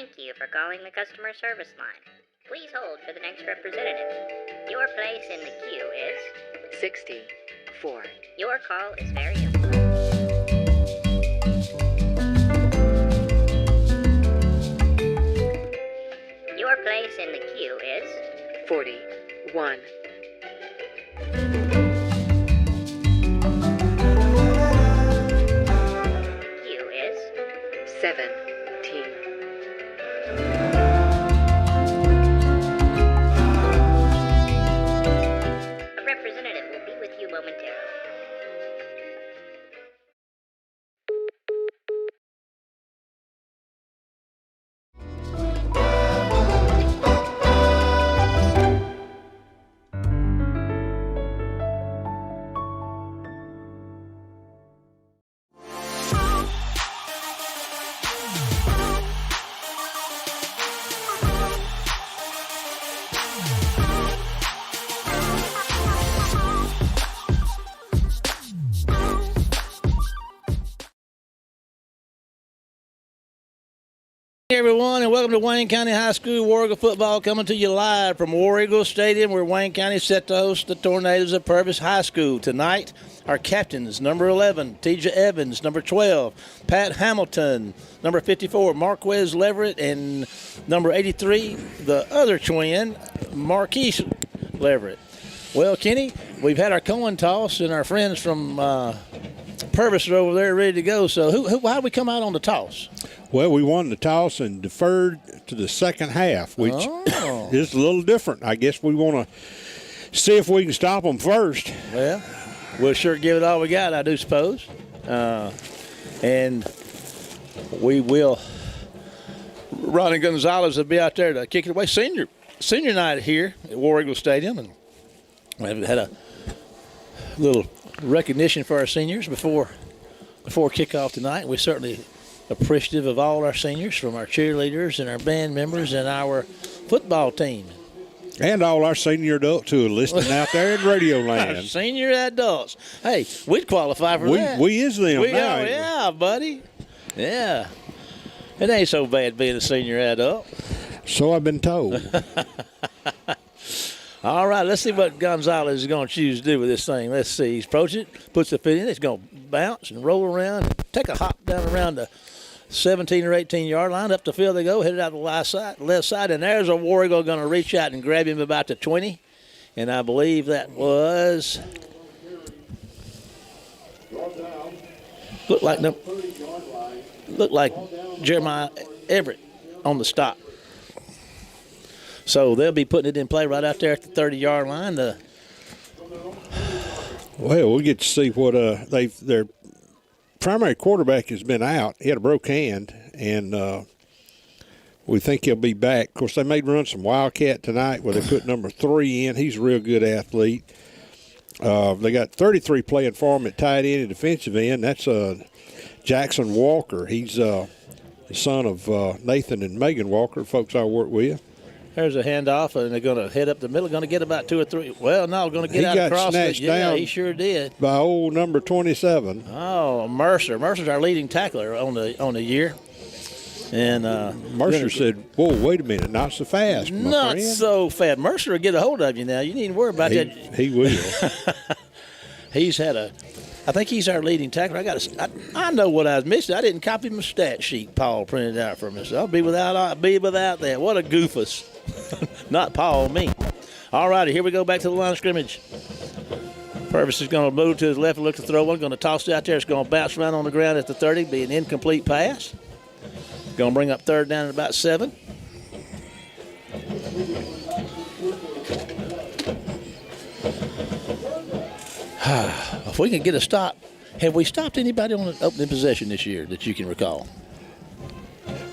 Thank you for calling the customer service line. Please hold for the next representative. Your place in the queue is 64. Your call is very important. Your place in the queue is 41. Queue is 17. A representative will be with you momentarily. Hey everyone, and welcome to Wayne County High School War Eagle football, coming to you live from War Eagle Stadium, where Wayne County is set to host the Tornadoes of Purvis High School. Tonight, our captains, number 11, Teja Evans, number 12, Pat Hamilton, number 54, Marquez Leverett, and number 83, the other twin, Marquise Leverett. Well, Kenny, we've had our coin toss, and our friends from Purvis are over there ready to go. So how do we come out on the toss? Well, we won the toss and deferred to the second half, which is a little different. I guess we want to see if we can stop them first. Well, we'll sure give it all we got, I do suppose. And we will. Ronnie Gonzalez will be out there to kick it away. Senior night here at War Eagle Stadium, and we had a little recognition for our seniors before kickoff tonight. We certainly appreciative of all our seniors, from our cheerleaders and our band members and our football team. And all our senior adults who are listening out there in Radio Land. Senior adults. Hey, we'd qualify for that. We is them now. Yeah, buddy. Yeah. It ain't so bad being a senior adult. So I've been told. All right, let's see what Gonzalez is going to choose to do with this thing. Let's see. He's approaching it, puts the foot in. It's going to bounce and roll around, take a hop down around the 17 or 18-yard line. Up the field they go, headed out the left side, and there's a War Eagle going to reach out and grab him about the 20. And I believe that was looked like Jeremiah Everett on the stop. So they'll be putting it in play right out there at the 30-yard line. Well, we'll get to see what their primary quarterback has been out. He had a broke hand, and we think he'll be back. Of course, they may run some Wildcat tonight where they put number 3 in. He's a real good athlete. They got 33 playing for him at tight end and defensive end. That's Jackson Walker. He's the son of Nathan and Megan Walker, folks I work with. There's a handoff, and they're going to head up the middle. Going to get about 2 or 3. Well, no, going to get out across it. Yeah, he sure did. By old number 27. Oh, Mercer. Mercer's our leading tackler on the year. And Mercer said, "Whoa, wait a minute, not so fast, my not friend." so fast. Mercer will get a hold of you now. You needn't worry about that. He will. I think he's our leading tackler. I know what I was missing. I didn't copy my stat sheet Paul printed out for me. So I'll be without that. What a goofus. Not Paul, me. All righty, here we go back to the line of scrimmage. Purvis is going to move to his left and look to throw one. Going to toss it out there. It's going to bounce around on the ground at the 30. Be an incomplete pass. Going to bring up third down at about 7. If we can get a stop. Have we stopped anybody on an opening possession this year that you can recall?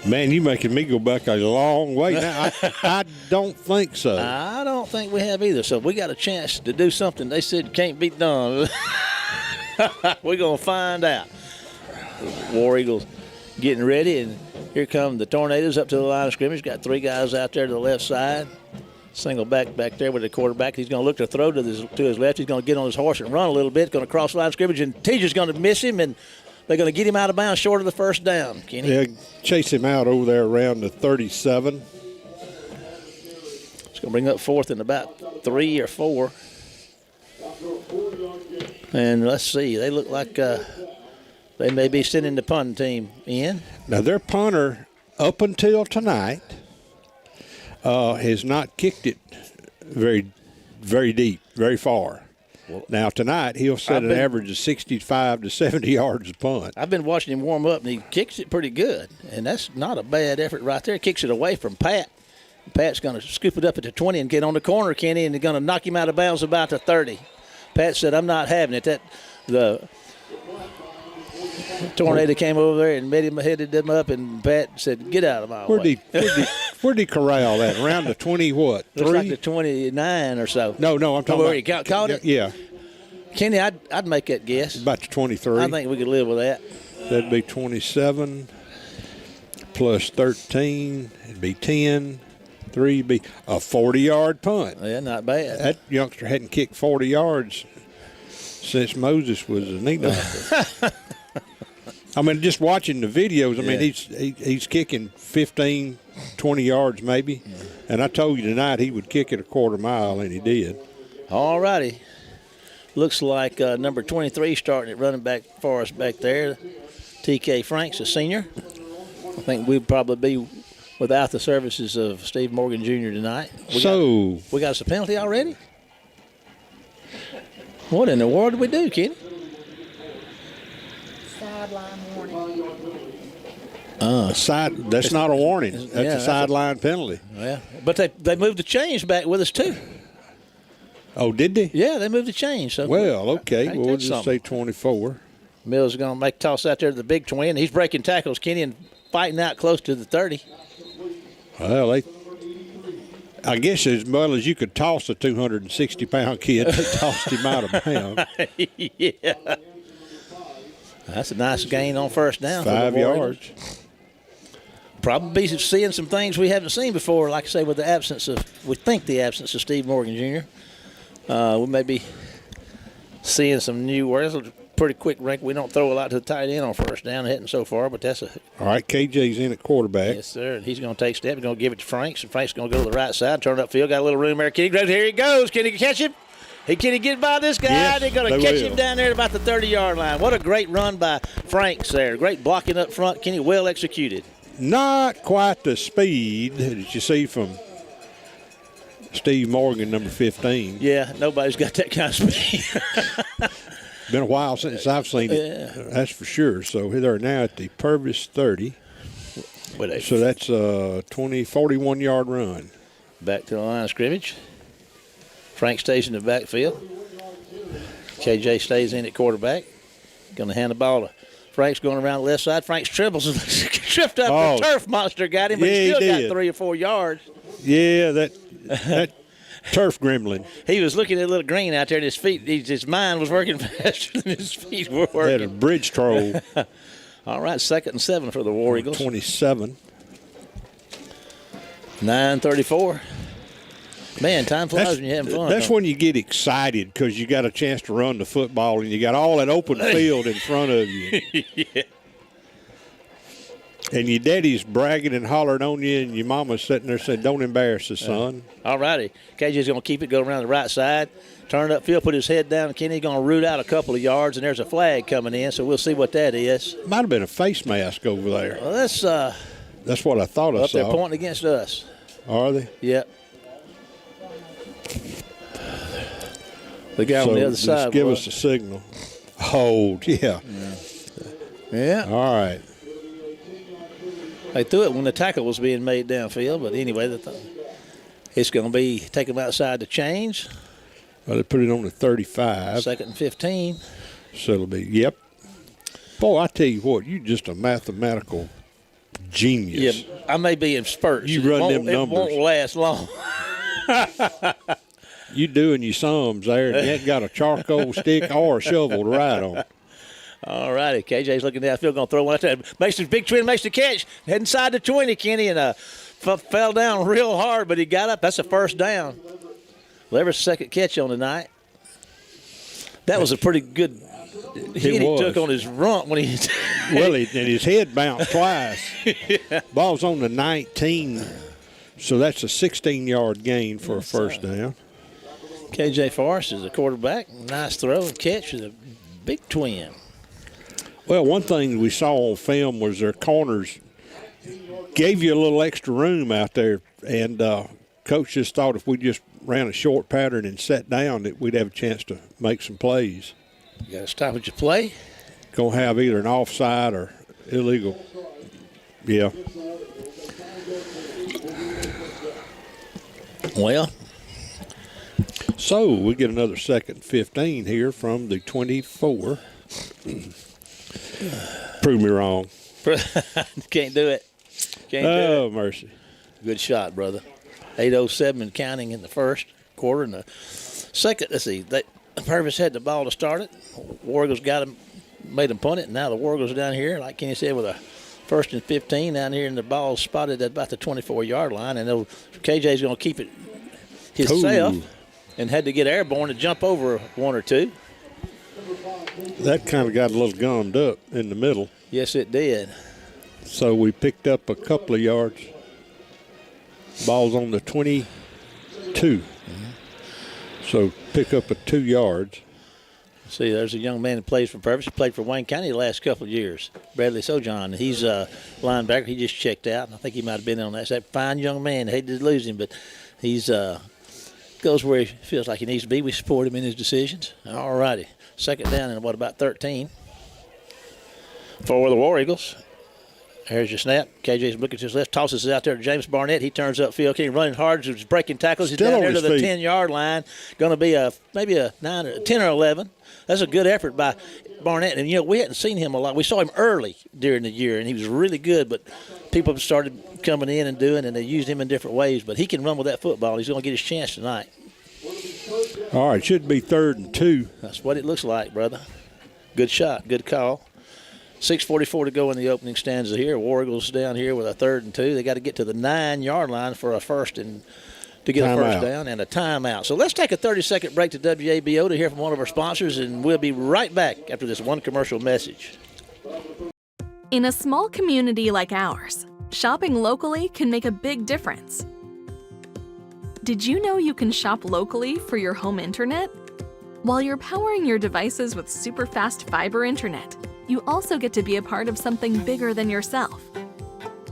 Man, you making me go back a long way now. I don't think so. I don't think we have either. So if we got a chance to do something they said can't be done, we're going to find out. War Eagles getting ready, and here come the Tornadoes up to the line of scrimmage. Got 3 guys out there to the left side. Single back there with the quarterback. He's going to look to throw to his left. He's going to get on his horse and run a little bit. Going to cross the line of scrimmage, and Teja's going to miss him, and They're going to get him out of bounds short of the first down, Kenny. Yeah, chase him out over there around the 37. It's going to bring up fourth and about 3 or 4. And let's see. They look like they may be sending the punting team in. Now, their punter, up until tonight, has not kicked it very, very deep, very far. Now, tonight, he'll set an average of 65 to 70 yards a punt. I've been watching him warm up, and he kicks it pretty good. And that's not a bad effort right there. Kicks it away from Pat. Pat's going to scoop it up at the 20 and get on the corner, Kenny, and they're going to knock him out of bounds about the 30. Pat said, I'm not having it. The tornado came over there and headed them up, and Pat said, get out of my way. Where'd he corral that? Around the 20 what? Looks like the 29 or so. No, I'm talking where about. He caught it? Yeah. Kenny, I'd make that guess. About the 23. I think we could live with that. That'd be 27 plus 13. It'd be 10. 3 would be a 40-yard punt. Yeah, not bad. That youngster hadn't kicked 40 yards since Moses was a knee knocker. I mean, just watching the videos, I mean, he's kicking 15, 20 yards maybe. And I told you tonight he would kick it a quarter mile, and he did. All righty. Looks like number 23 starting at running back for us back there. TK Franks, a senior. I think we'd probably be without the services of Steve Morgan Jr. tonight. We got us a penalty already? What in the world did we do, Kenny? Sideline warning. That's not a warning. That's a sideline penalty. Yeah, but they moved the chains back with us too. Oh, did they? Yeah, they moved the chains. So well, okay. We'll just say 24. Mills is going to make a toss out there to the big twin. He's breaking tackles, Kenny, and fighting out close to the 30. Well, I guess as well as you could toss a 260-pound kid, they tossed him out of bounds. Yeah. That's a nice gain on first down. 5 yards. Probably seeing some things we haven't seen before, like I say, with the absence of Steve Morgan Jr. We may be seeing some new words. Pretty quick rank. We don't throw a lot to the tight end on first down hitting so far, but that's a. All right, KJ's in at quarterback. Yes, sir. And he's going to take step. He's going to give it to Franks, and Franks going to go to the right side, turn upfield. Got a little room there. Kenny, here he goes. Can he catch him? Can he get by this guy? Yes, They're going to catch him down there at about the 30-yard line. What a great run by Franks there. Great blocking up front. Kenny, well executed. Not quite the speed that you see from Steve Morgan, number 15. Yeah, nobody's got that kind of speed. Been a while since I've seen it. Yeah. That's for sure. So they're now at the Purvis 30. So that's a 41-yard run. Back to the line of scrimmage. Frank stays in the backfield. KJ stays in at quarterback. Going to hand the ball to Frank's going around the left side. Frank's trembles. Tripped up. The turf monster got him, but he still got 3 or 4 yards. Yeah, that turf gremlin. He was looking at a little green out there, and his mind was working faster than his feet were working. Had a bridge troll. All right, 2nd and 7 for the War Eagles. 27. 9:34. Man, time flies when you're having fun. That's when you get excited because you got a chance to run the football and you got all that open field in front of you. Yeah. And your daddy's bragging and hollering on you, and your mama's sitting there saying, don't embarrass us, son. All righty. KJ's going to keep it, go around the right side, turn it upfield, put his head down. Kenny's going to root out a couple of yards, and there's a flag coming in, so we'll see what that is. Might have been a face mask over there. Well, that's what I thought I saw. Up there pointing against us. Are they? Yep. The guy on the other side. Give us a signal. Hold, yeah. Yeah. All right. They threw it when the tackle was being made downfield, but anyway, it's going to be take them outside the chains. Well, they put it on the 35. 2nd and 15. So it'll be, yep. Boy, I tell you what, you're just a mathematical genius. Yeah, I may be in spurts. You run them numbers. It won't last long. You doing your sums there, and you ain't got a charcoal stick or a shovel to ride on. All righty. KJ's looking downfield, going to throw one out there. Makes his big twin, makes the catch. Heading inside the 20, Kenny, and fell down real hard, but he got up. That's a first down. Lever's second catch on the night. That was a pretty good He was. took on his rump when he. Well, and his head bounced twice. Yeah. Ball's on the 19, so that's a 16-yard gain for a first down. KJ Forrest is the quarterback. Nice throw and catch with a big twin. Well, one thing we saw on film was their corners gave you a little extra room out there, and coach just thought if we just ran a short pattern and sat down that we'd have a chance to make some plays. You got to stop at your play. Going to have either an offside or illegal. Yeah. Well. So we get another 2nd 15 here from the 24. Prove me wrong. Can't do it. Can't do Oh, it. mercy. Good shot, brother. 8:07 and counting in the first quarter. In the second, let's see, Purvis had the ball to start it. War Eagles got him, made him punt it, and now the War Eagles are down here, like Kenny said, with a 1st and 15 down here, and the ball spotted at about the 24-yard line, and KJ's going to keep it himself. Ooh. And had to get airborne to jump over one or two. That kind of got a little gummed up in the middle. Yes, it did. So we picked up a couple of yards. Ball's on the 22. So pick up a 2 yards. See, there's a young man that plays for Purvis. He played for Wayne County the last couple of years. Bradley Sojourn. He's a linebacker. He just checked out. I think he might have been on that. He's that fine young man. I hated to lose him, but he's goes where he feels like he needs to be. We support him in his decisions. All righty. 2nd down and about 13 for the War Eagles. Here's your snap. KJ's looking to his left, tosses it out there to James Barnett. He turns upfield. Kenny running hard. He's breaking tackles. He's down there to the 10-yard line. Going to be maybe a 10 or 11. That's a good effort by Barnett. And, we hadn't seen him a lot. We saw him early during the year, and he was really good. But people started coming in and doing, and they used him in different ways. But he can run with that football. He's going to get his chance tonight. All right, should be 3rd and 2. That's what it looks like, brother. Good shot. Good call. 6:44 to go in the opening stanza here. War Eagles down here with a 3rd and 2. They got to get to the 9-yard line for a first and to get a first down and a timeout. So let's take a 30-second break to WABO to hear from one of our sponsors, and we'll be right back after this one commercial message. In a small community like ours, shopping locally can make a big difference. Did you know you can shop locally for your home internet? While you're powering your devices with super fast fiber internet, you also get to be a part of something bigger than yourself.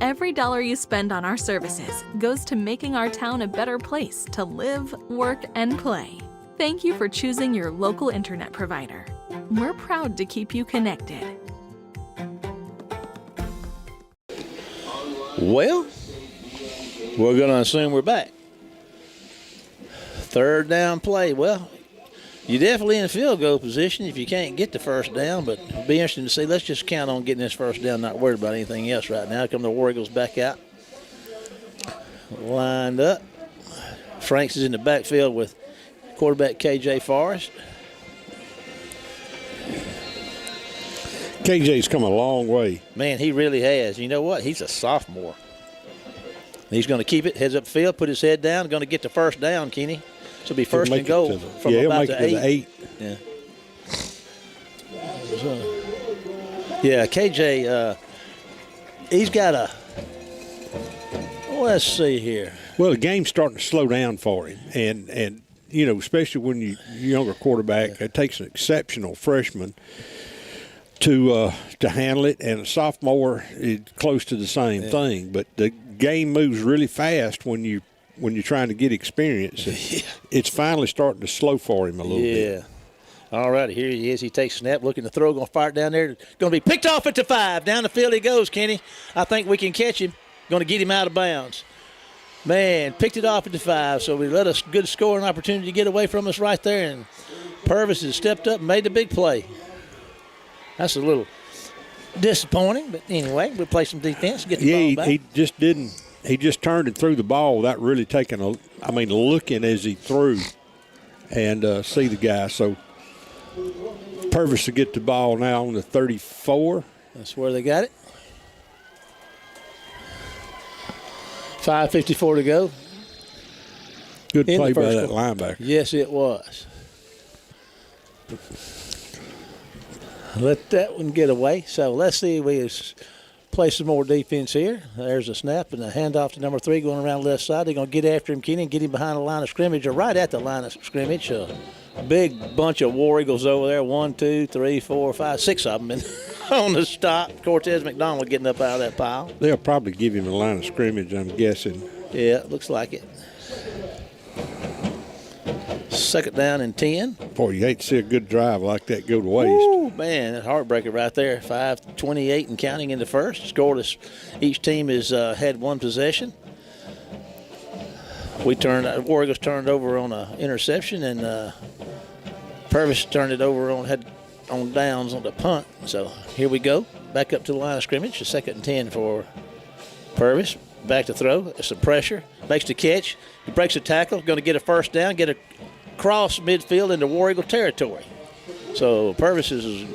Every dollar you spend on our services goes to making our town a better place to live, work, and play. Thank you for choosing your local internet provider. We're proud to keep you connected. Well, we're going to assume we're back. 3rd down play. Well, you're definitely in field goal position if you can't get the first down, but it'll be interesting to see. Let's just count on getting this first down, not worried about anything else right now. Come the War Eagles back out. Lined up. Franks is in the backfield with quarterback KJ Forrest. KJ's come a long way. Man, he really has. You know what? He's a sophomore. He's going to keep it, heads up field, put his head down, going to get the first down, Kenny. So it'll be 1st and goal from about the 8. Yeah. Yeah, KJ, he's got a let's see here. Well, the game's starting to slow down for him. And especially when you're a younger quarterback, it takes an exceptional freshman to handle it, and a sophomore is close to the same thing. But the game moves really fast when you're trying to get experience. It's finally starting to slow for him a little bit. Yeah. All right, here he is. He takes a snap, looking to throw, going to fire it down there. Going to be picked off at the 5. Down the field he goes, Kenny. I think we can catch him. Going to get him out of bounds. Man, picked it off at the 5, so we let a good scoring opportunity get away from us right there, and Purvis has stepped up and made the big play. That's a little disappointing, but anyway, we'll play some defense, get the ball back. He just didn't. He just turned and threw the ball without really looking as he threw and see the guy. So Purvis to get the ball now on the 34. That's where they got it. 5:54 to go. Good play by that linebacker. Yes, it was. Let that one get away. So let's see. We play some more defense here. There's a snap and a handoff to number 3 going around the left side. They're going to get after him, Kenny, and get him behind the line of scrimmage or right at the line of scrimmage. A big bunch of War Eagles over there. 1, 2, 3, 4, 5, 6 of them and on the stop. Cortez McDonald getting up out of that pile. They'll probably give him a line of scrimmage, I'm guessing. Yeah, looks like it. 2nd down and 10. Boy, you hate to see a good drive like that go to waste. Ooh, man, that heartbreaker right there. 5:28 and counting in the first. Scoreless. Each team has had one possession. War Eagles turned over on an interception, and Purvis turned it over on downs on the punt. So here we go. Back up to the line of scrimmage. A 2nd and 10 for Purvis. Back to throw. Some pressure. Makes the catch. He breaks a tackle. Going to get a first down. Get a cross midfield into War Eagle territory. So Purvis is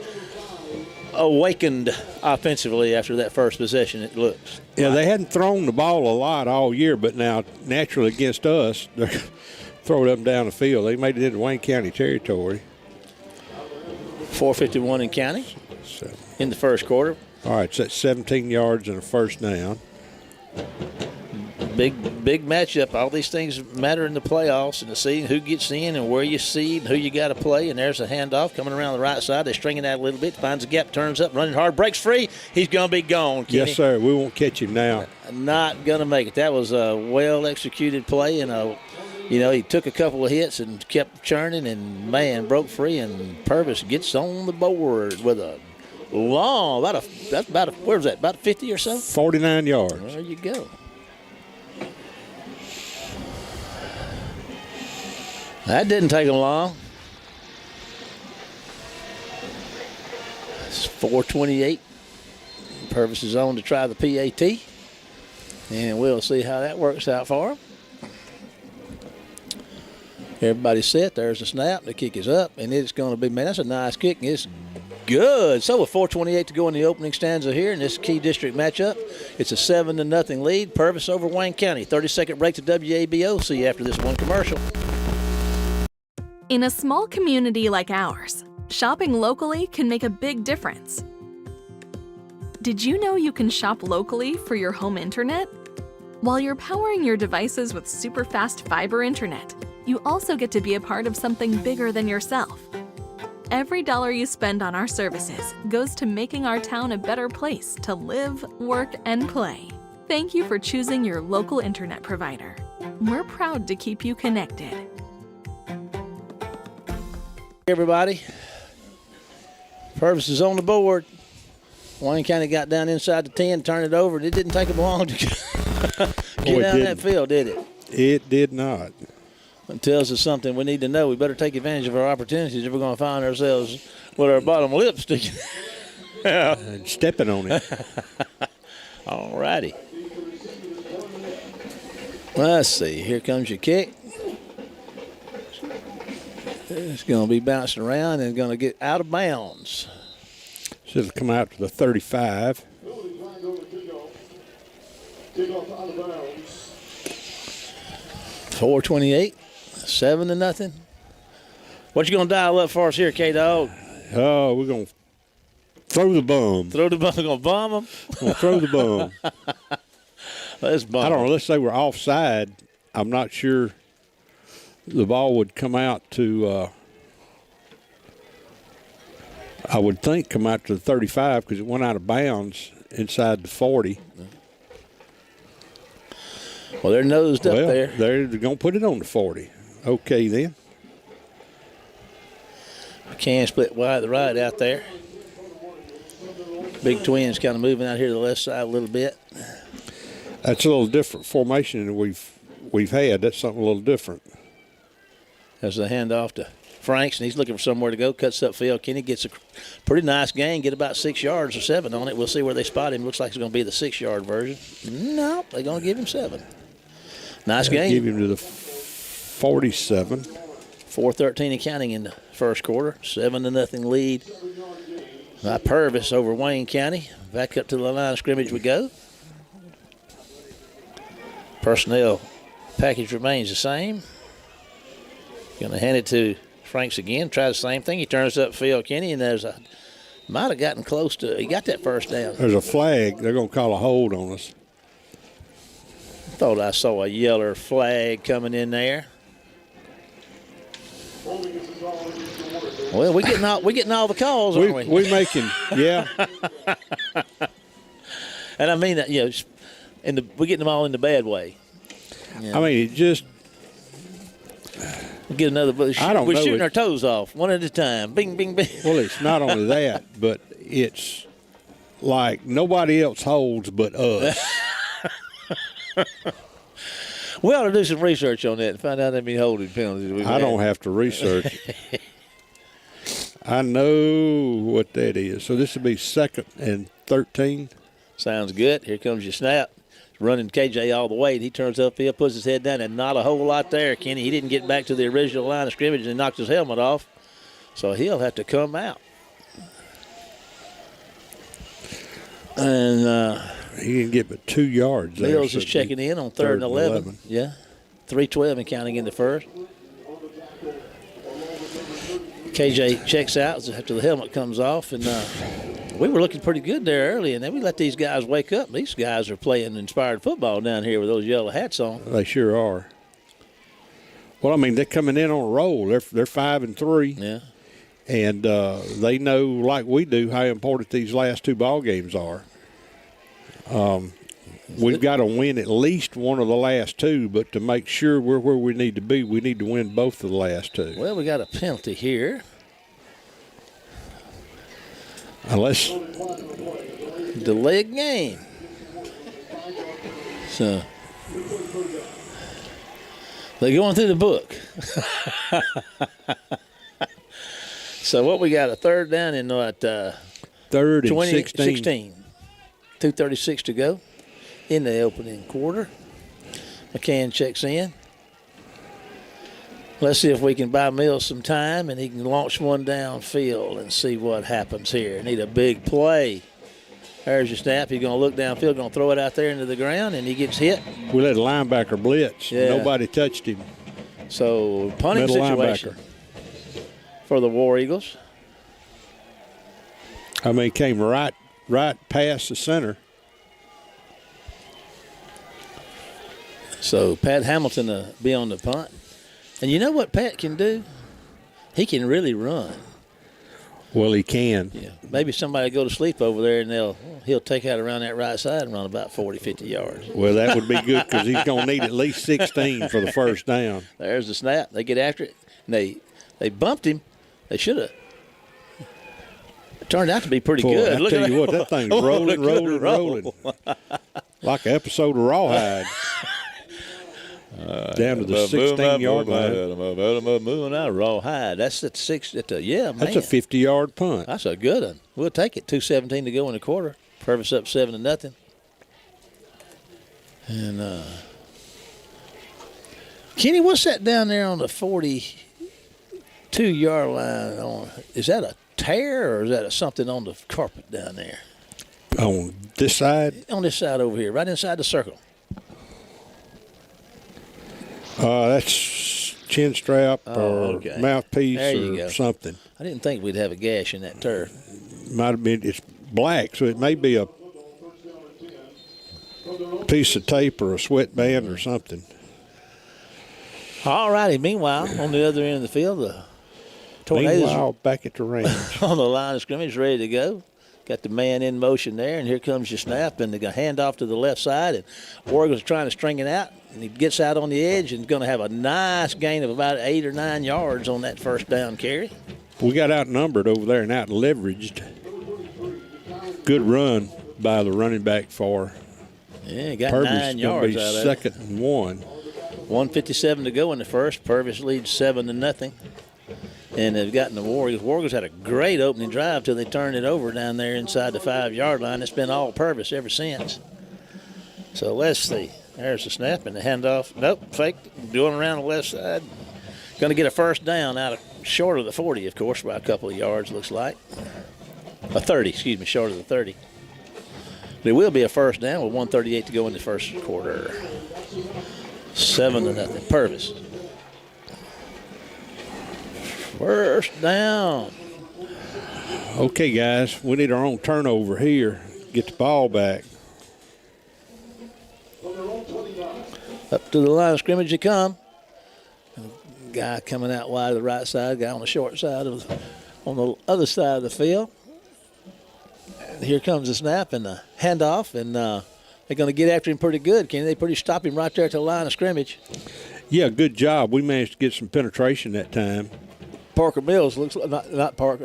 awakened offensively after that first possession, it looks. Yeah, they hadn't thrown the ball a lot all year, but now naturally against us, they're throwing up and down the field. They made it into Wayne County territory. 4:51 in counting in the first quarter. All right, so that's 17 yards and a first down. Big matchup. All these things matter in the playoffs and to see who gets in and where you seed and who you got to play. And there's a handoff coming around the right side. They're stringing out a little bit. Finds a gap, turns up, running hard, breaks free. He's going to be gone, Kenny. Yes, sir. We won't catch him now. Not going to make it. That was a well-executed play. And, he took a couple of hits and kept churning and, man, broke free. And Purvis gets on the board with a long, where's that, about 50 or so? 49 yards. There you go. That didn't take them long. It's 4:28. Purvis is on to try the PAT. And we'll see how that works out for him. Everybody's set. There's the snap. The kick is up. And it's going to be, man, that's a nice kick. And it's good. So with 4:28 to go in the opening stanza here in this key district matchup, it's a 7-0 lead. Purvis over Wayne County. 30-second break to WABO. See you after this one commercial. In a small community like ours, shopping locally can make a big difference. Did you know you can shop locally for your home internet? While you're powering your devices with super fast fiber internet, you also get to be a part of something bigger than yourself. Every dollar you spend on our services goes to making our town a better place to live, work, and play. Thank you for choosing your local internet provider. We're proud to keep you connected. Everybody, Purvis is on the board. Wayne County got down inside the 10, turned it over, and it didn't take them long to get down that field, did it? It did not. It tells us something we need to know. We better take advantage of our opportunities if we're going to find ourselves with our bottom lip sticking. And stepping on it. All righty. Let's see. Here comes your kick. It's going to be bouncing around and going to get out of bounds. Should have come out to the 35. 4:28, 7-0. What you going to dial up for us here, K-Dog? Oh, we're going to throw the bum. Throw the bum. Going to bomb them? We'll throw the bum. Let's bomb. I don't know. Let's say we're offside. I'm not sure the ball would come out to, I would think, come out to the 35 because it went out of bounds inside the 40. Well, they're nosed up there. They're going to put it on the 40. Okay, then. Can split wide to the right out there. Big Twins kind of moving out here to the left side a little bit. That's a little different formation than we've had. That's something a little different. As a handoff to Franks, and he's looking for somewhere to go. Cuts upfield. Kenny gets a pretty nice gain, get about 6 yards or 7 on it. We'll see where they spot him. Looks like it's going to be the 6-yard version. No, they're going to give him 7. Nice gain. Give him to the 47. 4:13 and counting in the first quarter. 7-0 lead by Purvis over Wayne County. Back up to the line of scrimmage we go. Personnel package remains the same. Going to hand it to Franks again. Try the same thing. He turns upfield, Kenny, and there's a Might have gotten close to. He got that first down. There's a flag. They're going to call a hold on us. Thought I saw a yeller flag coming in there. Well, we're getting all the calls, aren't we? We're making, yeah. And I mean that, we're getting them all in the bad way. Yeah. I mean, it just. We'll get another. We're know. shooting our toes off one at a time. Bing, bing, bing. Well, it's not only that, but it's like nobody else holds but us. We ought to do some research on that and find out how many holding penalties we've I had. don't have to research it. I know what that is. So this would be 2nd and 13. Sounds good. Here comes your snap. Running KJ all the way. He turns upfield, puts his head down, and not a whole lot there, Kenny. He didn't get back to the original line of scrimmage and knocked his helmet off. So he'll have to come out. And he didn't get but 2 yards there. Mills is checking in on 3rd and 11. Yeah. 3:12 and counting in the first. KJ checks out after the helmet comes off, and we were looking pretty good there early, and then we let these guys wake up. These guys are playing inspired football down here with those yellow hats on. They sure are. Well, I mean, they're coming in on a roll. They're 5-3. Yeah. And they know, like we do, how important these last 2 ball games are. We've got to win at least one of the last 2, but to make sure we're where we need to be, we need to win both of the last 2. Well, we got a penalty here. Unless delay game. So they're going through the book. So what we got, a 3rd down in what? 3rd and 16. 2:36 to go in the opening quarter. McCann checks in. Let's see if we can buy Mills some time and he can launch one downfield and see what happens here. Need a big play. There's your snap. He's going to look downfield, going to throw it out there into the ground, and he gets hit. We let a linebacker blitz. Yeah. Nobody touched him. So punting Middle situation linebacker for the War Eagles. I mean, came right past the center. So Pat Hamilton will be on the punt. And you know what Pat can do? He can really run. Well, he can. Yeah. Maybe somebody go to sleep over there and he'll take out around that right side and run about 40, 50 yards. Well, that would be good because he's going to need at least 16 for the first down. There's the snap. They get after it. And they bumped him. They should have. It turned out to be pretty good. I tell you what, that thing's rolling. Like an episode of Rawhide. Down to the 16-yard line. Moving out rawhide. That's at 6. Yeah, man. That's a 50-yard punt. That's a good one. We'll take it. 2:17 to go in the quarter. Purvis up 7-0. And Kenny, what's that down there on the 42-yard line? Is that a tear or is that something on the carpet down there? On this side? On this side over here, right inside the circle. That's chin strap or mouthpiece or something. I didn't think we'd have a gash in that turf. Might have been. It's black, so it may be a piece of tape or a sweatband or something. All righty. Meanwhile, on the other end of the field, the Tornadoes back at the range on the line of scrimmage, ready to go. Got the man in motion there, and here comes your snap, and they hand off to the left side, and Oregon's trying to string it out, and he gets out on the edge and going to have a nice gain of about 8 or 9 yards on that first down carry. We got outnumbered over there and out-leveraged. Good run by the running back for Yeah, got Purvis. 9 yards out of it. 2nd and 1. 1:57 to go in the first. Purvis leads 7-0. And they've gotten the Warriors. Warriors had a great opening drive till they turned it over down there inside the 5-yard line. It's been all Purvis ever since. So let's see. There's the snap and the handoff. Nope, fake. Going around the left side. Going to get a first down out of short of the 40, of course, by a couple of yards, looks like. A 30, short of the 30. But it will be a first down with 1:38 to go in the first quarter. 7-0. Purvis. First down. Okay, guys, we need our own turnover here. Get the ball back. Up to the line of scrimmage they come. Guy coming out wide to the right side, guy on the short side on the other side of the field. And here comes the snap and the handoff, and they're going to get after him pretty good. Can they pretty stop him right there at the line of scrimmage? Yeah, good job. We managed to get some penetration that time. Parker Mills looks not Parker.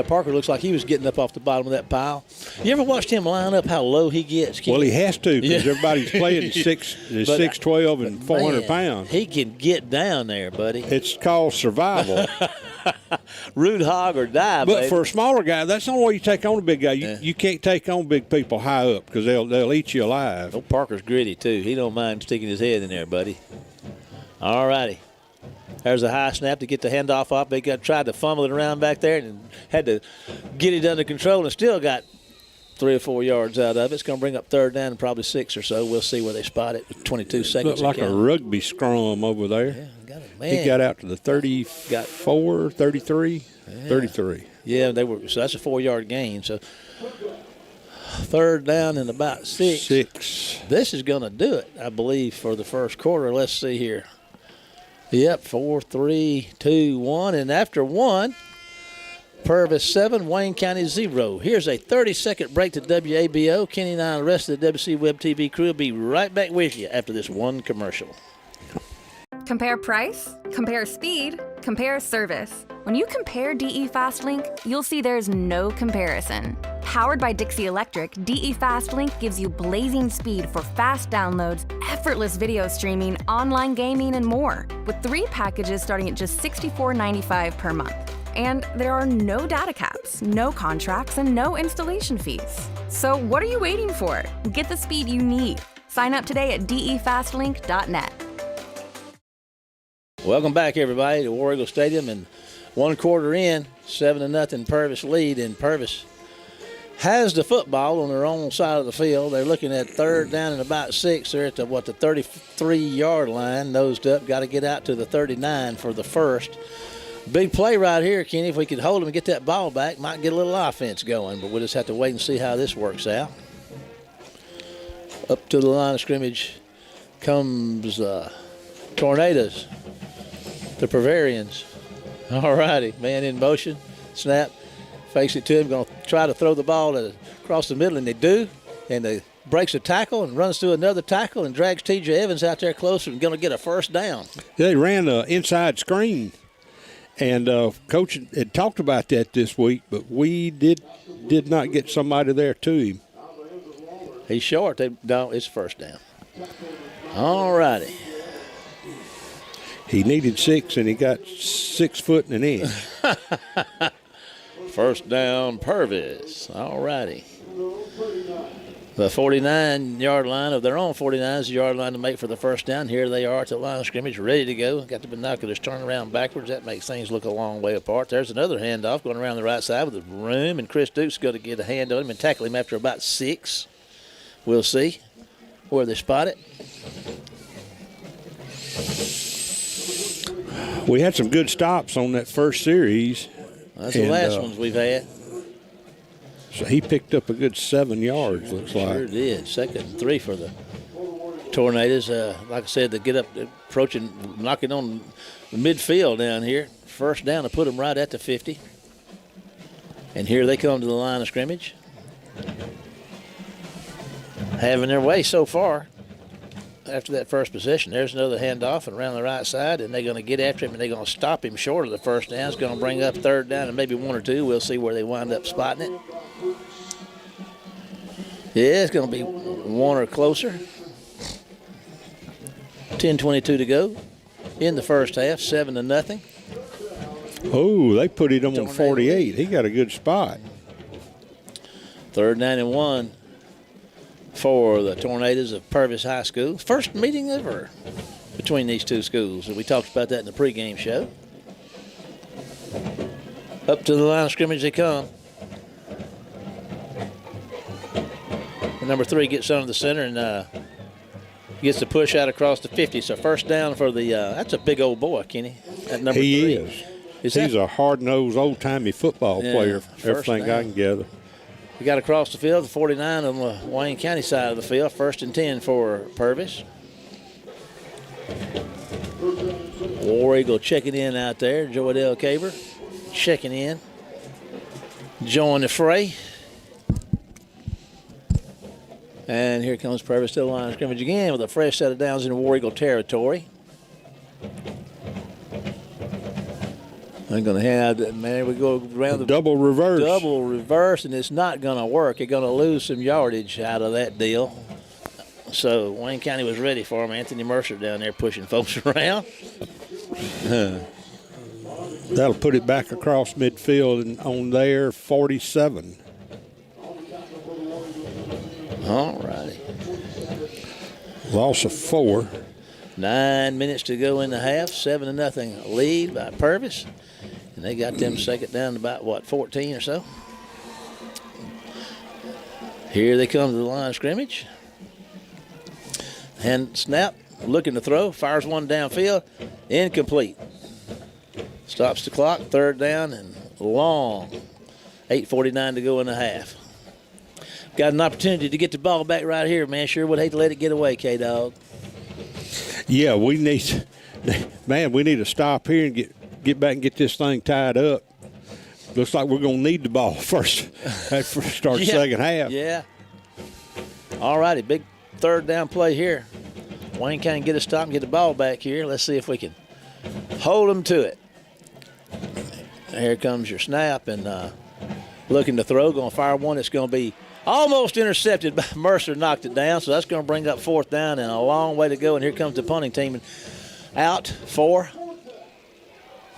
Parker looks like he was getting up off the bottom of that pile. You ever watched him line up how low he gets? Well, he has to because everybody's playing at 6'12" and 400 pounds. He can get down there, buddy. It's called survival. Root hog or die, But baby. for a smaller guy, that's the only way you take on a big guy. You can't take on big people high up because they'll eat you alive. Oh, Parker's gritty, too. He don't mind sticking his head in there, buddy. All righty. There's a high snap to get the handoff off. They tried to fumble it around back there and had to get it under control and still got 3 or 4 yards out of it. It's going to bring up third down and probably 6 or so. We'll see where they spot it with 22 seconds. Looked like a rugby scrum over there. Yeah, man. He got out to the 34, 33, 33. Yeah, so that's a 4-yard gain. So third down and about 6. This is going to do it, I believe, for the first quarter. Let's see here. Yep, 4, 3, 2, 1. And after 1, Purvis 7, Wayne County 0. Here's a 30-second break to WABO. Kenny and I and the rest of the WC Web TV crew will be right back with you after this one commercial. Compare price, compare speed, compare service. When you compare DE FastLink, you'll see there's no comparison. Powered by Dixie Electric, DE FastLink gives you blazing speed for fast downloads, effortless video streaming, online gaming, and more, with 3 packages starting at just $64.95 per month. And there are no data caps, no contracts, and no installation fees. So what are you waiting for? Get the speed you need. Sign up today at defastlink.net. Welcome back, everybody, to War Eagle Stadium. And 1 quarter in, 7-0 Purvis lead, and Purvis has the football on their own side of the field. They're looking at third down and about 6. They're at the 33-yard line, nosed up. Got to get out to the 39 for the first. Big play right here, Kenny. If we could hold them and get that ball back, might get a little offense going, but we'll just have to wait and see how this works out. Up to the line of scrimmage comes Tornadoes, the Bavarians. All righty, man in motion, snap, fakes it to him, going to try to throw the ball across the middle, and they do, and they breaks a tackle and runs through another tackle and drags T.J. Evans out there closer and going to get a first down. They ran an inside screen, and Coach had talked about that this week, but we did not get somebody there to him. He's short. It's first down. All righty. He needed 6, and he got 6 foot and an inch. First down, Purvis. All righty. The 49-yard line of their own 49 is the yard line to make for the first down. Here they are at the line of scrimmage, ready to go. Got the binoculars turned around backwards. That makes things look a long way apart. There's another handoff going around the right side with the room, and Chris Duke's going to get a hand on him and tackle him after about 6. We'll see where they spot it. We had some good stops on that first series. That's the last ones we've had. So he picked up a good 7 yards, looks like. Sure did. 2nd and 3 for the Tornadoes. Like I said, they get up, approaching, knocking on the midfield down here. First down to put them right at the 50. And here they come to the line of scrimmage. Having their way so far after that first possession. There's another handoff and around the right side, and they're going to get after him, and they're going to stop him short of the first down. It's going to bring up third down and maybe 1 or 2. We'll see where they wind up spotting it. Yeah, it's going to be 1 or closer. 10:22 to go in the first half, 7-0. Oh, they put him on 48. He got a good spot. 3rd down and 1 for the Tornadoes of Purvis High School. First meeting ever between these two schools. We talked about that in the pregame show. Up to the line of scrimmage they come. And number 3 gets under the center and gets the push out across the 50. So first down for the that's a big old boy, Kenny. At number 3. He is. He's a hard-nosed, old-timey football player, everything I can gather. We got across the field, the 49 on the Wayne County side of the field. 1st and 10 for Purvis. War Eagle checking in out there. Joadell Caber checking in. Join the fray. And here comes Purvis to the line of scrimmage again with a fresh set of downs in War Eagle territory. I'm going to have that, man. We go around the double reverse, and it's not going to work. You're going to lose some yardage out of that deal. So Wayne County was ready for him. Anthony Mercer down there pushing folks around. That'll put it back across midfield and on there, 47. All righty. Loss of 4. 9 minutes to go in the half. 7-0 lead by Purvis. And they got them second down to about, 14 or so. Here they come to the line of scrimmage. And snap, looking to throw, fires one downfield, incomplete. Stops the clock, 3rd down and long. 8:49 to go in the half. Got an opportunity to get the ball back right here, man. Sure would hate to let it get away, K-Dog. Yeah, we need to stop here and get back and get this thing tied up. Looks like we're going to need the ball first after start the second half. Yeah. All righty, big 3rd down play here. Wayne County get a stop and get the ball back here. Let's see if we can hold them to it. Here comes your snap and looking to throw. Going to fire one that's going to be almost intercepted by Mercer, knocked it down. So that's going to bring up 4th down and a long way to go. And here comes the punting team out for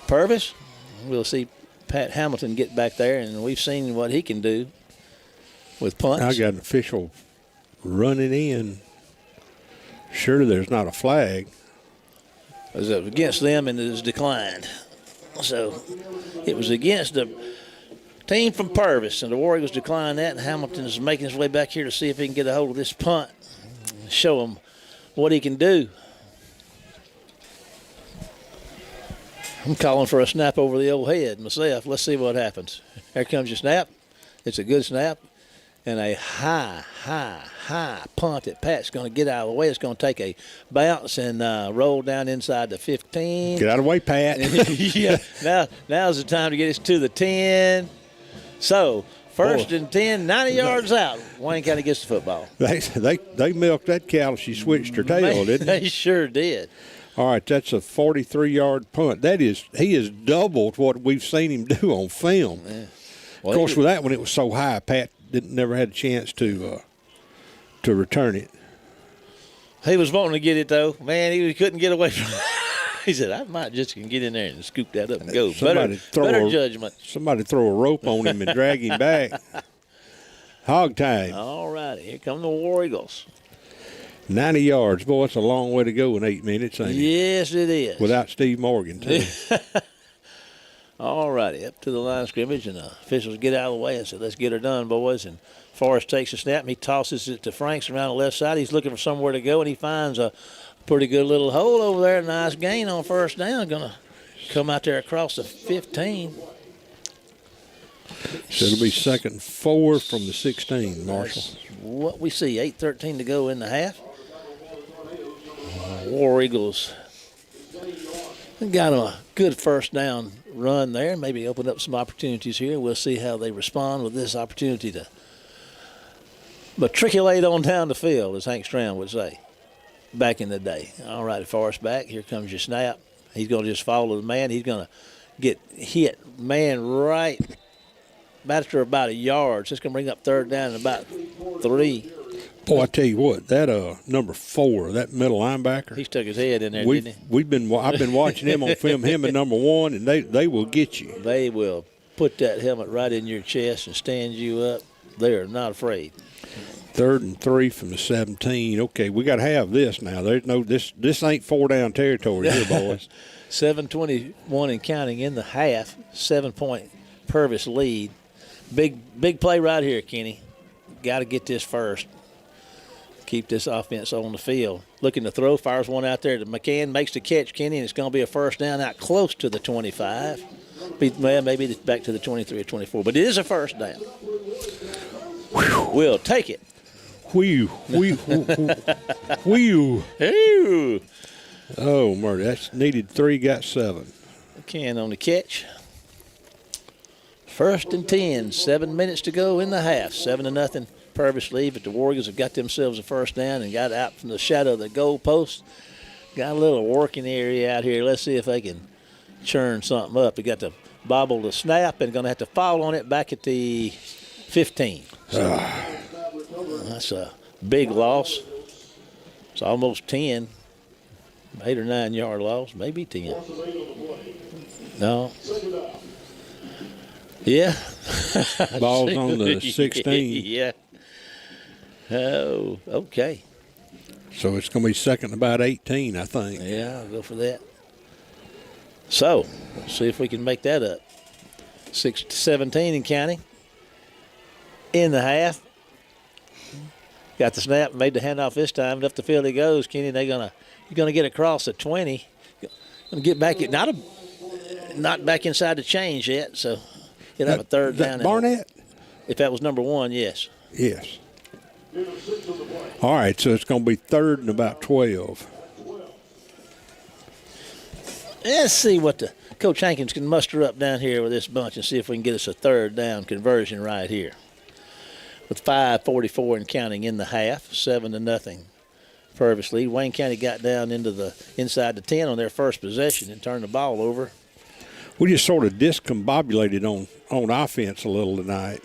Purvis. We'll see Pat Hamilton get back there, and we've seen what he can do with punts. I got an official running in. Surely there's not a flag. It was against them, and it is declined. So it was against the team from Purvis, and the War Eagles declined that, and Hamilton is making his way back here to see if he can get a hold of this punt and show him what he can do. I'm calling for a snap over the old head myself. Let's see what happens. Here comes your snap. It's a good snap. And a high punt that Pat's going to get out of the way. It's going to take a bounce and roll down inside the 15. Get out of the way, Pat. Yeah. Now's the time to get us to the 10. So, 1st and 10, 90 yards out. Wayne County gets the football. They milked that cow. She switched her tail, didn't they? They sure did. All right, that's a 43-yard punt. He has doubled what we've seen him do on film. Yeah. Well, of course, with that one, it was so high, Pat never had a chance to return it. He was wanting to get it, though. Man, he couldn't get away from it. He said, I might just can get in there and scoop that up and go. Better judgment. Somebody throw a rope on him and drag him back. Hog time. All righty, here come the War Eagles. 90 yards. Boy, it's a long way to go in 8 minutes, ain't it? Yes, it is. Without Steve Morgan, too. All righty, up to the line of scrimmage, and the officials get out of the way and said, let's get her done, boys. And Forrest takes a snap, and he tosses it to Franks around the left side. He's looking for somewhere to go, and he finds a pretty good little hole over there. Nice gain on 1st down. Going to come out there across the 15. So it'll be 2nd and 4 from the 16, Marshall. That's what we see, 8:13 to go in the half. War Eagles got a good 1st down run there. Maybe open up some opportunities here. We'll see how they respond with this opportunity to matriculate on down the field, as Hank Strand would say back in the day. All right, Forrest back. Here comes your snap. He's going to just follow the man. He's going to get hit, man, right after about a yard. So it's going to bring up 3rd down and about 3. Boy, I tell you what, that number 4, that middle linebacker. He stuck his head in there, didn't he? I've been watching him on film, him and number 1, and they will get you. They will put that helmet right in your chest and stand you up. They are not afraid. 3rd and 3 from the 17. Okay, we got to have this now. There's no this ain't 4-down territory here, boys. 7:21 and counting in the half. 7-point Purvis lead. Big play right here, Kenny. Got to get this first. Keep this offense on the field. Looking to throw, fires one out there to McCann, makes the catch, Kenny, and it's going to be a 1st down out close to the 25. Well, maybe it's back to the 23 or 24, but it is a first down. We'll take it. Whew. Ooh. Oh, murder. That's needed 3, got 7. Can on the catch. 1st and 10, 7 minutes to go in the half. 7-0 Purvis lead, but the Warriors have got themselves a first down and got out from the shadow of the goal post. Got a little working area out here. Let's see if they can churn something up. They got to bobble the snap and going to have to foul on it back at the 15. So that's a big loss. It's almost 10. 8 or 9 yard loss, maybe 10. No. Yeah. Ball's on the 16. Yeah. Oh, okay. So it's going to be second and about 18, I think. Yeah, I'll go for that. So, let's see if we can make that up. 6-17 in counting. In the half. Got the snap, made the handoff this time. And up the field he goes. Kenny, you're gonna get across the 20. Gonna get back at not back inside the chains yet, so he'll have a third down. Barnett? If that was number 1, yes. Yes. All right, so it's going to be 3rd and about 12. Let's see what the Coach Hankins can muster up down here with this bunch and see if we can get us a third down conversion right here. With 5:44 and counting in the half, 7-0 Purvis lead. Wayne County got down into inside the 10 on their first possession and turned the ball over. We just sort of discombobulated on offense a little tonight.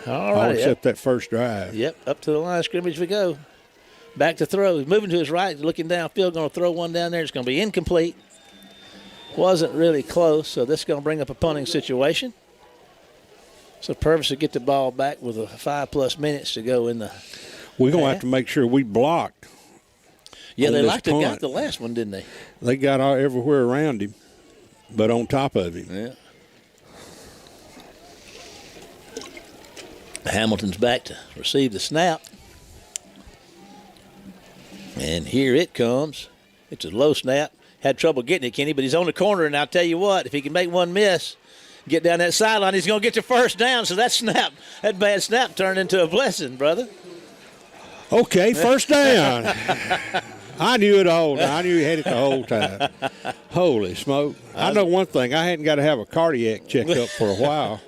All right. Except that first drive. Yep, up to the line of scrimmage we go. Back to throw. He's moving to his right, looking downfield, going to throw one down there. It's going to be incomplete. Wasn't really close, so this is going to bring up a punting situation. So Purvis will get the ball back with 5+ minutes to go in the We're going to have to make sure we block. Yeah, they like to got the last one, didn't they? They got everywhere around him, but on top of him. Yeah. Hamilton's back to receive the snap. And here it comes. It's a low snap. Had trouble getting it, Kenny, but he's on the corner, and I'll tell you what, if he can make one miss, get down that sideline, he's going to get your first down. So that bad snap turned into a blessing, brother. Okay, first down. I knew it all. I knew he had it the whole time. Holy smoke. I know one thing. I hadn't got to have a cardiac checkup for a while.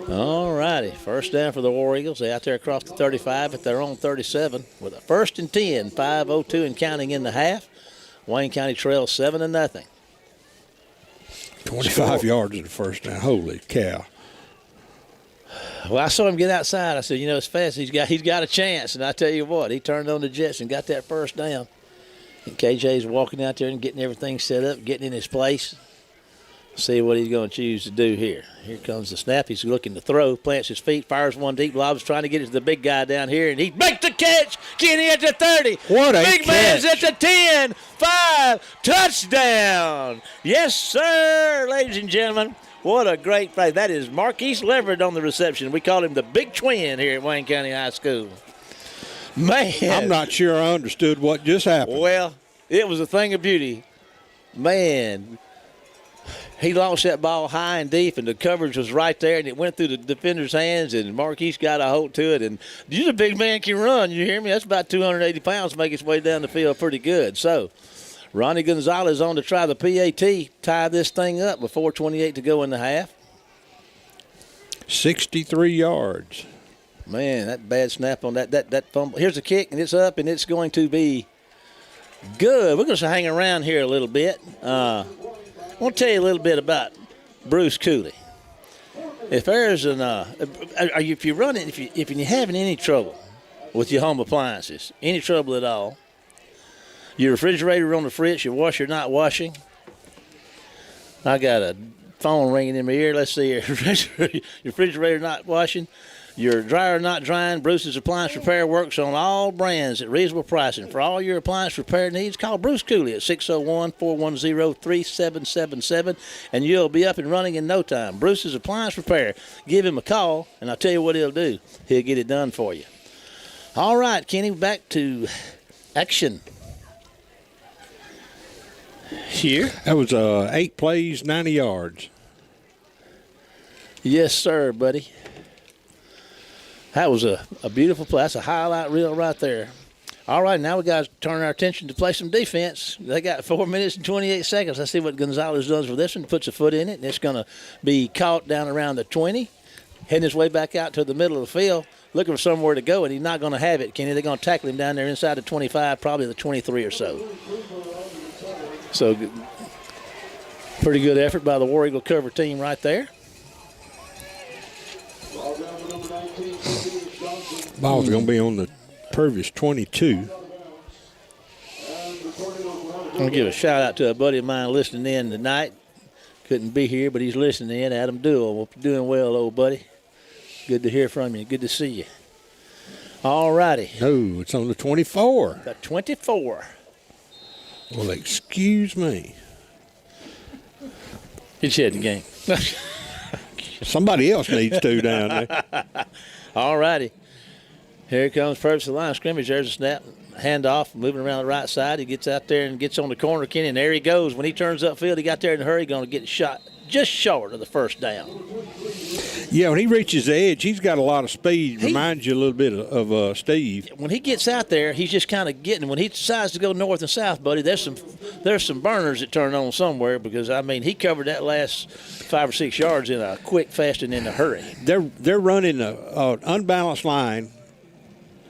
All righty. First down for the War Eagles. They out there across the 35 at their own 37 with a 1st and 10, 5:02 and counting in the half. Wayne County trails 7-0. 25 yards in the first down. Holy cow. Well, I saw him get outside. I said, it's fast. He's got a chance. And I tell you what, he turned on the Jets and got that first down. And KJ's walking out there and getting everything set up, getting in his place. See what he's going to choose to do here. Here comes the snap. He's looking to throw, plants his feet, fires one deep, lobs trying to get it to the big guy down here, and he makes the catch. Kenny at the 30. What a big catch. man's at the 10. 5, touchdown. Yes, sir, ladies and gentlemen. What a great play. That is Marquise Leverett on the reception. We call him the Big Twin here at Wayne County High School. Man. I'm not sure I understood what just happened. Well, it was a thing of beauty. Man, he launched that ball high and deep, and the coverage was right there, and it went through the defender's hands, and Marquise got a hold to it. And you're a big man, can run. You hear me? That's about 280 pounds, make its way down the field pretty good. So Ronnie Gonzalez on to try the PAT, tie this thing up with 4:28 to go in the half. 63 yards. Man, that bad snap on that fumble. Here's the kick, and it's up, and it's going to be good. We're going to hang around here a little bit. I want to tell you a little bit about Bruce Cooley. If there's if you're having any trouble with your home appliances, any trouble at all, your refrigerator on the fritz, your washer not washing. I got a phone ringing in my ear. Let's see, your refrigerator not washing. Your dryer not drying. Bruce's Appliance Repair works on all brands at reasonable pricing. For all your appliance repair needs, call Bruce Cooley at 601-410-3777, and you'll be up and running in no time. Bruce's Appliance Repair. Give him a call, and I'll tell you what he'll do. He'll get it done for you. All right, Kenny, back to action. Here? That was 8 plays, 90 yards. Yes, sir, buddy. That was a beautiful play. That's a highlight reel right there. All right, now we got to turn our attention to play some defense. They got 4 minutes and 28 seconds. Let's see what Gonzalez does for this one. Puts a foot in it, and it's going to be caught down around the 20, heading his way back out to the middle of the field, looking for somewhere to go, and he's not going to have it, Kenny. They're going to tackle him down there inside the 25, probably the 23 or so. So, pretty good effort by the War Eagle cover team right there. Ball's going to be on the Purvis 22. I'm going to give a shout out to a buddy of mine listening in tonight. Couldn't be here, but he's listening in. Adam Duell. Hope you're doing well, old buddy. Good to hear from you. Good to see you. All righty. No, it's on the 24. The 24. Well, excuse me. He's head the game. Somebody else needs to down there. All righty. Here comes Purvis to the line of scrimmage. There's a snap, handoff, moving around the right side. He gets out there and gets on the corner, Kenny, and there he goes. When he turns upfield, he got there in a hurry, going to get shot just short of the first down. Yeah, when he reaches the edge, he's got a lot of speed. Reminds you a little bit of Steve. When he gets out there, he's just kind of getting. When he decides to go north and south, buddy, there's some burners that turn on somewhere because, I mean, he covered that last 5 or 6 yards in a quick, fast, and in a hurry. They're running an unbalanced line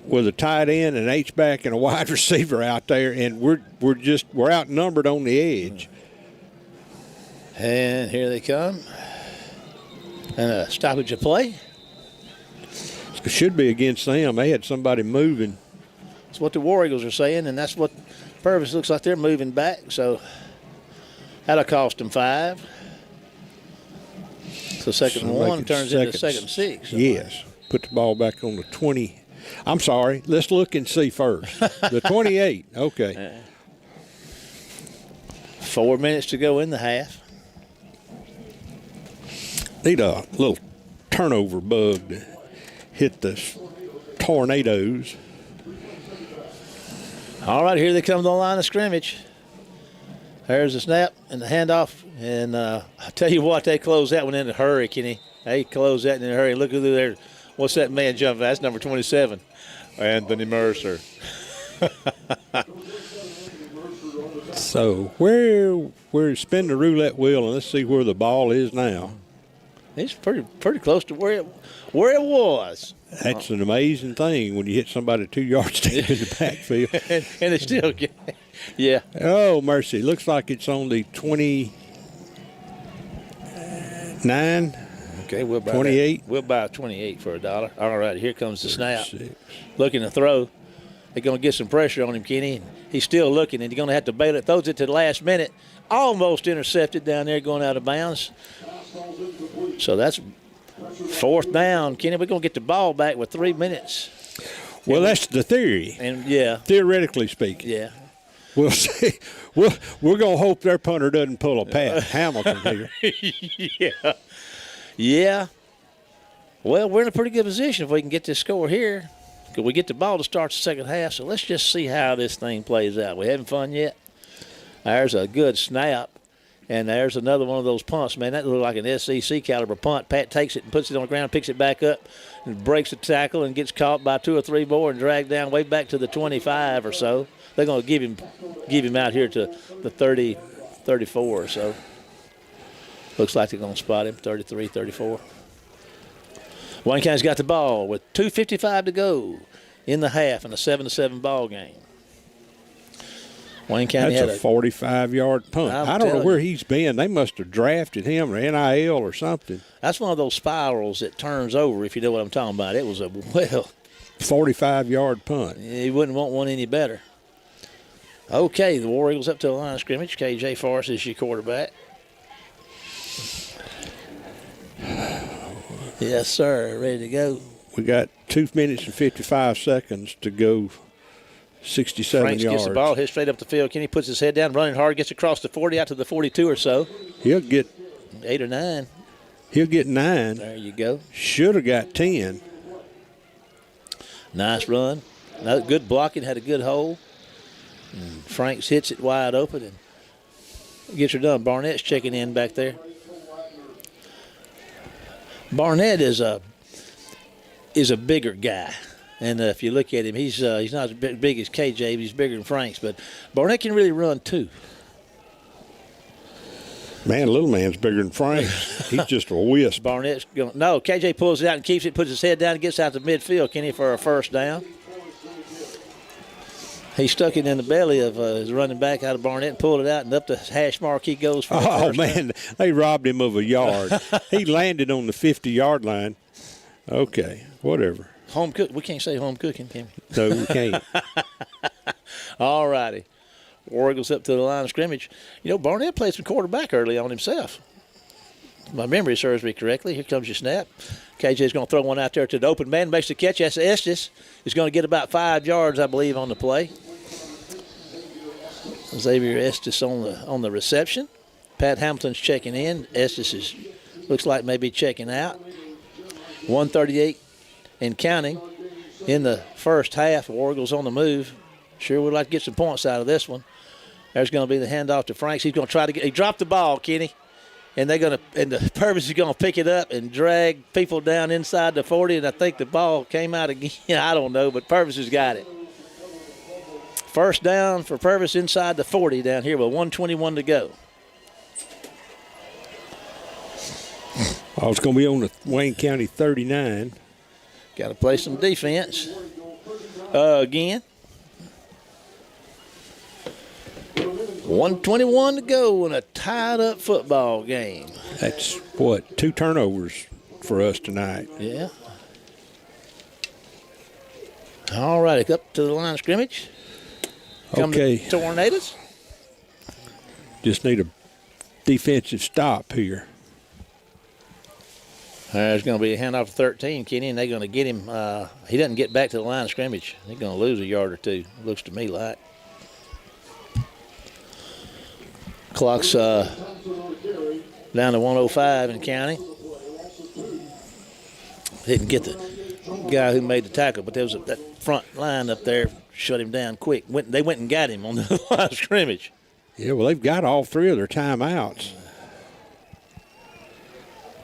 with a tight end, an H-back, and a wide receiver out there, and we're outnumbered on the edge. And here they come. And a stoppage of play. It should be against them. They had somebody moving. That's what the War Eagles are saying, and that's what Purvis looks like they're moving back. So that'll cost them 5. So second and 1 turns into second and 6. Yes. Put the ball back on the 20. I'm sorry. Let's look and see first. The 28. Okay. 4 minutes to go in the half. Need a little turnover bug to hit the tornadoes. All right, here they come to the line of scrimmage. There's the snap and the handoff. And I tell you what, they closed that one in a hurry, Kenny. They closed that in a hurry. Look who there. What's that man jumping? That's number 27, Anthony Mercer. So we're spinning the roulette wheel, and let's see where the ball is now. It's pretty close to where it was. That's an amazing thing when you hit somebody 2 yards deep in the backfield. and they still get, yeah. Oh, mercy. Looks like it's on the 29. Okay, we'll buy 28. We'll buy 28 for $1. All right, here comes the snap. Looking to throw. They're going to get some pressure on him, Kenny. And he's still looking, and he's going to have to bail it. Throws it to the last minute. Almost intercepted down there going out of bounds. So that's 4th down. Kenny, we're going to get the ball back with 3 minutes. Well, that's the theory. And, yeah. Theoretically speaking. Yeah. We'll see. We're going to hope their punter doesn't pull a Pat Hamilton here. Yeah. Yeah. Well, we're in a pretty good position if we can get this score here. Could we get the ball to start the second half? So let's just see how this thing plays out. We having fun yet? There's a good snap. And there's another one of those punts, man. That looked like an SEC caliber punt. Pat takes it and puts it on the ground, picks it back up, and breaks the tackle and gets caught by 2 or 3 more and dragged down way back to the 25 or so. They're going to give him out here to the 30, 34 or so. Looks like they're going to spot him, 33, 34. Wayne County's got the ball with 2:55 to go in the half in a 7-7 ball game. Wayne County That's a 45-yard punt. I don't know where he's been. They must have drafted him or NIL or something. That's one of those spirals that turns over, if you know what I'm talking about. It was a, 45-yard punt. You wouldn't want one any better. Okay, the War Eagles up to the line of scrimmage. KJ Forrest is your quarterback. Yes, sir. Ready to go. We got 2 minutes and 55 seconds to go. 67 Franks yards. Gets the ball, hits straight up the field. Kenny puts his head down, running hard, gets across the 40 out to the 42 or so. He'll get 8 or 9. He'll get 9. There you go. Should have got 10. Nice run. Good blocking, had a good hole. And Franks hits it wide open, and gets her done. Barnett's checking in back there. Barnett is a bigger guy. And if you look at him, he's not as big as KJ, but he's bigger than Franks. But Barnett can really run too. Man, little man's bigger than Franks. He's just a wisp. Barnett's going. No, KJ pulls it out and keeps it, puts his head down and gets out to midfield, Kenny, for a first down. He stuck it in the belly of his running back out of Barnett and pulled it out, and up the hash mark he goes for the first man, down. They robbed him of a yard. He landed on the 50-yard line. Okay, whatever. Home cook. We can't say home cooking, can we? No, we can't. All righty. War Eagles up to the line of scrimmage. You know, Barnett played some quarterback early on himself. My memory serves me correctly. Here comes your snap. KJ's going to throw one out there to the open man. Makes the catch. That's Estes. He's going to get about 5 yards, I believe, on the play. Xavier Estes on the reception. Pat Hamilton's checking in. Estes looks like maybe checking out. 1:38 and counting in the first half. War Eagles on the move. Sure would like to get some points out of this one. There's going to be the handoff to Franks. He's going to try to get. He dropped the ball, Kenny, and the Purvis is going to pick it up and drag people down inside the 40. And I think the ball came out again. I don't know, but Purvis has got it. First down for Purvis inside the 40 down here with 1:21 to go. Oh, it's going to be on the Wayne County 39. Got to play some defense again. 1:21 to go in a tied-up football game. That's, 2 turnovers for us tonight. Yeah. All right, up to the line of scrimmage. Come Okay. the Tornadoes. Just need a defensive stop here. There's going to be a handoff to 13, Kenny, and they're going to get him. He doesn't get back to the line of scrimmage. They're going to lose a yard or two, looks to me like. Clock's down to 1:05 and counting. Didn't get the guy who made the tackle, but there was that front line up there shut him down quick. They went and got him on the line of scrimmage. Yeah, well, they've got all 3 of their timeouts.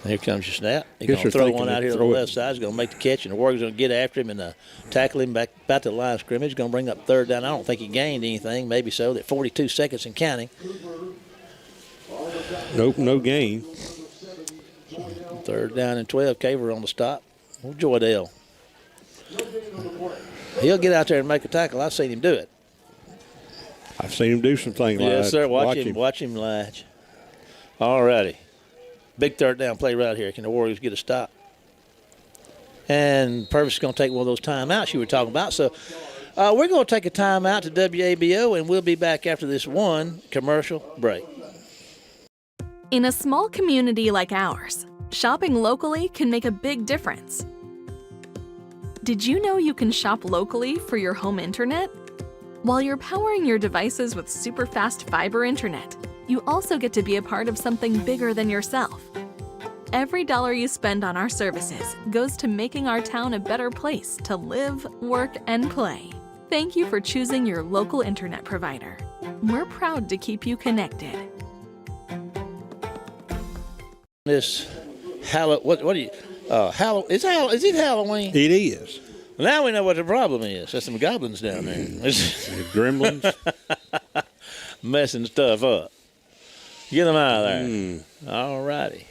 Here comes your snap. He's going to throw one out here to the left side. He's going to make the catch, and the Warriors going to get after him and tackle him back about to the line of scrimmage. He's going to bring up third down. I don't think he gained anything. Maybe so. That 42 seconds and counting. Nope, no gain. Third down and 12. Caver on the stop. Well, Joydale. He'll get out there and make a tackle. I've seen him do it. I've seen him do some things like that. Yes, sir. Watch him latch. All righty. Big third down play right here. Can the Warriors get a stop? And Purvis is going to take one of those timeouts you were talking about. So we're going to take a timeout to WABO, and we'll be back after this one commercial break. In a small community like ours, shopping locally can make a big difference. Did you know you can shop locally for your home internet? While you're powering your devices with super fast fiber internet, you also get to be a part of something bigger than yourself. Every dollar you spend on our services goes to making our town a better place to live, work, and play. Thank you for choosing your local internet provider. We're proud to keep you connected. This is it Halloween? It is. Now we know what the problem is. There's some goblins down there. The gremlins. Messing stuff up. Get them out of there. All righty.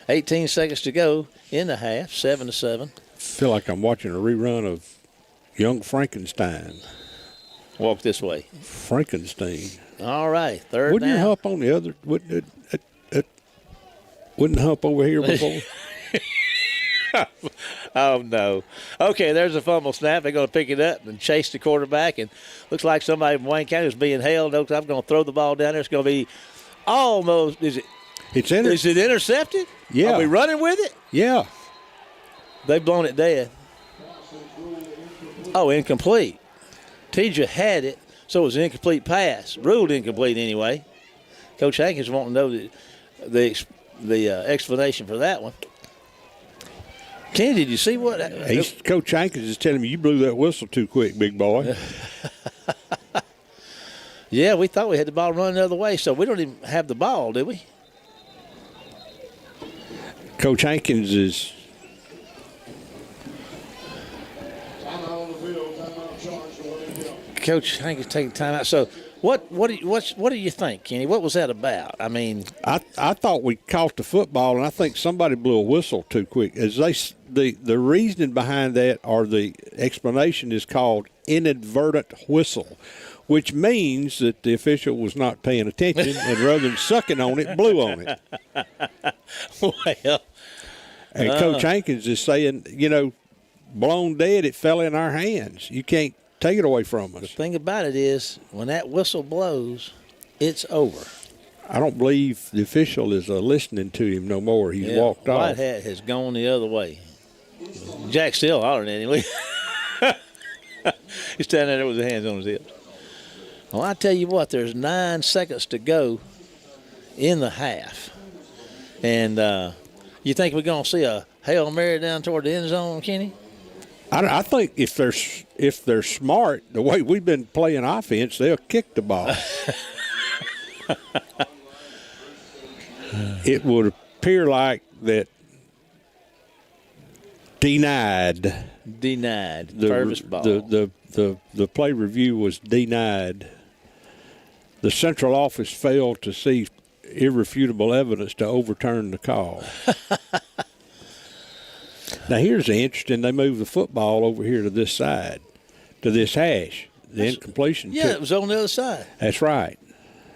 18 seconds to go in the half, 7-7. Feel like I'm watching a rerun of Young Frankenstein. Walk this way. Frankenstein. All right, third Wouldn't down. you hump on the other? Wouldn't hump over here before? Oh, no. Okay, there's a fumble snap. They're going to pick it up and chase the quarterback. And looks like somebody from Wayne County is being held. I'm going to throw the ball down there. It's going to be almost – is it intercepted? Yeah. Are we running with it? Yeah. They've blown it dead. Oh, incomplete. TJ had it, so it was an incomplete pass. Ruled incomplete anyway. Coach Hankins wanting to know the explanation for that one. Kenny, did you see what? Coach Hankins is telling me you blew that whistle too quick, big boy. Yeah, we thought we had the ball running the other way, so we don't even have the ball, do we? Coach Hankins is Coach Hankins taking time out. So what do you think, Kenny? What was that about? I mean, I thought we caught the football, and I think somebody blew a whistle too quick. As the reasoning behind that, or the explanation, is called inadvertent whistle, which means that the official was not paying attention, and rather than sucking on it, blew on it. well, And Coach Hankins is saying, blown dead, it fell in our hands. You can't take it away from us. the thing about it is, when that whistle blows, it's over. I don't believe the official is listening to him no more. He's walked off. White hat has gone the other way. Jack's still hollering at him. He's standing there with his hands on his hips. Well, I tell you what, there's 9 seconds to go in the half. And you think we're going to see a Hail Mary down toward the end zone, Kenny? I think if they're smart, the way we've been playing offense, they'll kick the ball. It would appear like that denied. Purvis ball. The play review was denied. The central office failed to see irrefutable evidence to overturn the call. Now, here's the interesting. They moved the football over here to this side, to this hash. The incompletion. Yeah, it was on the other side. That's right.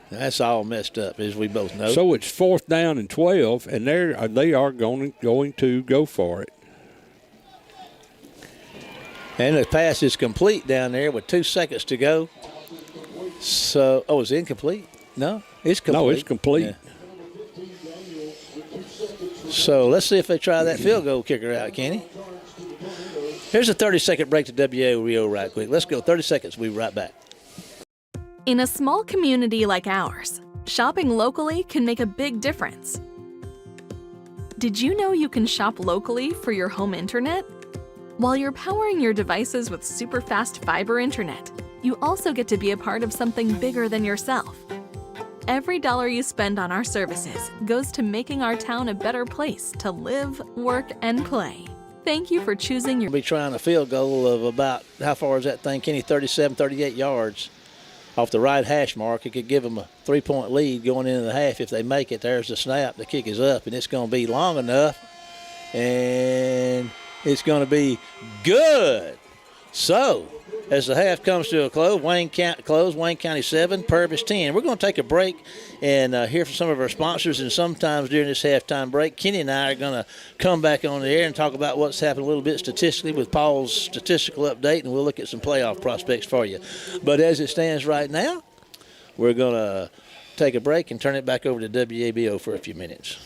That's all messed up, as we both know. So it's 4th down and 12, and they are going to go for it. And the pass is complete down there with 2 seconds to go. So, it's incomplete? No, it's complete. No, it's complete. Yeah. So let's see if they try that field goal kicker out, Kenny. Here's a 30-second break to WAREO right quick. Let's go 30 seconds. We'll be right back. In a small community like ours, shopping locally can make a big difference. Did you know you can shop locally for your home internet? While you're powering your devices with super fast fiber internet, you also get to be a part of something bigger than yourself. Every dollar you spend on our services goes to making our town a better place to live, work, and play. Thank you for choosing your... We'll be trying a field goal of about, how far is that thing, Kenny? 37, 38 yards off the right hash mark. It could give them a 3-point lead going into the half. If they make it, there's the snap. The kick is up, and it's going to be long enough, and it's going to be good. So, as the half comes to a close, Wayne County 7, Purvis 10. We're going to take a break and hear from some of our sponsors, and sometimes during this halftime break, Kenny and I are going to come back on the air and talk about what's happened a little bit statistically with Paul's statistical update, and we'll look at some playoff prospects for you. But as it stands right now, we're going to take a break and turn it back over to WABO for a few minutes.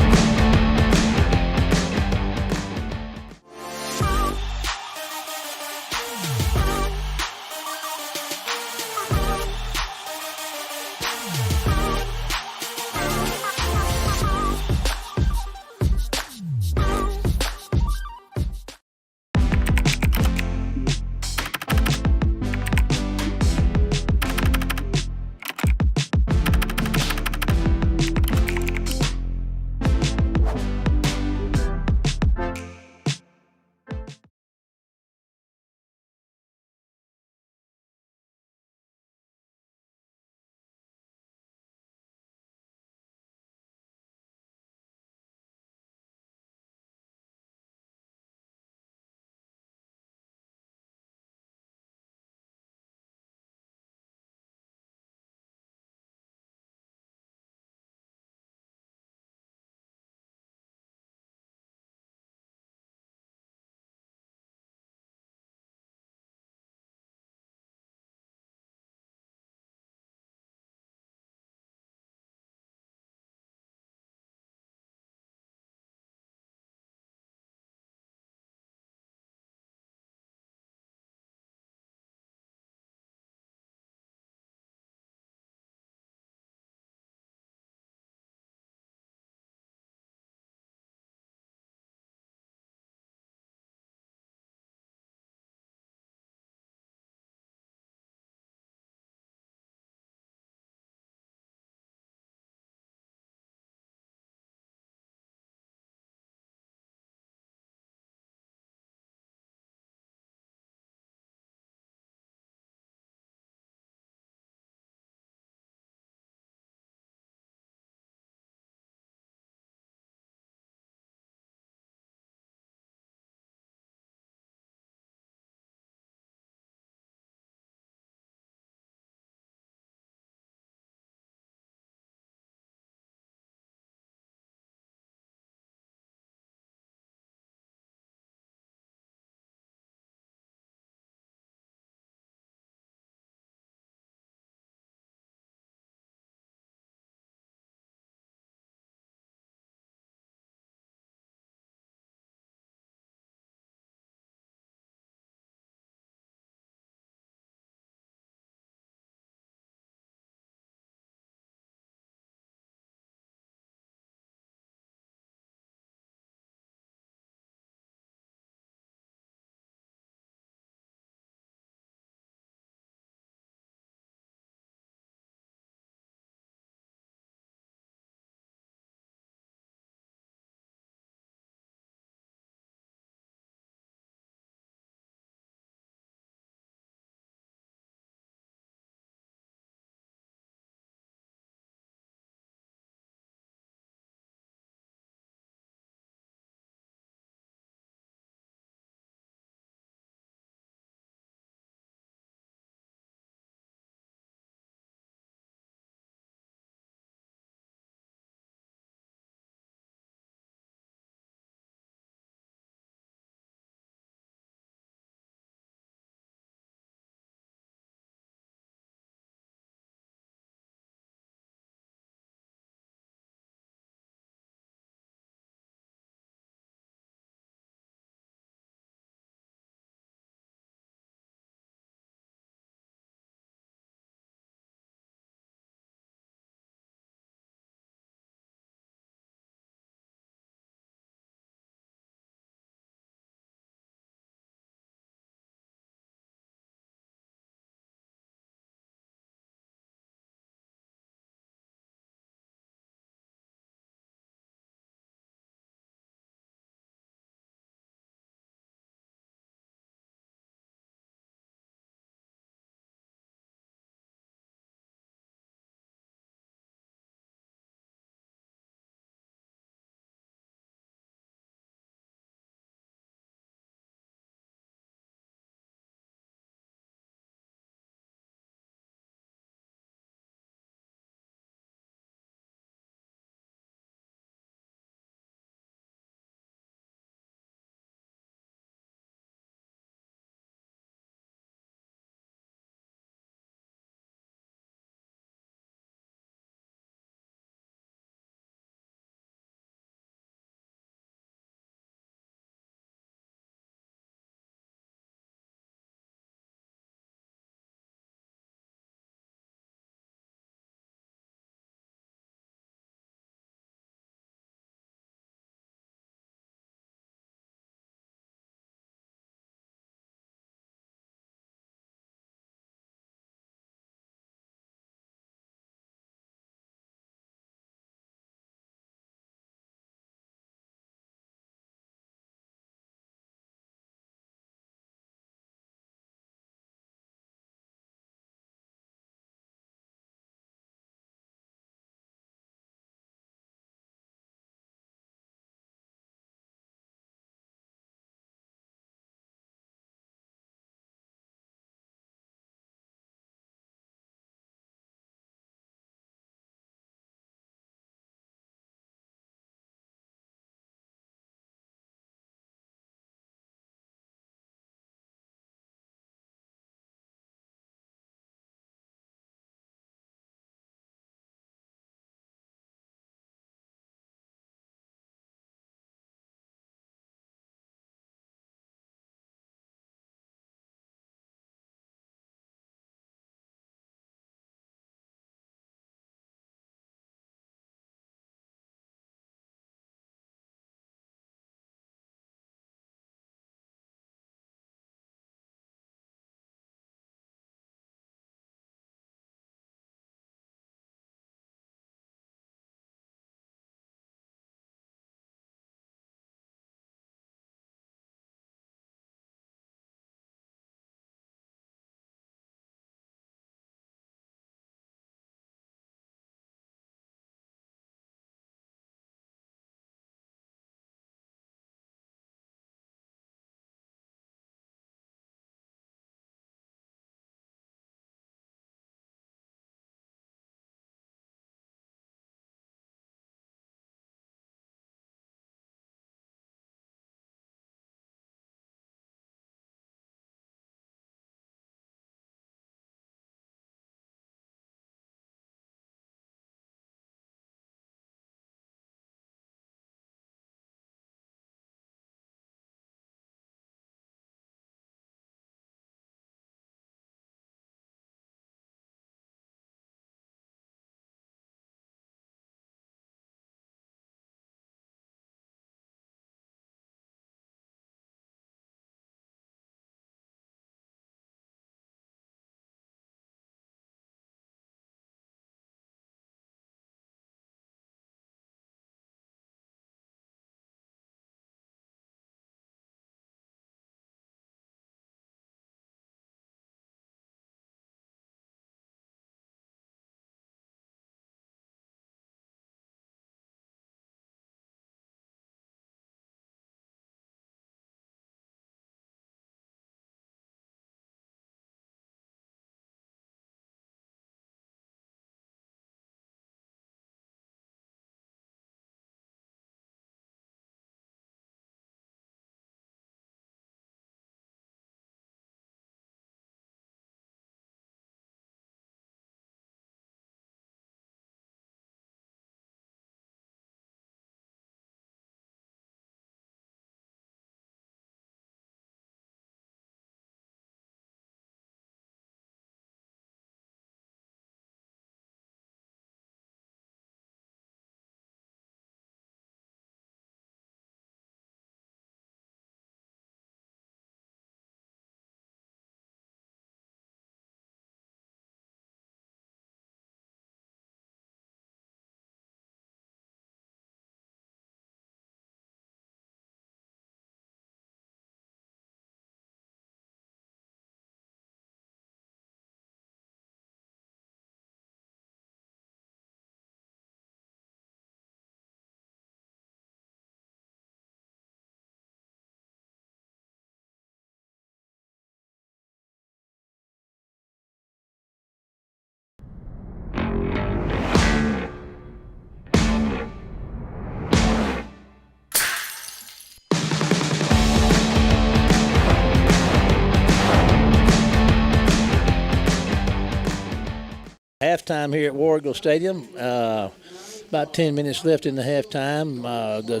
halftime here at War Eagle Stadium. About 10 minutes left in the halftime. The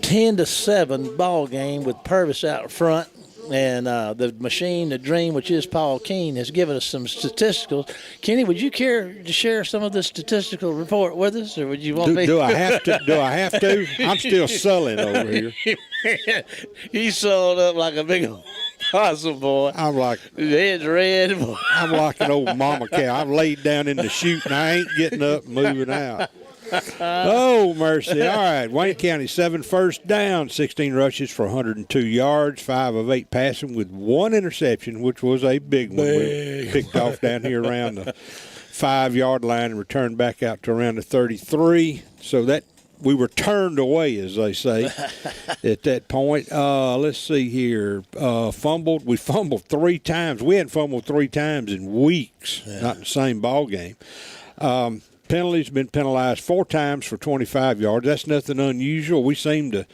10-7 ball game with Purvis out front. And the machine, the dream, which is Paul Keene, has given us some statistical. Kenny, would you care to share some of the statistical report with us, or would you want me? Do I have to? Do I have to? I'm still sulling over here. You sold up like a big old possum, boy. I'm like, His head's red, boy. I'm like an old mama cow. I've laid down in the chute and I ain't getting up and moving out. Oh, mercy. All right. Wayne County, 7 first down, 16 rushes for 102 yards, 5 of 8 passing with 1 interception, which was a big one. We picked off down here around the 5-yard line and returned back out to around the 33. So that we were turned away, as they say, at that point. Let's see here. Fumbled. We fumbled 3 times. We hadn't fumbled 3 times in weeks, not in the same ball game. Penalties, been penalized 4 times for 25 yards. That's nothing unusual. We seem to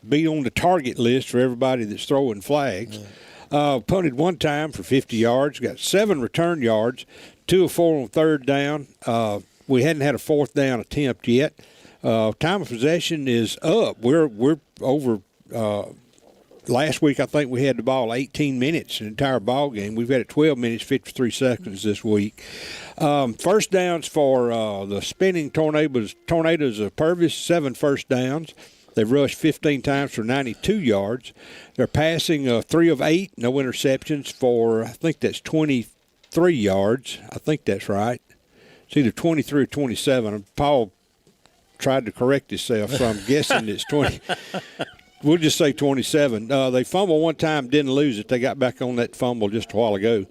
be on the target list for everybody that's throwing flags. Punted 1 time for 50 yards. Got 7 return yards, 2 of 4 on 3rd down. We hadn't had a 4th down attempt yet. Time of possession is up. We're over. Last week, I think we had the ball 18 minutes, an entire ball game. We've had it 12 minutes, 53 seconds this week. First downs for the spinning Tornadoes of Purvis, 7 first downs. They've rushed 15 times for 92 yards. They're passing 3 of 8, no interceptions for, I think that's 23 yards. I think that's right. It's either 23 or 27. Paul tried to correct himself, so I'm guessing it's 20. We'll just say 27. They fumbled 1 time, didn't lose it. They got back on that fumble just a while ago.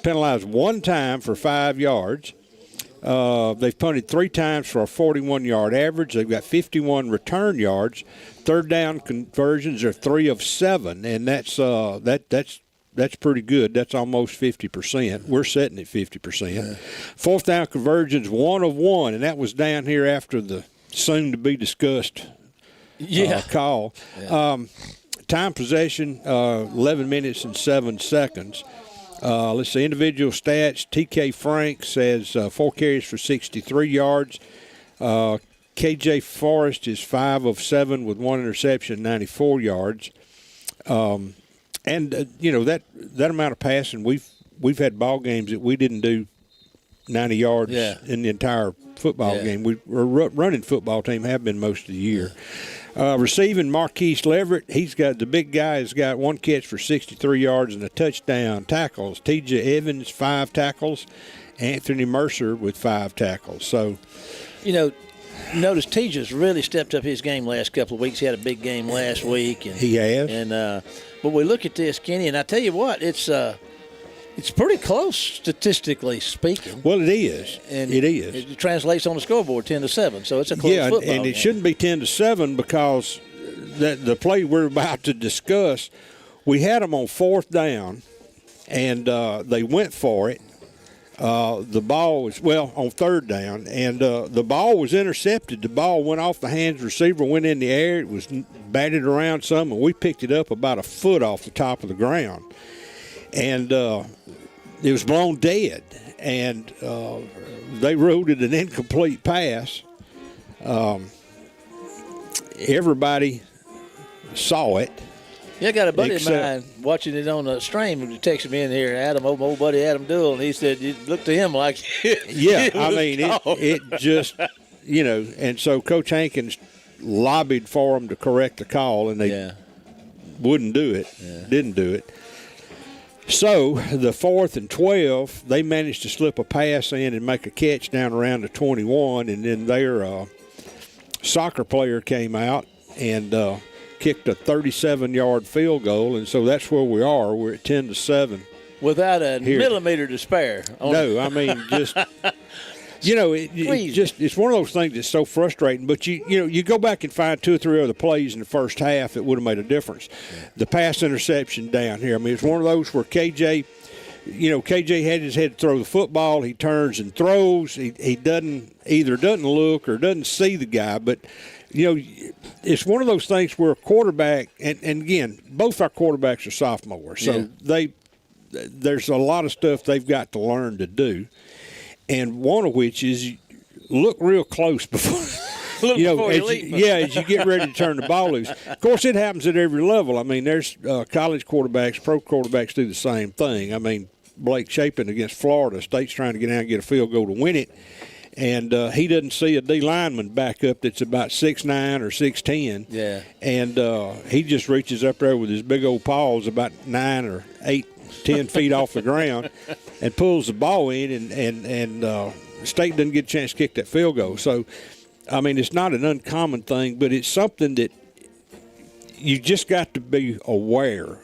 Penalized 1 time for 5 yards. They've punted 3 times for a 41-yard average. They've got 51 return yards. 3rd down conversions are 3 of 7, and that's pretty good. That's almost 50%. We're sitting at 50%. Yeah. 4th down conversions, 1 of 1, and that was down here after the soon-to-be-discussed call. Yeah. Time possession, 11 minutes and 7 seconds. Let's see, individual stats. TK Franks has 4 carries for 63 yards. KJ Forrest is 5 of 7 with 1 interception, 94 yards. And that amount of passing, we've had ball games that we didn't do 90 yards in the entire football game. We're running football team, have been most of the year. Receiving, Marquise Leverett, the big guy has got 1 catch for 63 yards and a touchdown. Tackles, TJ Evans, 5 tackles. Anthony Mercer with 5 tackles. So, notice TJ's really stepped up his game last couple of weeks. He had a big game last week. And, he has. And but we look at this, Kenny, and I tell you what, it's pretty close statistically speaking. Well, it is. And it is. It translates on the scoreboard 10-7, so it's a close football and it game. Shouldn't be 10-7 because the play we're about to discuss, we had them on 4th down, and they went for it. The ball was, on 3rd down, and the ball was intercepted. The ball went off the hands of the receiver, went in the air. It was batted around some, and we picked it up about a foot off the top of the ground. And it was blown dead, and they ruled it an incomplete pass. Everybody saw it. Yeah, I got a buddy of mine watching it on the stream who texted me in here, Adam, old buddy Adam Duell, and he said you looked to him like it just, and so Coach Hankins lobbied for them to correct the call, and they wouldn't do it, didn't do it. So the 4th and 12, they managed to slip a pass in and make a catch down around the 21, and then their soccer player came out and kicked a 37-yard field goal, and so that's where we are. We're at 10-7. Without a millimeter to spare. No, I mean, just it's one of those things that's so frustrating. But you go back and find 2 or 3 other plays in the first half that would have made a difference. Yeah. The pass interception down here. I mean, it's one of those where KJ had his head to throw the football. He turns and throws. He doesn't look or doesn't see the guy. But it's one of those things where a quarterback, and again, both our quarterbacks are sophomores, so there's a lot of stuff they've got to learn to do, and one of which is look real close before. Look before you leap. As you get ready to turn the ball loose. Of course, it happens at every level. I mean, there's college quarterbacks, pro quarterbacks do the same thing. I mean, Blake Shapen against Florida State's trying to get out and get a field goal to win it, and he doesn't see a D lineman back up that's about 6'9" or 6'10". Yeah. And he just reaches up there with his big old paws about 9 or 8, 10 feet off the ground and pulls the ball in, and State doesn't get a chance to kick that field goal. So, I mean, it's not an uncommon thing, but it's something that you just got to be aware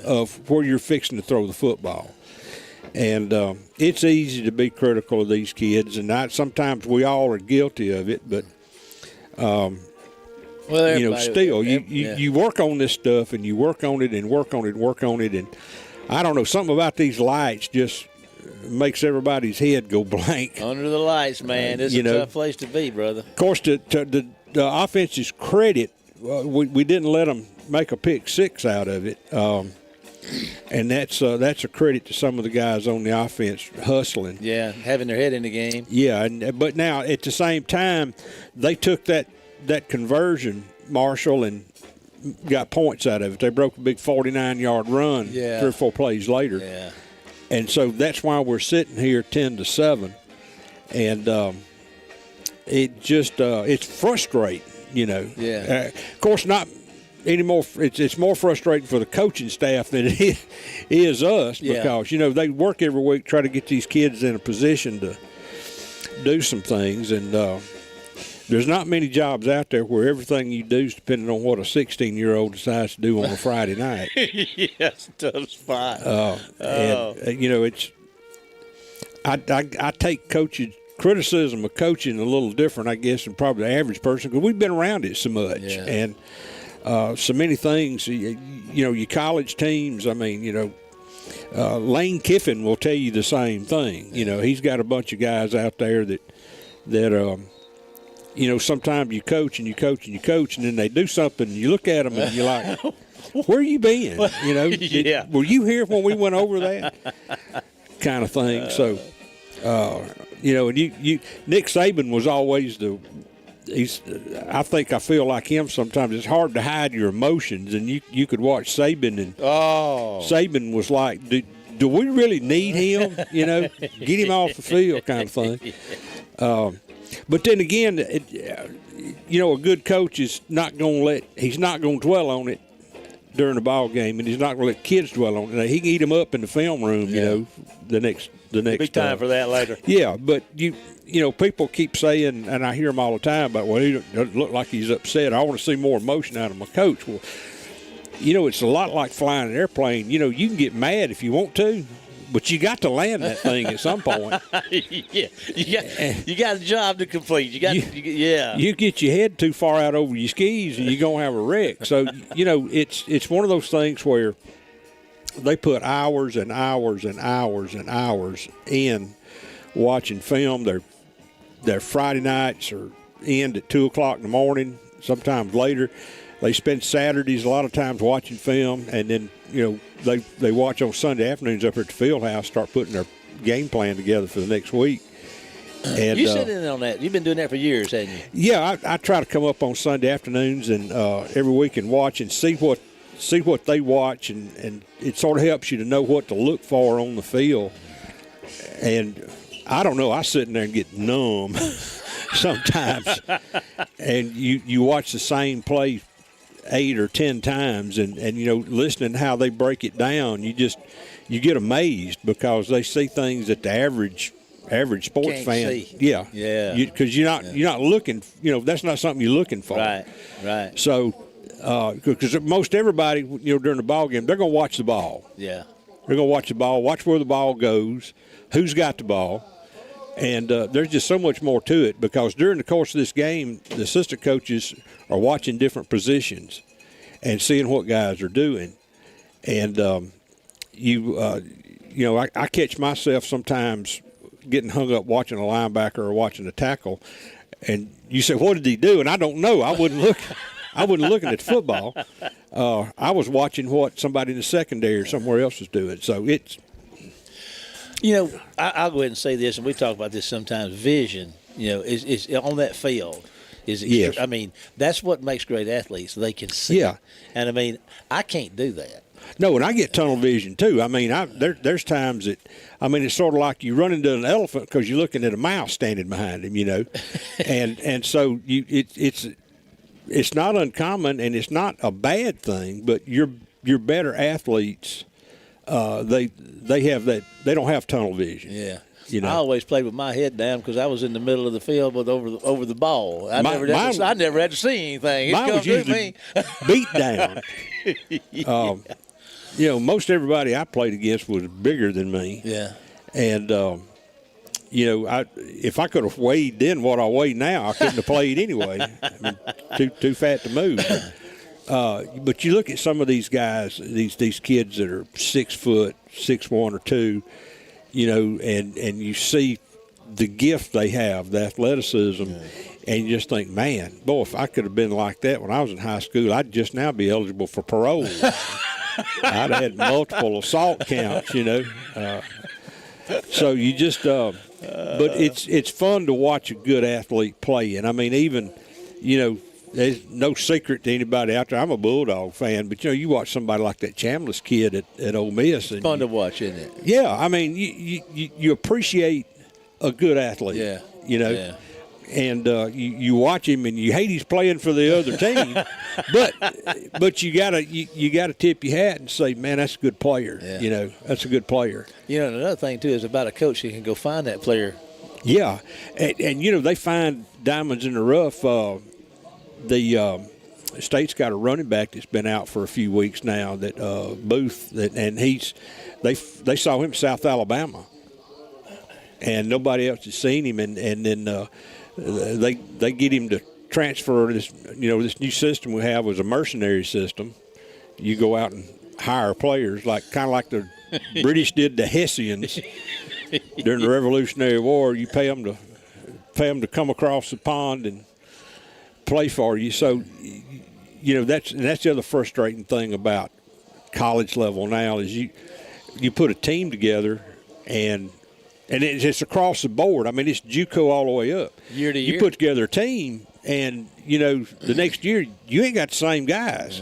of where you're fixing to throw the football. And it's easy to be critical of these kids, and sometimes we all are guilty of it, but still, you work on this stuff, and you work on it and work on it and work on it, and I don't know, something about these lights just makes everybody's head go blank. Under the lights, man. It's a tough place to be, brother. Of course, to the offense's credit, we didn't let them make a pick six out of it, and that's a credit to some of the guys on the offense hustling. Yeah, having their head in the game. Yeah, but now at the same time, they took that conversion, Marshall, and got points out of it. They broke a big 49-yard run 3 or 4 plays later. Yeah. And so that's why we're sitting here 10-7, and it just it's frustrating, Yeah. Of course, not anymore. It's more frustrating for the coaching staff than it is us because they work every week try to get these kids in a position to do some things, and there's not many jobs out there where everything you do is depending on what a 16-year-old decides to do on a Friday night. Yes, tough spot. It's I take criticism of coaching a little different, I guess, than probably the average person because we've been around it so much, and so many things. Your college teams. I mean, Lane Kiffin will tell you the same thing. He's got a bunch of guys out there that sometimes you coach and you coach and you coach, and then they do something, and you look at them and you're like, where you been? Were you here when we went over that? Kind of thing. So, and Nick Saban was always I feel like him sometimes. It's hard to hide your emotions, and you could watch Saban, and Saban was like, do we really need him? Get him off the field kind of thing. But then again, a good coach is not going to dwell on it during the ball game, and he's not going to let kids dwell on it. He can eat them up in the film room, the next big time for that later. Yeah, but people keep saying, and I hear them all the time about, well, he doesn't look like he's upset. I want to see more emotion out of my coach. Well, it's a lot like flying an airplane. You can get mad if you want to, but you got to land that thing at some point. Yeah, you got a job to complete. You get your head too far out over your skis, and you're gonna have a wreck. So it's one of those things where they put hours and hours and hours and hours in watching film. Their Friday nights are end at 2:00 in the morning, sometimes later. They spend Saturdays a lot of times watching film, and then they watch on Sunday afternoons up at the field house, start putting their game plan together for the next week. And you sit in on that. You've been doing that for years, haven't you? Yeah, I try to come up on Sunday afternoons and every week and watch and see what they watch, and it sort of helps you to know what to look for on the field. And I don't know, I sit in there and get numb sometimes, and you watch the same play 8 or 10 times, and listening to how they break it down, you get amazed because they see things that the average sports can't fan see. because you're not looking, that's not something you're looking for, right. So because most everybody during the ball game, they're going to watch the ball, they're going to watch the ball, watch where the ball goes, who's got the ball. And there's just so much more to it because during the course of this game, the assistant coaches are watching different positions and seeing what guys are doing. And, I catch myself sometimes getting hung up watching a linebacker or watching a tackle. And you say, what did he do? And I don't know. I wasn't looking at football. I was watching what somebody in the secondary or somewhere else was doing. So I'll go ahead and say this, and we talk about this sometimes. Vision, is on that field. Yes. I mean, that's what makes great athletes. They can see. Yeah. And I mean, I can't do that. No, and I get tunnel vision too. I mean, there's times that, I mean, it's sort of like you run into an elephant because you're looking at a mouse standing behind him, and so it's not uncommon, and it's not a bad thing, but you're better athletes. They have that. They don't have tunnel vision. Yeah. I always played with my head down because I was in the middle of the field with over the ball. I never had to see anything. Mine was usually beat down. Most everybody I played against was bigger than me. Yeah. And if I could have weighed then what I weigh now, I couldn't have played anyway. I mean, too fat to move. But you look at some of these guys, these kids that are 6 foot, 6'1" or 2. And you see the gift they have, the athleticism, and you just think, man, boy, if I could have been like that when I was in high school, I'd just now be eligible for parole. I'd have had multiple assault counts, So you just, but it's fun to watch a good athlete play. And I mean, even, there's no secret to anybody out there. I'm a Bulldog fan, but you watch somebody like that Chambliss kid at Ole Miss. It's fun to watch, isn't it? Yeah, I mean, you appreciate a good athlete. Yeah. Yeah. And you watch him and you hate he's playing for the other team, but you gotta tip your hat and say, man, that's a good player. Yeah. That's a good player. Another thing too is about a coach who can go find that player. Yeah, and they find diamonds in the rough. The state's got a running back that's been out for a few weeks now. That Booth, and they saw him in South Alabama, and nobody else has seen him. And then they get him to transfer this. This new system we have was a mercenary system. You go out and hire players, kind of like the British did the Hessians during the Revolutionary War. You pay them to come across the pond and play for you. So, that's the other frustrating thing about college level now is you put a team together and it's across the board. I mean, it's JUCO all the way up. Year to year. You put together a team and, the next year you ain't got the same guys.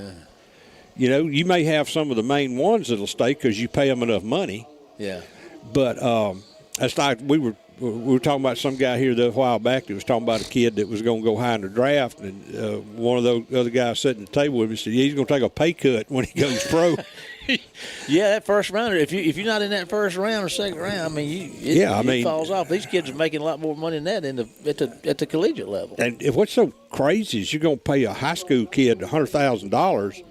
Yeah. You may have some of the main ones that'll stay because you pay them enough money. Yeah. But it's like we were talking about some guy here a while back that was talking about a kid that was going to go high in the draft, and one of those other guys sitting at the table with me said, he's going to take a pay cut when he goes pro. Yeah, that first rounder, if you're not in that first round or second round, I mean, it falls off. These kids are making a lot more money than that at the collegiate level. And what's so crazy is you're going to pay a high school kid $100,000,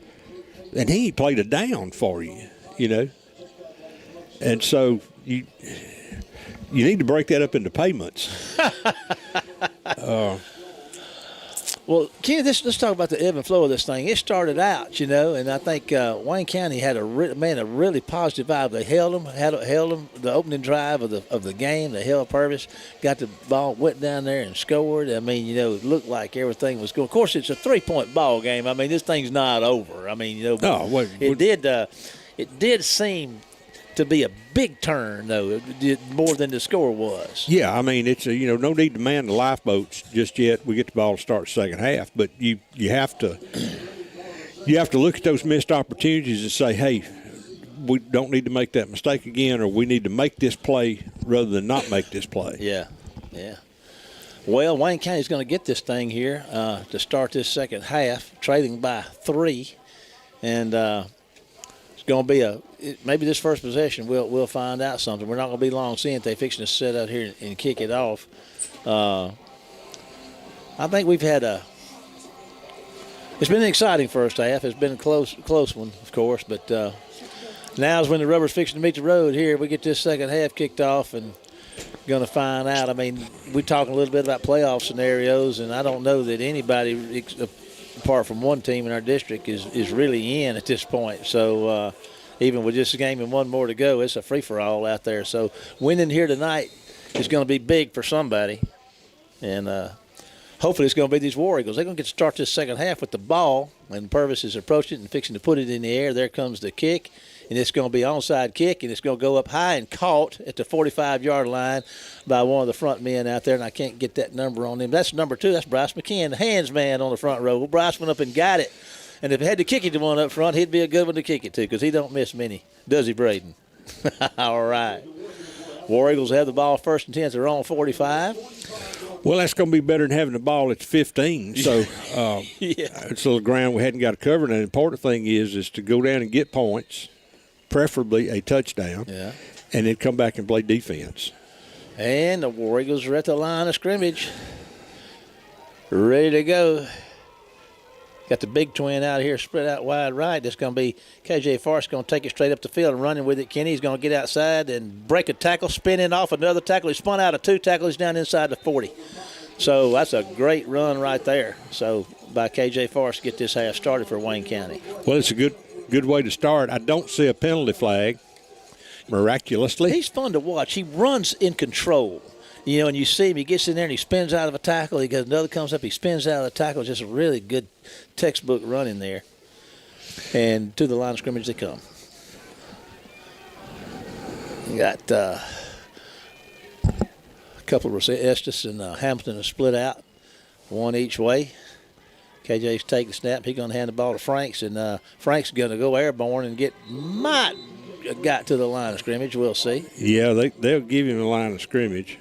and he ain't played a down for you, And so you need to break that up into payments. Well, Kenny, let's talk about the ebb and flow of this thing. It started out, and I think Wayne County had a really positive vibe. They held them the opening drive of the game. They held Purvis, got the ball, went down there and scored. I mean, it looked like everything was going. Of course, it's a 3-point ball game. I mean, this thing's not over. I mean, it did seem to be a big turn, though, it did more than the score was. Yeah, I mean, it's no need to man the lifeboats just yet. We get the ball to start second half, but you have to look at those missed opportunities and say, hey, we don't need to make that mistake again, or we need to make this play rather than not make this play. Yeah. Well, Wayne County's going to get this thing here to start this second half, trailing by 3, and it's going to be maybe this first possession we'll find out something. We're not going to be long seeing if they're fixing to set out here and kick it off. I think we've had it's been an exciting first half. It's been a close one, of course, but now's when the rubber's fixing to meet the road here. We get this second half kicked off and going to find out. I mean, we're talking a little bit about playoff scenarios, and I don't know that anybody apart from one team in our district is really in at this point. So even with just a game and one more to go, it's a free-for-all out there. So winning here tonight is going to be big for somebody. And hopefully it's going to be these War Eagles. They're going to get to start this second half with the ball, and Purvis is approaching it and fixing to put it in the air. There comes the kick, and it's going to be onside kick, and it's going to go up high and caught at the 45-yard line by one of the front men out there, and I can't get that number on him. That's number 2. That's Bryce McKinn, the hands man on the front row. Well, Bryce went up and got it, and if he had to kick it to one up front, he'd be a good one to kick it to because he don't miss many, does he, Braden? All right. War Eagles have the ball first and 10. They're on 45. Well, that's going to be better than having the ball at 15. So Yeah. it's a little ground we hadn't got covered. And the important thing is to go down and get points, preferably a touchdown, and then come back and play defense. And the War Eagles are at the line of scrimmage, ready to go. Got the big twin out here spread out wide right. That's going to be KJ Forrest going to take it straight up the field and running with it. Kenny's going to get outside and break a tackle, spinning off another tackle. He spun out of 2 tackles down inside the 40. So that's a great run right there. So by KJ Forrest to get this half started for Wayne County. Well, it's a good way to start. I don't see a penalty flag, miraculously. He's fun to watch. He runs in control. You know, and you see him, he gets in there and he spins out of a tackle. He goes, another comes up, he spins out of the tackle. Just a really good textbook running there. And to the line of scrimmage they come. You got a couple of Estes and Hamilton are split out, one each way. KJ's taking the snap. He's going to hand the ball to Franks, and Franks going to go airborne and might got to the line of scrimmage. We'll see. Yeah, they'll give him a line of scrimmage.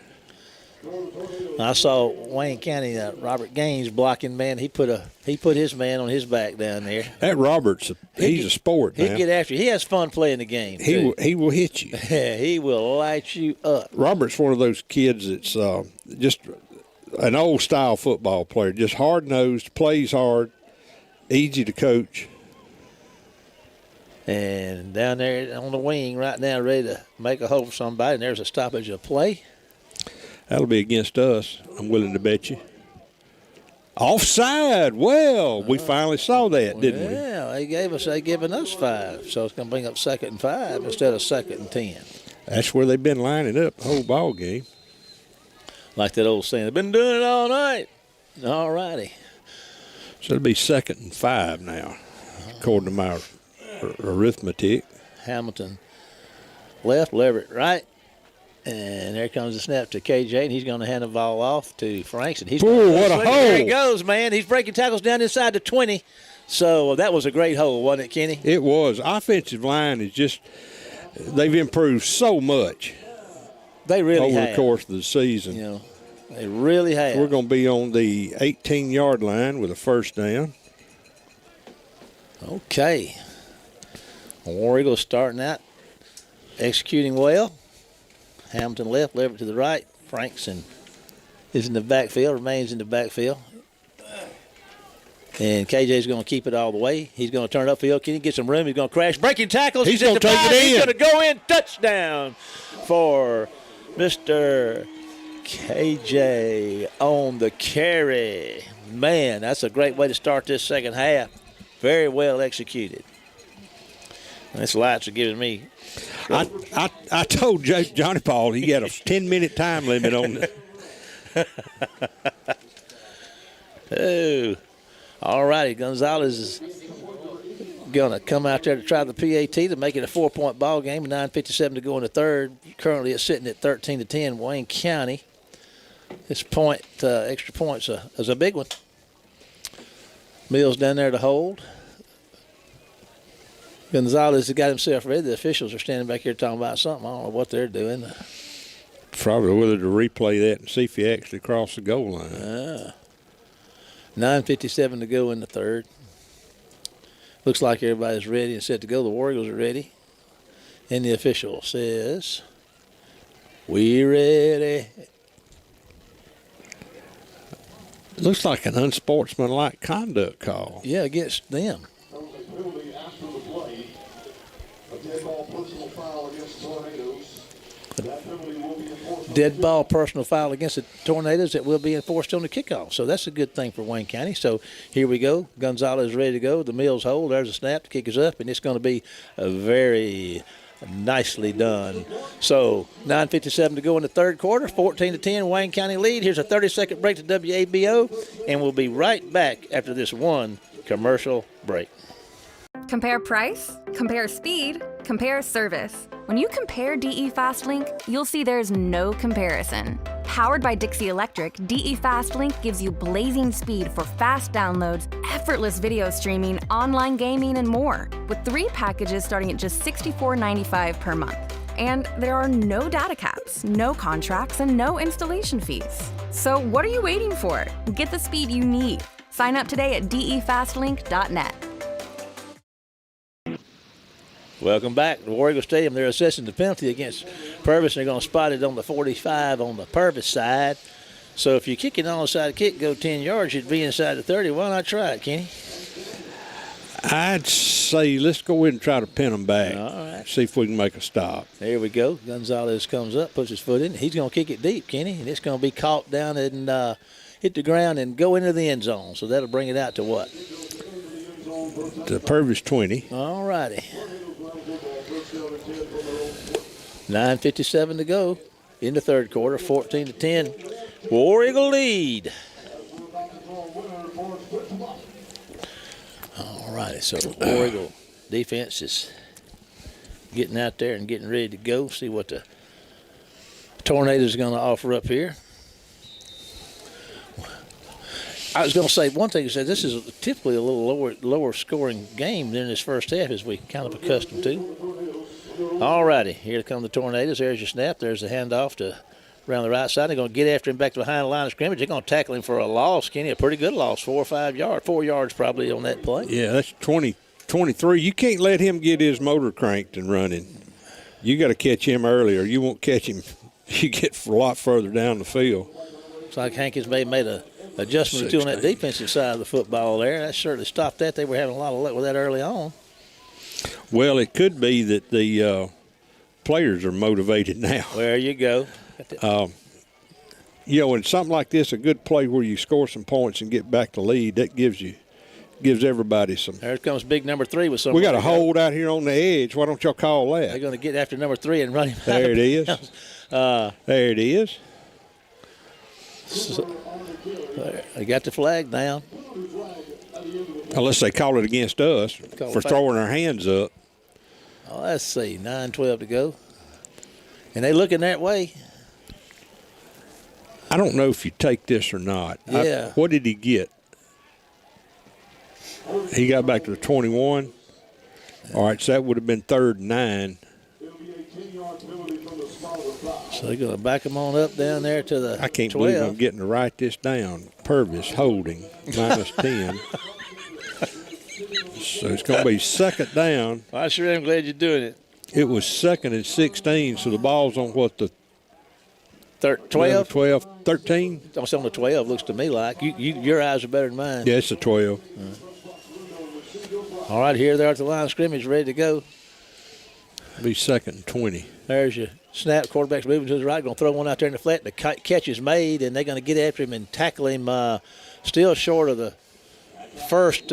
I saw Wayne County Robert Gaines blocking man. He put his man on his back down there. That Roberts, he's a sport, man. He'll get after you. He has fun playing the game. He will hit you. Yeah, he will light you up. Robert's one of those kids that's just an old style football player, just hard nosed, plays hard, easy to coach. And down there on the wing right now, ready to make a hole for somebody. And there's a stoppage of play. That'll be against us, I'm willing to bet you. Offside. Well, we finally saw that, didn't we? Yeah, they given us 5. So it's going to bring up 2nd and 5 instead of 2nd and 10. That's where they've been lining up the whole ball game. Like that old saying, they've been doing it all night. All righty. So it'll be 2nd and 5 now, according to my arithmetic. Hamilton left, Leverett right. And there comes the snap to KJ, and he's going to hand the ball off to Franks. And he's what a hole. There he goes, man. He's breaking tackles down inside the 20. So that was a great hole, wasn't it, Kenny? It was. Offensive line is just – they've improved so much. They really have. Over the course of the season. You know, they really have. We're going to be on the 18-yard line with a first down. Okay. War Eagles starting out, executing well. Hamilton left, Leverett to the right. Frankson is in the backfield, remains in the backfield. And KJ's going to keep it all the way. He's going to turn upfield. Can he get some room? He's going to crash. Breaking tackles. He's going to take it in. He's going to go in. Touchdown for Mr. KJ on the carry. Man, that's a great way to start this second half. Very well executed. This lights are giving me. I told Johnny Paul he had a 10-minute time limit on it. Oh, all righty. Gonzalez is going to come out there to try the PAT to make it a 4-point ball game. 9:57 to go in the third. Currently, it's sitting at 13-10. Wayne County. This point, extra points, is a big one. Mills down there to hold. Gonzalez has got himself ready. The officials are standing back here talking about something. I don't know what they're doing. Probably whether to replay that and see if he actually crossed the goal line. 9:57 to go in the third. Looks like everybody's ready and set to go. The War Eagles are ready. And the official says, "We ready." Looks like an unsportsmanlike conduct call. Yeah, against them. Dead ball personal foul against the Tornadoes that will be enforced on the kickoff. So that's a good thing for Wayne County. So here we go. Gonzalez is ready to go. The Mills hold. There's a snap. The kick is up, and it's going to be a very nicely done. So 9:57 to go in the third quarter. 14-10 Wayne County lead. Here's a 30-second break to WABO, and we'll be right back after this one commercial break. Compare price, compare speed, compare service. When you compare DE FastLink, you'll see there's no comparison. Powered by Dixie Electric, DE FastLink gives you blazing speed for fast downloads, effortless video streaming, online gaming, and more, with 3 packages starting at just $64.95 per month. And there are no data caps, no contracts, and no installation fees. So what are you waiting for? Get the speed you need. Sign up today at defastlink.net. Welcome back to War Eagle Stadium. They're assessing the penalty against Purvis, and they're going to spot it on the 45 on the Purvis side. So if you kick it on the side kick, go 10 yards, you'd be inside the 30. Why not try it, Kenny? I'd say let's go ahead and try to pin them back. All right. See if we can make a stop. There we go. Gonzalez comes up, puts his foot in. He's going to kick it deep, Kenny, and it's going to be caught down and hit the ground and go into the end zone. So that'll bring it out to what? The Purvis 20. All righty. 9:57 to go in the third quarter, 14-10. War Eagle lead. All righty, so War Eagle defense is getting out there and getting ready to go. See what the Tornadoes are going to offer up here. I was going to say one thing. Is that this is typically a little lower scoring game than this first half, as we kind of accustomed to. All righty, here come the Tornadoes. There's your snap. There's the handoff to around the right side. They're going to get after him back to behind the line of scrimmage. They're going to tackle him for a loss, Kenny, a pretty good loss, 4 or 5 yards, 4 yards probably on that play. Yeah, that's 23. You can't let him get his motor cranked and running. You got to catch him earlier. You won't catch him. You get a lot further down the field. Looks like Hankins made a adjustment or two on that defensive side of the football there. That certainly stopped that. They were having a lot of luck with that early on. Well, it could be that the players are motivated now. There you go. In something like this, a good play where you score some points and get back to lead, that gives everybody some. There comes big number 3 with some. We got a hold out here on the edge. Why don't y'all call that? They're going to get after number 3 and run him. There it is. There it is. So, they got the flag down. Unless they call it against us for throwing our hands up. Oh, let's see, 9:12 to go. And they looking that way. I don't know if you take this or not. Yeah. What did he get? He got back to the 21. All right, so that would have been 3rd and 9. So they're going to back them on up down there to the I can't 12. believe I'm getting to write this down. Purvis holding, -10. So it's going to be 2nd down. I sure am glad you're doing it. It was 2nd and 16, so the ball's on what, the 12? 12, 13? It's on the 12, looks to me like. Your eyes are better than mine. Yeah, it's a 12. All right, here they are at the line of scrimmage, ready to go. It'll be 2nd and 20. There's your snap. Quarterback's moving to the right, going to throw one out there in the flat. The catch is made, and they're going to get after him and tackle him still short of the first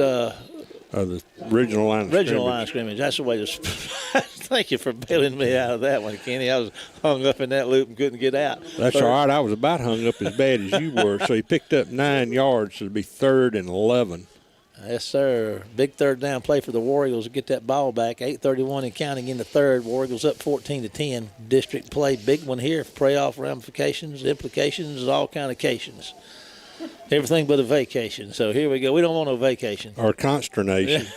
The original line of scrimmage. line of scrimmage. That's the way to – thank you for bailing me out of that one, Kenny. I was hung up in that loop and couldn't get out. That's all right. I was about hung up as bad as you were. So he picked up 9 yards, so it'll be 3rd and 11. Yes, sir. Big 3rd down play for the War Eagles to get that ball back. 8:31 and counting in the 3rd. War Eagles up 14-10. District play, big one here. Playoff ramifications, implications, all kind of cations. Everything but a vacation. So here we go. We don't want no vacation. Or consternation.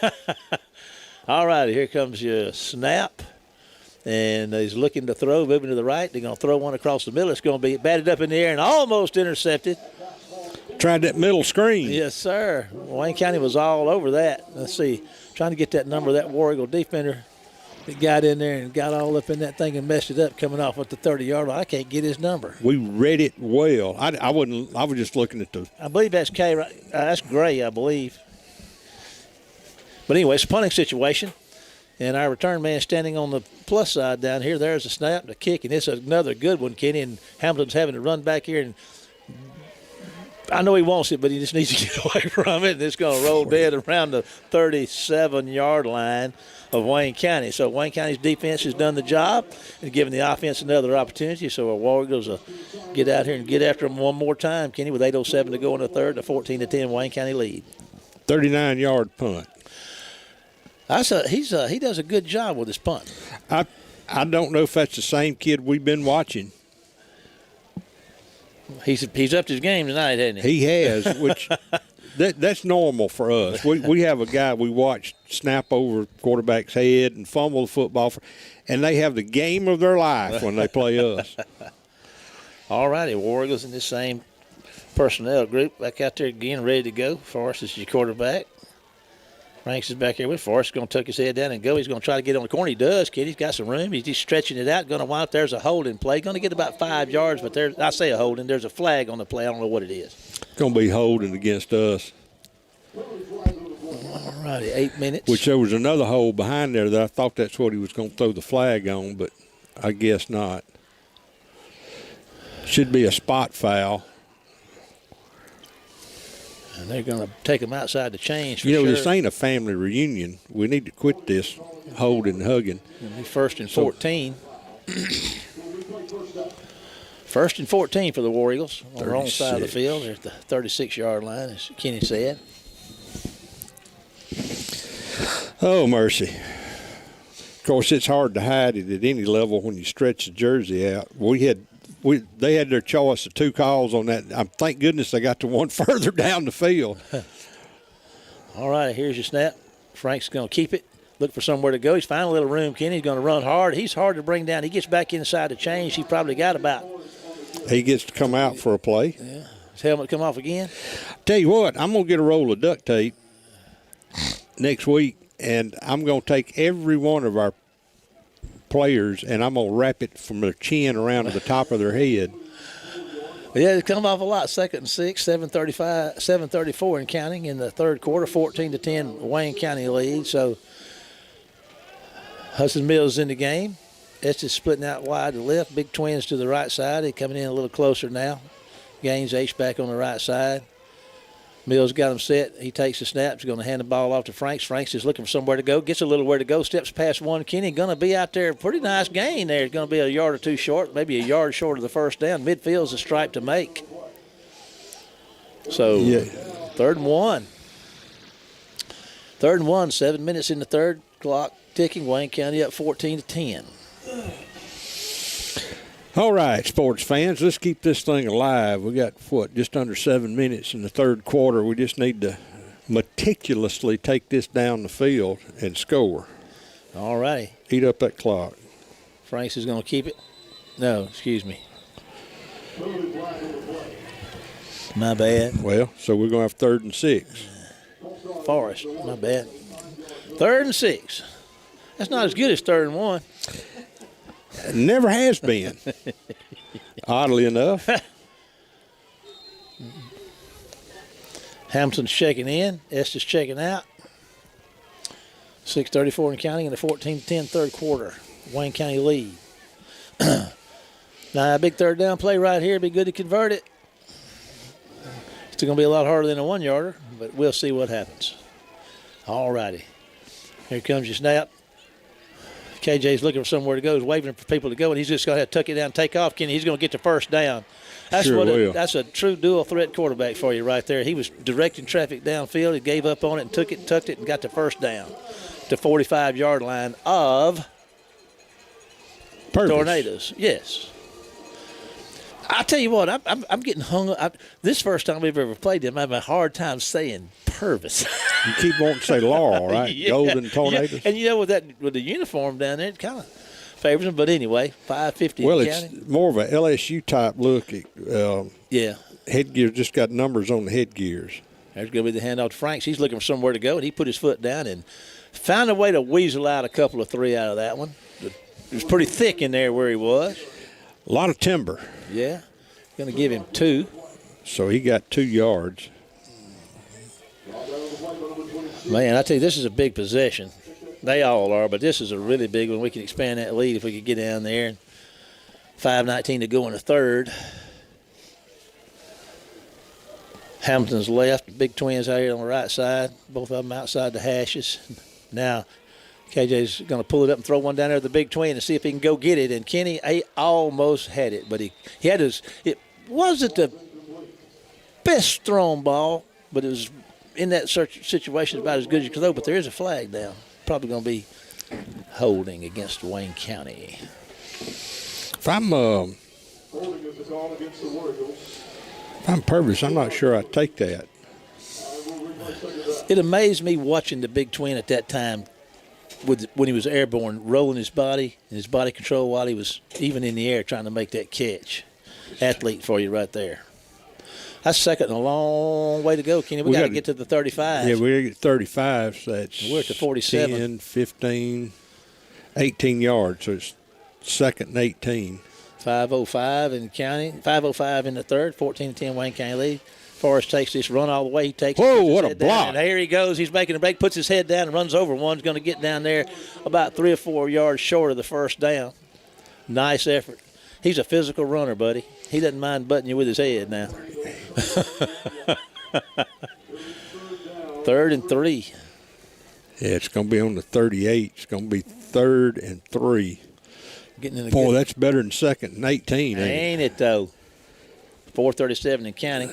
All righty, here comes your snap. And he's looking to throw, moving to the right. They're going to throw one across the middle. It's going to be batted up in the air and almost intercepted. Tried that middle screen. Yes, sir. Wayne County was all over that. Let's see. Trying to get that number of that War Eagle defender that got in there and got all up in that thing and messed it up coming off at the 30-yard line. I can't get his number. We read it well. I was just looking at the. I believe that's K. That's Gray, I believe. But anyway, it's a punting situation. And our return man standing on the plus side down here. There's the snap, the kick, and it's another good one, Kenny. And Hamilton's having to run back here and I know he wants it, but he just needs to get away from it, and it's going to roll dead around the 37-yard line of Wayne County. So Wayne County's defense has done the job and given the offense another opportunity. So our War Eagles will get out here and get after them one more time, Kenny, with 8:07 to go in the third, a 14-10 Wayne County lead. 39-yard punt. He does a good job with his punt. I don't know if that's the same kid we've been watching. He's upped his game tonight, hasn't he? He has, which that's normal for us. We have a guy we watch snap over quarterback's head and fumble the football, and they have the game of their life when they play us. All righty, War Eagles in this same personnel group back out there again, ready to go. Forrest is your quarterback. Franks is back here with Forrest. Going to tuck his head down and go. He's going to try to get on the corner. He does, kid. He's got some room. He's stretching it out. Going to wind up. There's a holding play. Going to get about 5 yards, but I say a holding. There's a flag on the play. I don't know what it is. Going to be holding against us. All righty, 8 minutes. Which there was another hole behind there that I thought that's what he was going to throw the flag on, but I guess not. Should be a spot foul. And they're going to take him outside the change for sure. This ain't a family reunion. We need to quit this holding and hugging. It'll be 1st and 14. 1st and 14 for the War Eagles on the wrong side of the field. They're at the 36-yard line, as Kenny said. Oh, mercy. Of course, it's hard to hide it at any level when you stretch the jersey out. They had their choice of 2 calls on that. Thank goodness they got the one further down the field. All right, here's your snap. Frank's going to keep it. Look for somewhere to go. He's finding a little room. Kenny's going to run hard. He's hard to bring down. He gets back inside the change. He probably got about. He gets to come out for a play. Yeah. His helmet come off again. Tell you what, I'm going to get a roll of duct tape next week, and I'm going to take every one of our players, and I'm going to wrap it from their chin around to the top of their head. Yeah, it's come off a lot. 2nd and 6, 7:34 and counting in the third quarter. 14-10 Wayne County lead. So Hudson Mills in the game. Estes splitting out wide to the left. Big Twins to the right side. They're coming in a little closer now. Gaines H back on the right side. Mills got him set. He takes the snap. He's going to hand the ball off to Franks. Franks is looking for somewhere to go. Gets a little where to go. Steps past one. Kenny going to be out there. Pretty nice gain there. It's going to be a yard or 2 short. Maybe a yard short of the first down. Midfield's a stripe to make. So, 3rd and 1. 3rd and 1. 7 minutes in the third. Clock ticking. Wayne County up 14-10. All right, sports fans, let's keep this thing alive. We got, just under 7 minutes in the third quarter. We just need to meticulously take this down the field and score. All righty. Eat up that clock. Franks is going to keep it. No, excuse me. My bad. Well, so we're going to have 3rd and 6. Forrest, my bad. 3rd and 6. That's not as good as 3rd and 1. Never has been, oddly enough. Hamilton's checking in. Estes checking out. 6:34 and counting in the 14-10 third quarter. Wayne County lead. Now, a big third down play right here. Be good to convert it. It's going to be a lot harder than a 1-yarder, but we'll see what happens. All righty. Here comes your snap. KJ's looking for somewhere to go. He's waving for people to go, and he's just going to have to tuck it down and take off. Kenny, he's going to get the first down. That's that's a true dual threat quarterback for you right there. He was directing traffic downfield. He gave up on it and took it, tucked it, and got the first down to 45-yard line of Purvis. Tornadoes. Yes. I tell you what, I'm getting hung up. This first time we've ever played them, I have a hard time saying Purvis. You keep wanting to say Laurel, right? Yeah, Golden Tornadoes. Yeah. And you know, with the uniform down there, it kind of favors them. But anyway, 550. Well, it's more of a LSU type look. Yeah. Headgear just got numbers on the headgears. There's going to be the handoff to Franks. He's looking for somewhere to go, and he put his foot down and found a way to weasel out a couple of 3 out of that one. It was pretty thick in there where he was. A lot of timber. Yeah. Going to give him 2. So he got 2 yards. Man, I tell you, this is a big possession. They all are, but this is a really big one. We could expand that lead if we could get down there. And 5:19 to go in the third. Hamilton's left. Big Twins out here on the right side. Both of them outside the hashes. Now, KJ's going to pull it up and throw one down there to the Big Twin and see if he can go get it. And Kenny almost had it, but he had his – it wasn't the best thrown ball, but it was in that situation about as good as you could throw. But there is a flag down. probably going to be holding against Wayne County. If I'm Purvis, I'm not sure I'd take that. It amazed me watching the Big Twin at that time when he was airborne, rolling his body and his body control while he was even in the air trying to make that catch. Athlete for you right there. That's second and a long way to go, Kenny. We got to get to the 35. Yeah, we're at 35, so that's we're at the 47. 10, 15, 18 yards, so it's second and 18. 5:05 in the county, 5:05 in the third, 14-10 Wayne County lead. Forrest takes this run all the way. He takes Whoa, what a block. And here he goes. He's making a break, puts his head down and runs over one. He's going to get down there about 3 or 4 yards short of the first down. Nice effort. He's a physical runner, buddy. He doesn't mind butting you with his head now. 3rd and 3. Yeah, it's going to be on the 38. It's going to be 3rd and 3. Getting in Boy, that's better than 2nd and 18, ain't it, though? 4:37 and counting.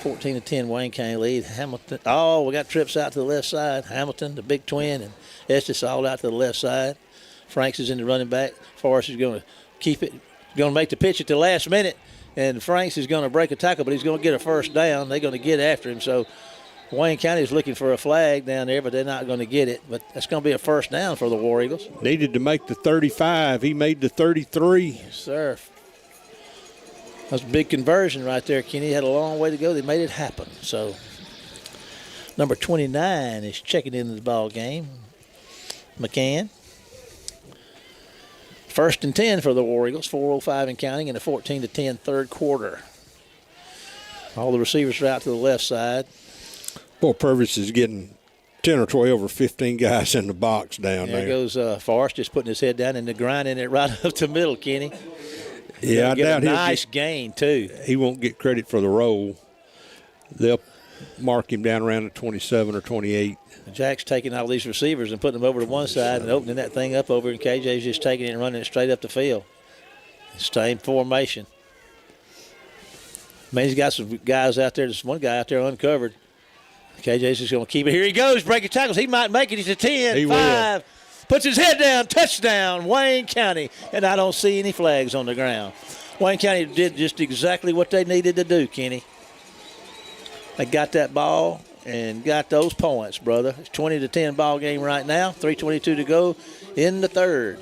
14-10 Wayne County lead. Hamilton. Oh, we got trips out to the left side. Hamilton, the Big Twin, and Estes all out to the left side. Franks is in the running back. Forrest is going to keep it. Going to make the pitch at the last minute, and Franks is going to break a tackle, but he's going to get a first down. They're going to get after him. So Wayne County is looking for a flag down there, but they're not going to get it. But that's going to be a first down for the War Eagles. Needed to make the 35. He made the 33. Yes, sir. That's a big conversion right there, Kenny. Had a long way to go. They made it happen. So number 29 is checking into the ball game. McCann. 1st and 10 for the War Eagles, 4:05 and counting in the 14-10 third quarter. All the receivers are out to the left side. Boy, Purvis is getting 10 or 12 or 15 guys in the box down there. There goes Forrest just putting his head down and grinding it right up the middle, Kenny. Yeah, I doubt he'll nice gain, too. He won't get credit for the roll. They'll mark him down around the 27 or 28. Jack's taking all these receivers and putting them over to one side and opening that thing up over, and KJ's just taking it and running it straight up the field. Same formation. Man, he's got some guys out there. There's one guy out there uncovered. KJ's just going to keep it. Here he goes, breaking tackles. He might make it. He's a 10, he 5. Will. Puts his head down, touchdown, Wayne County. And I don't see any flags on the ground. Wayne County did just exactly what they needed to do, Kenny. They got that ball and got those points, brother. It's 20-10 ball game right now. 3:22 to go in the third.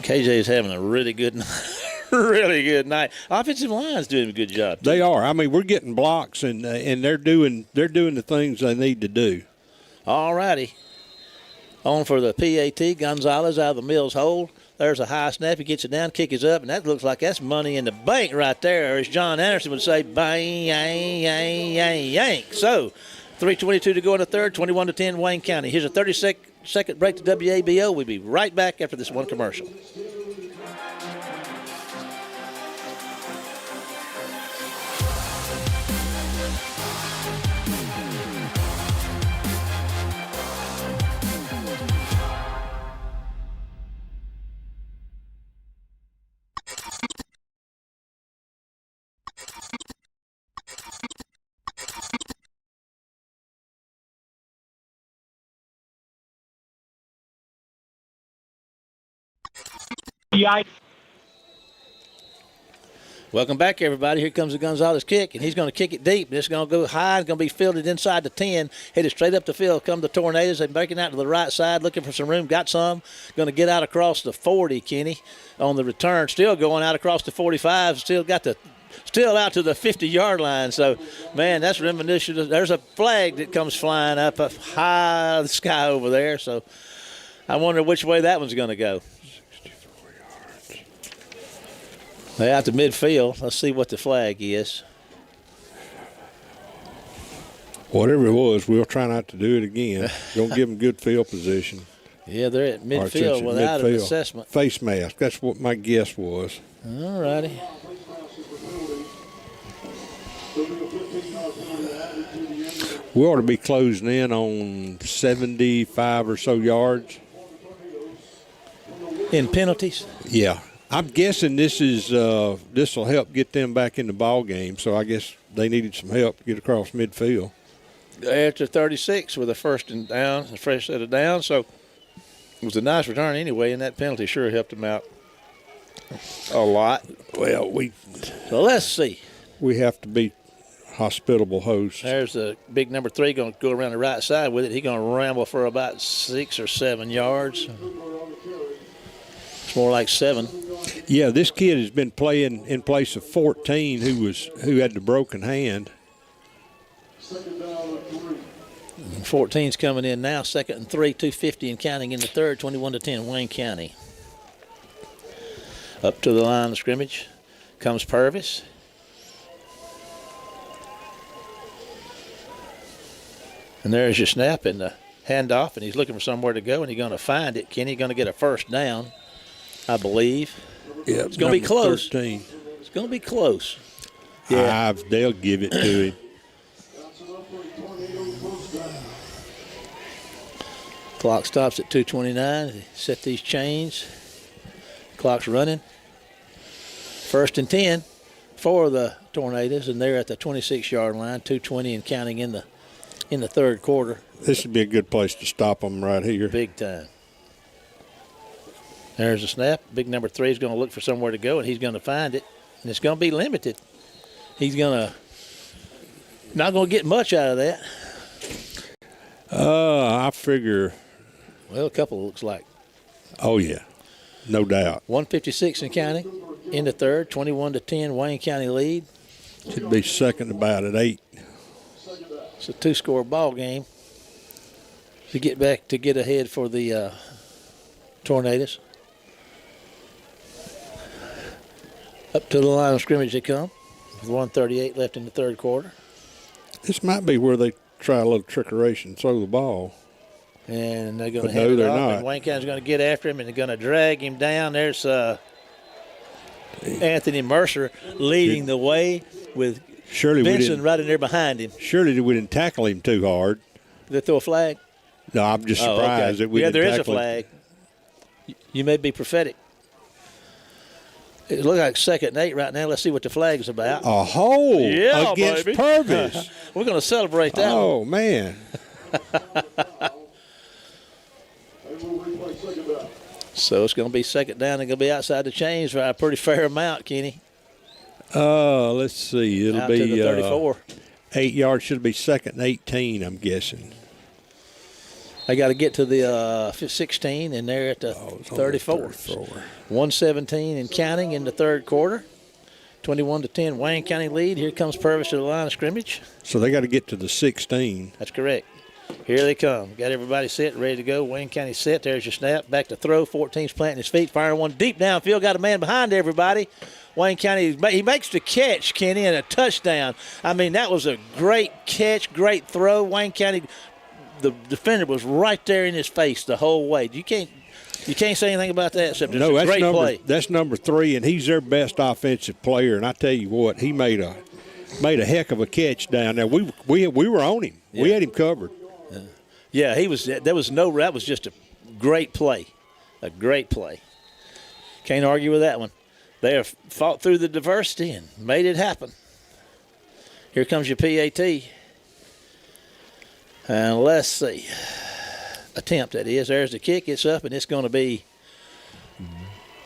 KJ is having a really good night. Really good night. Offensive line's doing a good job, too. They are. I mean, we're getting blocks, and they're doing the things they need to do. All righty. On for the PAT. Gonzalez out of the Mills hold. There's a high snap. He gets it down, kick is up, and that looks like that's money in the bank right there. Or as John Anderson would say, bang, yang, yang, yang, yank. So 3:22 to go in the third, 21-10 Wayne County. Here's a 30-second break to WABO. We'll be right back after this one commercial. Welcome back, everybody. Here comes the Gonzalez kick, and he's going to kick it deep. It's going to go high. It's going to be fielded inside the 10. Headed straight up the field. Come the Tornadoes. They're breaking out to the right side, looking for some room. Got some. Going to get out across the 40, Kenny, on the return. Still going out across the 45. Still out to the 50-yard line. So, man, that's reminiscent. There's a flag that comes flying up high in the sky over there. So, I wonder which way that one's going to go. They're out to midfield. Let's see what the flag is. Whatever it was, we'll try not to do it again. Don't give them good field position. Yeah, they're at midfield without an assessment. Face mask. That's what my guess was. All righty. We ought to be closing in on 75 or so yards. In penalties? Yeah. I'm guessing this will help get them back in the ball game. So I guess they needed some help to get across midfield. after 36 with a first and down, a fresh set of downs. So it was a nice return anyway, and that penalty sure helped him out a lot. Well, So let's see. we have to be hospitable hosts. There's the big number 3 going to go around the right side with it. He's going to ramble for about 6 or 7 yards. It's more like 7. Yeah, this kid has been playing in place of 14 who had the broken hand. 14's coming in now. 2nd and 3, 2:50 and counting in the third. 21-10 Wayne County. Up to the line of scrimmage comes Purvis. And there's your snap and the handoff, and he's looking for somewhere to go, and he's going to find it. Kenny going to get a first down, I believe. Yeah, it's going to be close. 13. It's going to be close. Yeah, They'll give it to him. Clock stops at 2:29. Set these chains. Clock's running. 1st and 10 for the Tornadoes, and they're at the 26-yard line. 2:20 and counting in the third quarter. This would be a good place to stop them right here. Big time. There's a snap. Big number 3 is going to look for somewhere to go, and he's going to find it. And it's going to be limited. He's not going to get much out of that. I figure. Well, a couple looks like. Oh, yeah. No doubt. 1:56 and counting in the third. 21-10 Wayne County lead. Should be second about at 8. It's a 2-score ball game to get ahead for the Tornadoes. Up to the line of scrimmage they come with 1:38 left in the third quarter. This might be where they try a little trickery and throw the ball. And they're going to But hand no, it they're off, not. and Wayne County's going to get after him, and they're going to drag him down. There's Anthony Mercer leading the way with Surely Benson right in there behind him. Surely we didn't tackle him too hard. Did they throw a flag? No, I'm just surprised that we Yeah, didn't there is a tackle him. flag. You may be prophetic. It looks like 2nd and 8 right now. Let's see what the flag's about. A hole Yeah, against baby. Purvis. We're going to celebrate that one. Oh, man. So it's going to be 2nd down. They're going to be outside the chains by a pretty fair amount, Kenny. Let's see. It'll Out be to the 34. 8 yards. Should be 2nd and 18, I'm guessing. They got to get to the 16, and they're at the 34. 1:17 and counting in the third quarter. 21-10 Wayne County lead. Here comes Purvis to the line of scrimmage. So they got to get to the 16. That's correct. Here they come. Got everybody set, ready to go. Wayne County set. There's your snap. Back to throw. 14's planting his feet. Firing one deep downfield. Got a man behind everybody. Wayne County, he makes the catch, Kenny, and a touchdown. I mean, that was a great catch, great throw. Wayne County, the defender was right there in his face the whole way. You can't say anything about that except it's a great play. That's number 3, and he's their best offensive player. And I tell you what, he made a heck of a catch down there. We were on him. Yeah. We had him covered. Yeah, he was. That was just a great play, a great play. Can't argue with that one. They have fought through the diversity and made it happen. Here comes your PAT. And let's see. Attempt, that is. There's the kick. It's up, and it's going to be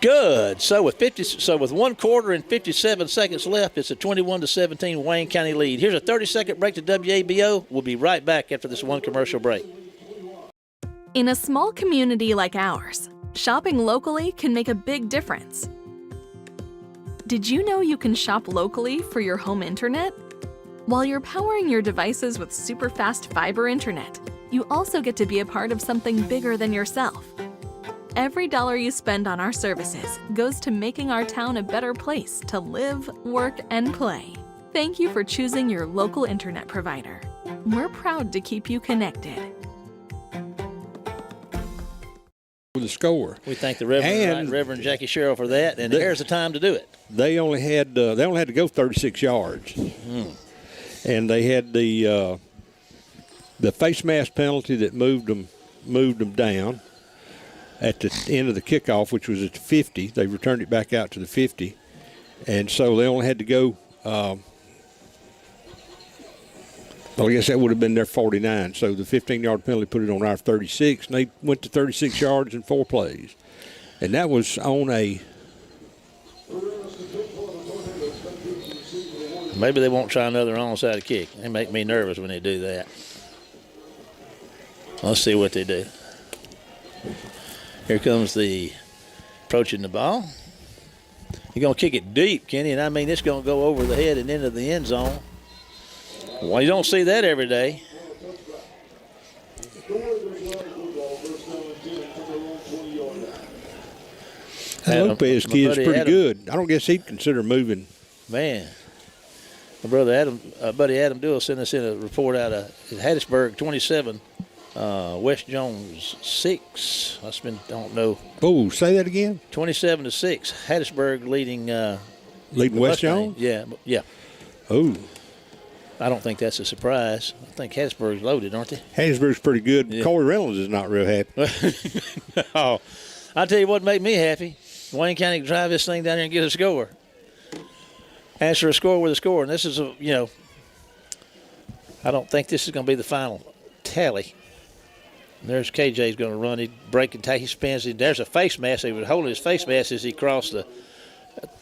good. So with 1 quarter and 57 seconds left, it's a 21-17 Wayne County lead. Here's a 30-second break to WABO. We'll be right back after this one commercial break. In a small community like ours, shopping locally can make a big difference. Did you know you can shop locally for your home internet? While you're powering your devices with super fast fiber internet, you also get to be a part of something bigger than yourself. Every dollar you spend on our services goes to making our town a better place to live, work, and play. Thank you for choosing your local internet provider. We're proud to keep you connected. With the score. We thank the Reverend Jackie Sherrill for that, and here's the time to do it. They only had to go 36 yards, and they had the face mask penalty that moved them down at the end of the kickoff, which was at the 50. They returned it back out to the 50, and so they only had to go Well, I guess that would have been their 49. So the 15-yard penalty put it on our 36, and they went to 36 yards in 4 plays. And that was on a – Maybe they won't try another onside kick. They make me nervous when they do that. Let's see what they do. Here comes the approaching the ball. You're going to kick it deep, Kenny, and I mean it's going to go over the head and into the end zone. Well, you don't see that every day. That Lopez kid's pretty good. I don't guess he'd consider moving. Man, my brother Adam, buddy Adam Dewell sent us in a report out of Hattiesburg 27, West Jones 6. Don't know. Oh, say that again. 27-6. Hattiesburg leading. Leading West Jones? Yeah. Oh. I don't think that's a surprise. I think Hattiesburg's loaded, aren't they? Hattiesburg's pretty good. Yeah. Corey Reynolds is not real happy. Oh, I'll tell you what made me happy. Wayne County can drive this thing down here and get a score. Answer a score with a score. And this is, I don't think this is going to be the final tally. There's KJ's going to run. He'd break and he spins. There's a face mask. He was holding his face mask as he crossed the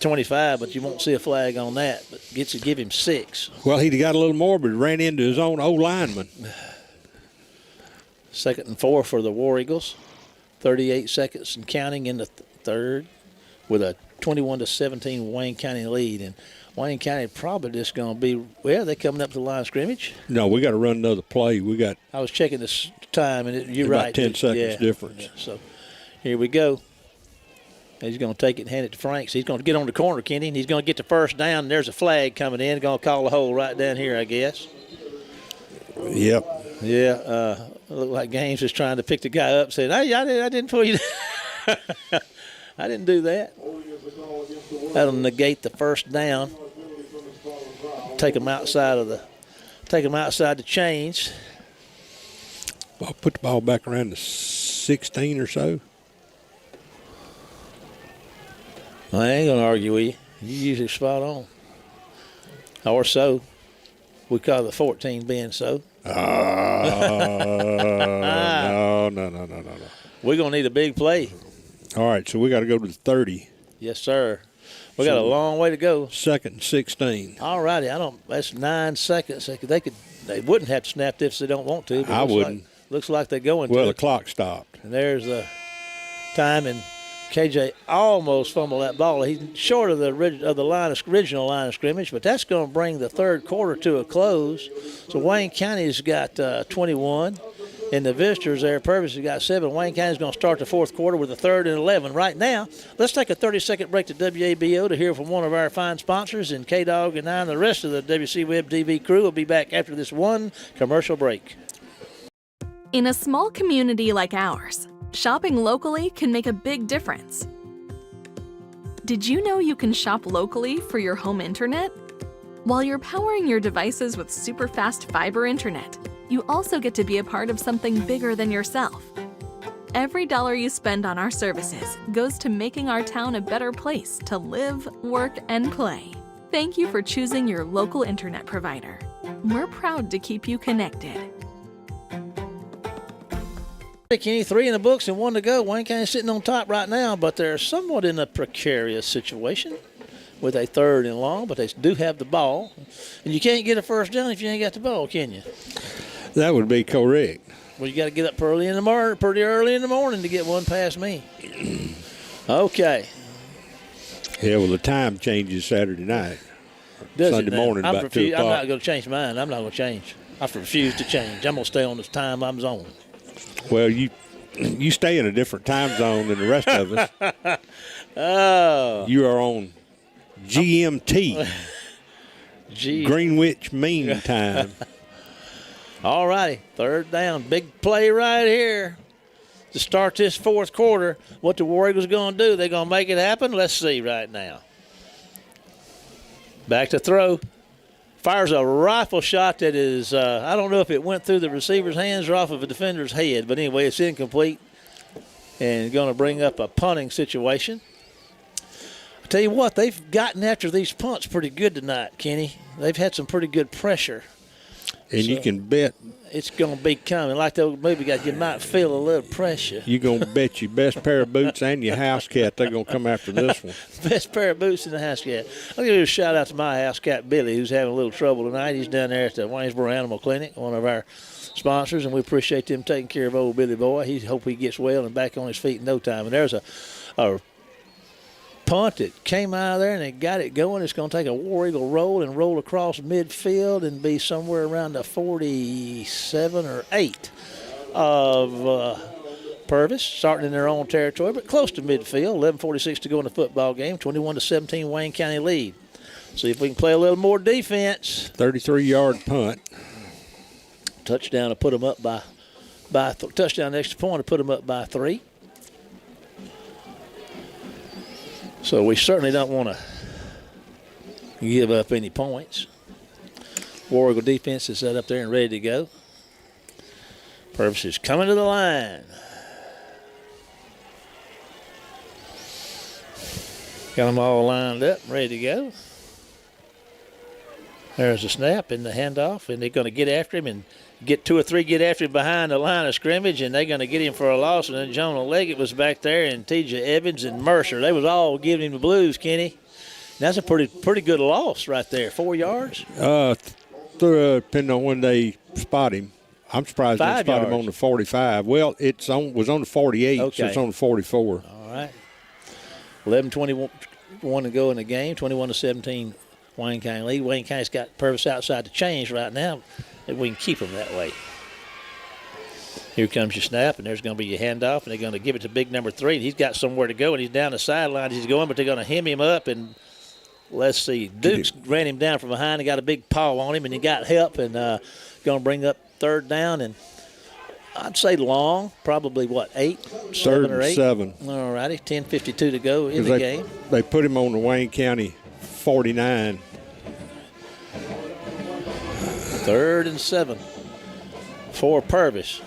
25, but you won't see a flag on that. But gets to give him 6. Well, he'd have got a little more, but ran into his own O-lineman. 2nd and 4 for the War Eagles. 38 seconds and counting in the third with a 21-17 Wayne County lead. And Wayne County probably just going to be, they're coming up to the line of scrimmage. No, we got to run another play. I was checking this time, and you're about right. 10 seconds difference. Yeah. So here we go. He's going to take it and hand it to Franks. He's going to get on the corner, Kenny, and he's going to get the first down. And there's a flag coming in. Going to call a hold right down here, I guess. Yep. Yeah. Looked like Gaines was trying to pick the guy up, saying, "Hey, I didn't pull you down. I didn't do that." That'll negate the first down. Take them outside the chains. I'll put the ball back around the 16 or so. I ain't going to argue with you. You usually spot on. Or so. We call the 14 being so. No. We're going to need a big play. All right, so we got to go to the 30. Yes, sir. We got a long way to go. 2nd and 16. All righty. That's 9 seconds. They wouldn't have to snap this if they don't want to. But I wouldn't. Looks like they're going to. Well, the clock stopped. And there's the time, and KJ almost fumbled that ball. He's short of the original line of scrimmage, but that's going to bring the third quarter to a close. So Wayne County's got 21, and the visitors there, Purvis, has got 7. Wayne County's going to start the fourth quarter with a 3rd and 11. Right now, let's take a 30-second break to WABO to hear from one of our fine sponsors, and K-Dog and I and the rest of the WC Web TV crew will be back after this one commercial break. In a small community like ours, shopping locally can make a big difference. Did you know you can shop locally for your home internet? While you're powering your devices with super fast fiber internet, you also get to be a part of something bigger than yourself. Every dollar you spend on our services goes to making our town a better place to live, work, and play. Thank you for choosing your local internet provider. We're proud to keep you connected. Kenny, 3 in the books and 1 to go. Wayne County's sitting on top right now, but they're somewhat in a precarious situation with a 3rd and long, but they do have the ball. And you can't get a first down if you ain't got the ball, can you? That would be correct. Well, you got to get up pretty early in the morning to get one past me. Okay. Yeah, well, the time changes Saturday night. Sunday morning about 2 o'clock. I'm not going to change mine. I'm not going to change. I refuse to change. I'm going to stay on this time I'm on. Well, you stay in a different time zone than the rest of us. Oh. You are on GMT, Greenwich Mean Time. All righty, 3rd down. Big play right here to start this fourth quarter. What the War Eagles going to do? They're going to make it happen? Let's see right now. Back to throw. Fires a rifle shot that is, I don't know if it went through the receiver's hands or off of a defender's head, but anyway, it's incomplete and going to bring up a punting situation. I tell you what, they've gotten after these punts pretty good tonight, Kenny. They've had some pretty good pressure. And you can bet it's going to be coming. Like the old movie guys, you might feel a little pressure. you're going to bet your best pair of boots and your house cat they're going to come after this one. Best pair of boots in the house cat. I'll give you a shout out to my house cat, Billy, who's having a little trouble tonight. He's down there at the Waynesboro Animal Clinic, one of our sponsors, and we appreciate them taking care of old Billy boy. He hope he gets well and back on his feet in no time. And there's a punt that came out of there and they got it going. It's going to take a War Eagle roll and roll across midfield and be somewhere around the 47 or 8 of Purvis, starting in their own territory, but close to midfield. 11:46 to go in the football game. 21-17 Wayne County lead. See if we can play a little more defense. 33-yard punt. Touchdown to put them up by touchdown extra point to put them up by 3. So we certainly don't want to give up any points. War Eagle defense is set up there and ready to go. Purvis is coming to the line. Got them all lined up, ready to go. There's a snap and the handoff, and they're going to get after him and get 2 or 3 get after him behind the line of scrimmage, and they're going to get him for a loss. And then Jonah Leggett was back there, and T.J. Evans and Mercer. They was all giving him the blues, Kenny. That's a pretty good loss right there. 4 yards? Depending on when they spot him. I'm surprised they 5 spot him yards. on the 45. Well, was on the 48, Okay. so it's on the 44. All right. 11:21 to go in the game. 21-17 Wayne County lead. Wayne County's got Purvis outside the chains right now. If we can keep them that way. Here comes your snap, and there's going to be your handoff, and they're going to give it to big number 3. He's got somewhere to go, and he's down the sideline. He's going, but they're going to hem him up, and let's see. Dukes ran him down from behind and got a big paw on him, and he got help, and going to bring up 3rd down, and I'd say long, probably, 8? 7 or 8? 7. All righty, 10:52 to go in the game. They put him on the Wayne County 49. 3rd and 7 for Purvis.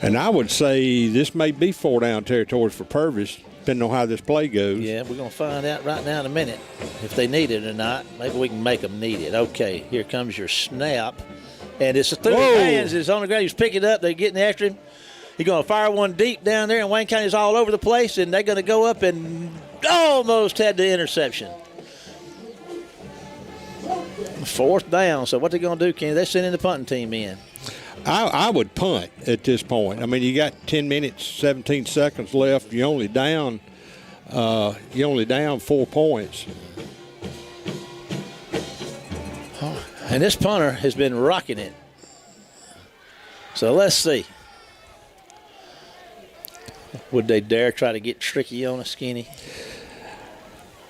And I would say this may be 4-down territory for Purvis, depending on how this play goes. Yeah, we're going to find out right now in a minute if they need it or not. Maybe we can make them need it. Okay, here comes your snap. And it's through his hands. It's on the ground. He's picking it up. They're getting after him. He's going to fire one deep down there, and Wayne County's all over the place, and they're going to go up and almost had the interception. 4th down. So what they going to do, Kenny? They're sending the punting team in. I would punt at this point. I mean, you got 10 minutes, 17 seconds left. You're only down 4 points. And this punter has been rocking it. So let's see. Would they dare try to get tricky on a Skinny?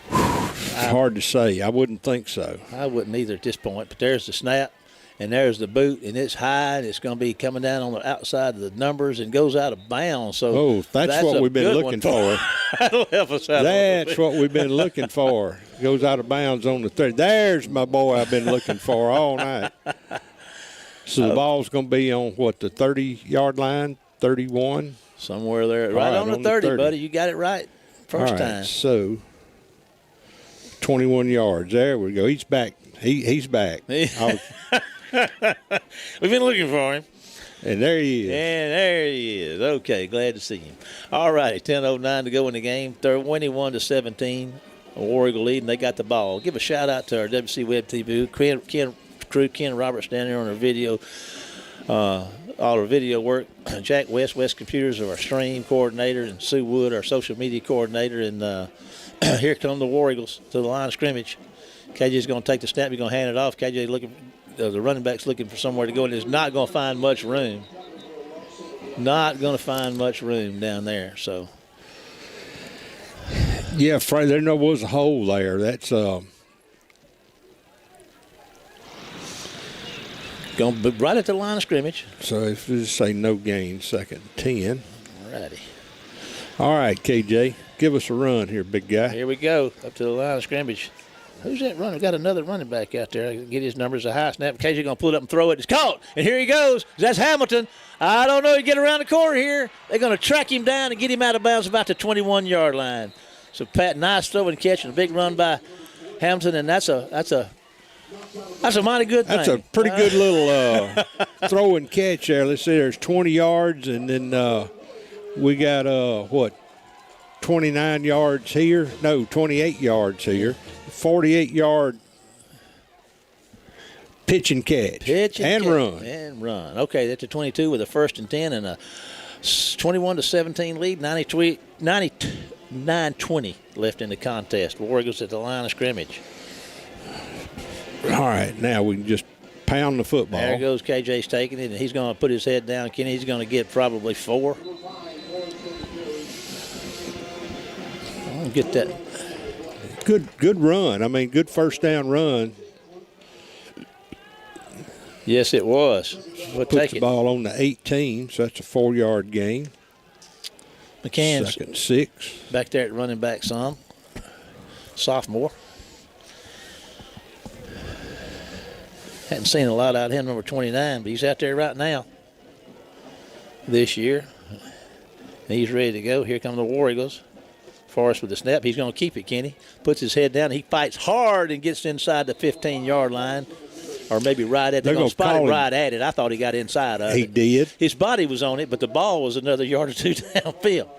Hard to say. I wouldn't think so. I wouldn't either at this point. But there's the snap, and there's the boot, and it's high, and it's going to be coming down on the outside of the numbers and goes out of bounds. So that's what we've been looking for. That'll help us out. That's what we've been looking for. Goes out of bounds on the 30. There's my boy I've been looking for all night. So the ball's going to be on, the 30-yard line, 31? Somewhere there. Right on the 30, buddy. You got it right first time. So 21 yards. There we go. He's back. He's back. We've been looking for him. And there he is. And there he is. Okay, glad to see him. All righty, 10:09 to go in the game. 21-17. War Eagle lead, and they got the ball. Give a shout out to our WC Web TV Ken Roberts down there on our video. All our video work. Jack West Computers, our stream coordinator, and Sue Wood, our social media coordinator. And here come the War Eagles to the line of scrimmage. KJ's going to take the snap. He's going to hand it off. KJ looking. The running back's looking for somewhere to go, and is not going to find much room. Not going to find much room down there. So. Yeah, Frank, there was a hole there. That's going to be right at the line of scrimmage. So if we just say no gain, 2nd and 10. All righty. All right, KJ, give us a run here, big guy. Here we go, up to the line of scrimmage. Who's that running? Got another running back out there. I can get his numbers a high snap. KJ going to pull it up and throw it. It's caught, and here he goes. That's Hamilton. I don't know. He get around the corner here. They're going to track him down and get him out of bounds about the 21-yard line. So Pat, nice throw and catch, and a big run by Hamilton, and that's a mighty good thing. That's a pretty good little throw and catch there. Let's see, there's 20 yards, and then we got 29 yards here. No, 28 yards here. 48-yard pitch and catch. Run. And run. Okay, that's a 22 with a 1st and 10 and a 21-17 lead. 9:20 left in the contest. War Eagles at the line of scrimmage. All right, now we can just pound the football. There goes KJ's taking it, and he's going to put his head down. Kenny, he's going to get probably 4. I'll get that. Good run. I mean, good first down run. Yes, it was. We'll Puts take the it. ball on the 18, so that's a 4-yard gain. McCann's 2nd and 6. back there at running back some. Sophomore. Hadn't seen a lot out of him, number 29, but he's out there right now this year. He's ready to go. Here come the War Eagles. Forrest with the snap. He's going to keep it, Kenny. Puts his head down. He fights hard and gets inside the 15-yard line, or maybe right at it. They're going to spot it right at it. I thought he got inside of it. He did. His body was on it, but the ball was another yard or 2 downfield.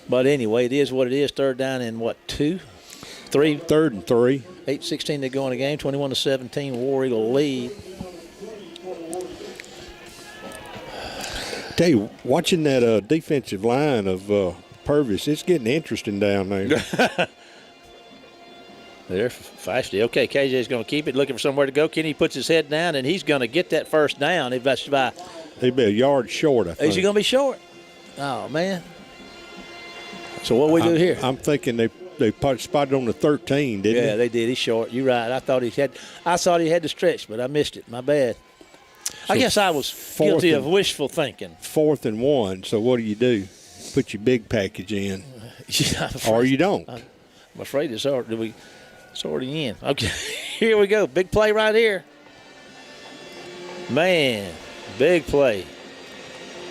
But anyway, it is what it is. 3rd down and what, 2? 3? 3rd and 3. 8:16 to go in the game. 21-17, War Eagle lead. Tell you, watching that defensive line of Purvis, it's getting interesting down there. They're feisty. Okay, KJ's going to keep it, looking for somewhere to go. Kenny puts his head down, and he's going to get that 1st down. If that's by, He'd be a yard short, I think. is he going to be short? Oh, man. So what do we do here? I'm thinking they spotted on the 13, didn't Yeah, they did. He's short. You're right. I thought he had to stretch, but I missed it. My bad. I guess I was guilty of wishful thinking. 4th and 1, so what do? Put your big package in. Yeah, Or you don't. I'm afraid it's already in. Okay, here we go. Big play right here. Man, big play.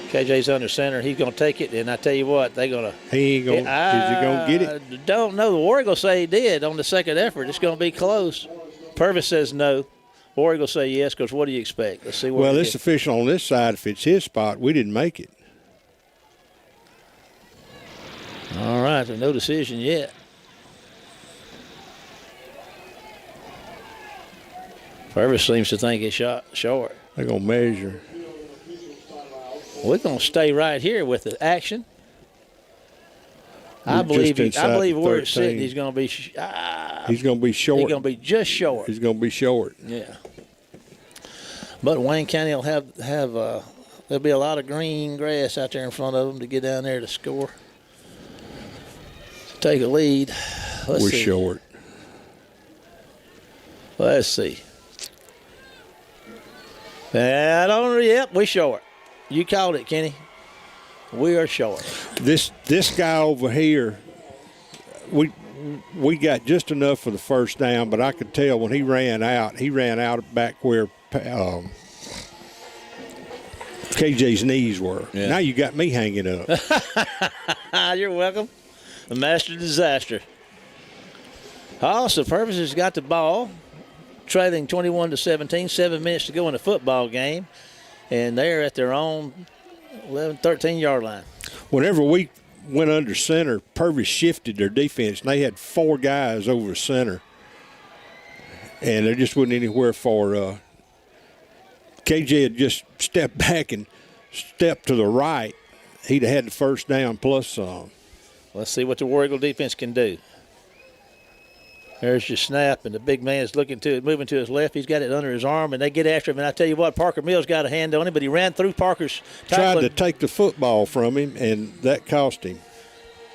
KJ's under center. He's going to take it, and I tell you what, they're going to. He ain't going. Is he going to get it? Don't know. The War Eagles say he did on the 2nd effort. It's going to be close. Purvis says no. War Eagles say yes, because what do you expect? Let's see what. Well, this official on this side, if it's his spot, we didn't make it. All right, so no decision yet. Purvis seems to think it's shot short. They're going to measure. We're going to stay right here with the action. I believe where it's sitting, he's going to be. He's going to be short. He's going to be just short. He's going to be short. Yeah. But Wayne County will have there'll be a lot of green grass out there in front of them to get down there to score. To take a lead. We're short. Let's see. Yep, we're short. You called it, Kenny. We are short. This guy over here, we got just enough for the 1st down, but I could tell when he ran out back where KJ's knees were. Yeah. Now you got me hanging up. You're welcome. A master disaster. So Purvis has got the ball, trailing 21-17, 7 minutes to go in the football game, and they're at their own 13-yard line. Whenever we went under center, Purvis shifted their defense, and they had 4 guys over center, and there just wasn't anywhere for KJ had just stepped back and stepped to the right. He'd have had the 1st down plus some. Let's see what the War Eagle defense can do. There's your snap, and the big man is moving to his left. He's got it under his arm, and they get after him. And I tell you what, Parker Mills got a hand on him, but he ran through Parker's tackling. Tried to take the football from him, and that cost him.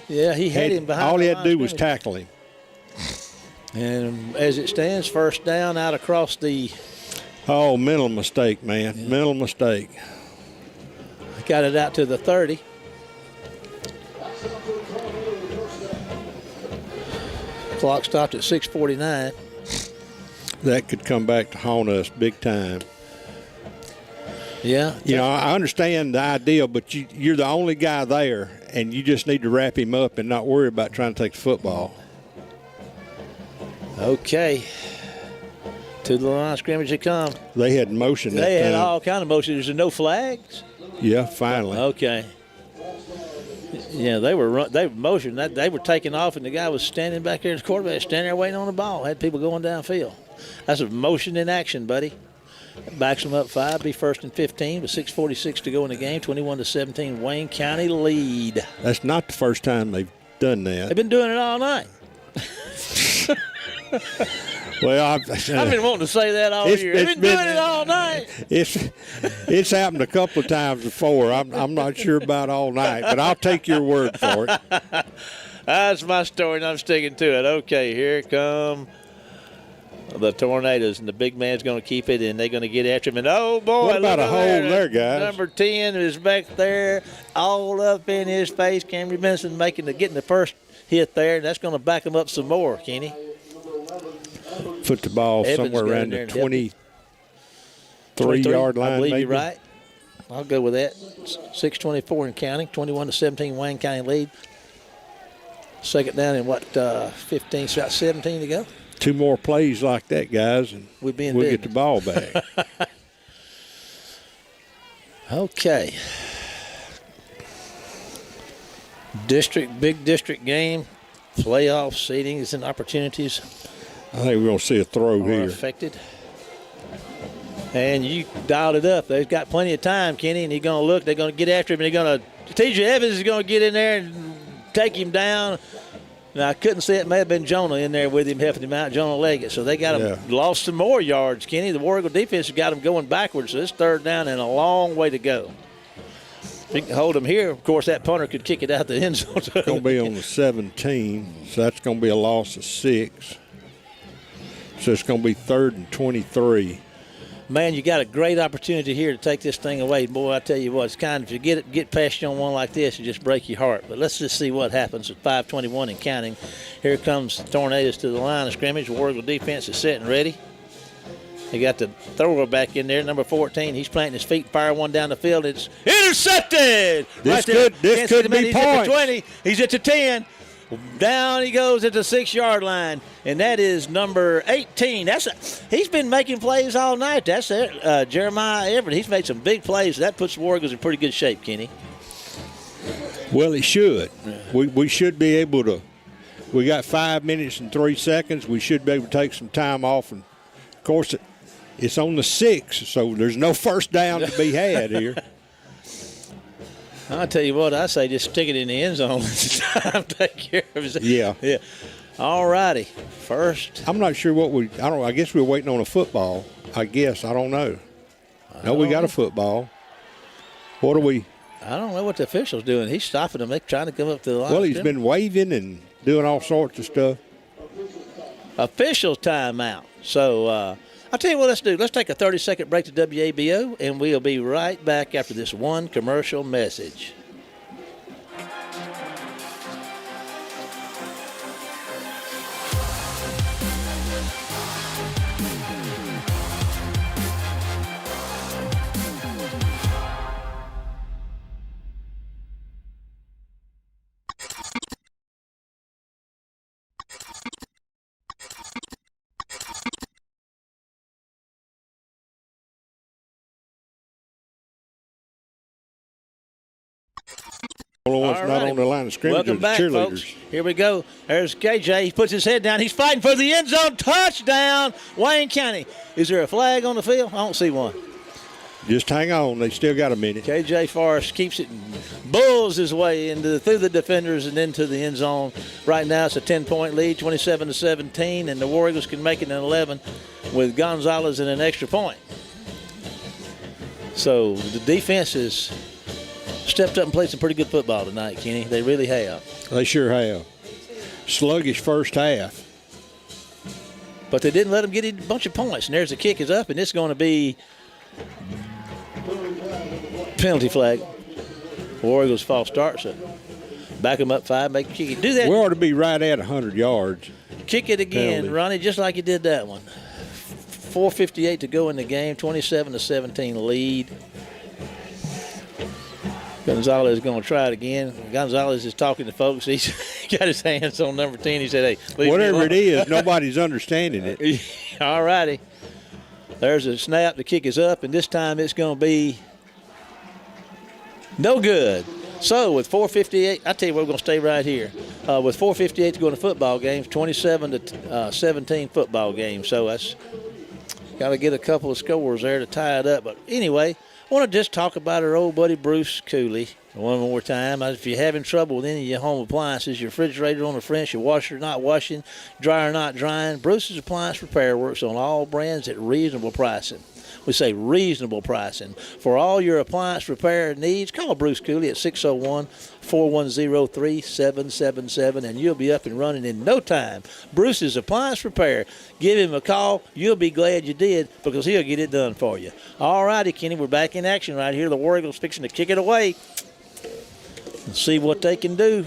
Yeah, he had him behind. All he had to do was tackle him. And as it stands, 1st down out across the. Oh, mental mistake, man. Yeah. Mental mistake. Got it out to the 30. Clock stopped at 6:49. That could come back to haunt us big time. Yeah. You know, I understand the idea, but you're the only guy there, and you just need to wrap him up and not worry about trying to take the football. Okay. To the line of scrimmage they come. They had motion that They had time. all kind of motion. There's no flags? Yeah, finally. Okay. Yeah, they were motioning. They were taking off, and the guy was standing back there, the quarterback standing there waiting on the ball. Had people going downfield. That's a motion in action, buddy. Backs them up 5, be first and 15 with 6:46 to go in the game. 21-17, Wayne County lead. That's not the first time they've done that. They've been doing it all night. Well, I've been wanting to say that all year. They've been doing it all night. It's happened a couple of times before. I'm not sure about all night, but I'll take your word for it. That's my story, and I'm sticking to it. Okay, here come the Tornadoes, and the big man's going to keep it, and they're going to get after him. And, oh, boy. What about a hole there, guys? Number 10 is back there all up in his face. Camry Benson getting the first hit there, and that's going to back him up some more, Kenny. Put the ball Evans somewhere around the 23-yard line, I believe maybe. you're right. I'll go with that. 6:24 and counting. 21-17, Wayne County lead. Second down in 15, about 17 to go. 2 more plays like that, guys, and we'll get the ball back. Okay. Big district game. Playoff seedings and opportunities I think we're going to see a throw are here. affected. And you dialed it up. They've got plenty of time, Kenny, and he's going to look. They're going to get after him, and they're going to – T.J. Evans is going to get in there and take him down. Now, I couldn't see it. May have been Jonah in there with him, helping him out, Jonah Leggett. So they got him, lost some more yards, Kenny. The War Eagle defense has got him going backwards, so it's third down and a long way to go. If you can hold him here, of course, that punter could kick it out the end zone. It's going to be on the 17, so that's going to be a loss of 6. So it's going to be 3rd and 23. Man, you got a great opportunity here to take this thing away. Boy, I tell you what, it's kind of, if you get past you on one like this, you just break your heart. But let's just see what happens at 5:21 and counting. Here comes the Tornadoes to the line of scrimmage. War Eagle defense is set and ready. He got the thrower back in there, number 14. He's planting his feet, fire one down the field. It's intercepted. This could be He's at the points. 20. He's at the 10. Down he goes at the 6-yard line, and that is number 18. He's been making plays all night. That's Jeremiah Everett. He's made some big plays. That puts the War Eagles in pretty good shape, Kenny. Well, it should. We should be able to. We got 5 minutes and 3 seconds. We should be able to take some time off. And, of course, it's on the 6, so there's no first down to be had here. I'll tell you what, I say just stick it in the end zone. Take care of it. Yeah. All righty. First. I'm not sure I guess we're waiting on a football. I don't know. No, we got a football. What are we? I don't know what the official's doing. He's stopping them. They're trying to come up to the line. Well, he's been waving and doing all sorts of stuff. Official timeout. So, I'll tell you what let's do. Let's take a 30-second break to WABO, and we'll be right back after this one commercial message. Not on the line of scrimmage. Welcome back, folks. Here we go. There's KJ. He puts his head down. He's fighting for the end zone. Touchdown, Wayne County. Is there a flag on the field? I don't see one. Just hang on. They still got a minute. KJ Forrest keeps it and bulls his way through the defenders and into the end zone. Right now it's a 10-point lead, 27-17, and the War Eagles can make it an 11 with Gonzalez and an extra point. So the defense has stepped up and played some pretty good football tonight, Kenny. They really have. They sure have. Sluggish first half. But they didn't let them get a bunch of points. And there's the kick is up, and it's going to be penalty flag. War Eagles false start, so back them up 5, make kick it. Do that. We ought to be right at 100 yards. Kick it again, penalty. Ronnie, just like you did that one. 4:58 to go in the game, 27-17 lead. Gonzalez is going to try it again. Gonzalez is talking to folks. He's got his hands on number 10. He said, hey, leave Whatever me it is, nobody's understanding it. All righty. There's a snap. The kick is up, and this time it's going to be no good. So with 4:58, I tell you what, we're going to stay right here. With 4:58 to go in the football games, 27-17 football game. So that's got to get a couple of scores there to tie it up. But anyway, I want to just talk about our old buddy Bruce Cooley one more time. If you're having trouble with any of your home appliances, your refrigerator on the fritz, your washer not washing, dryer not drying, Bruce's Appliance Repair works on all brands at reasonable pricing. We say reasonable pricing. For all your appliance repair needs, call Bruce Cooley at 601-410-3777, and you'll be up and running in no time. Bruce's Appliance Repair. Give him a call. You'll be glad you did, because he'll get it done for you. All righty, Kenny, we're back in action right here. The War Eagles fixing to kick it away. Let's see what they can do.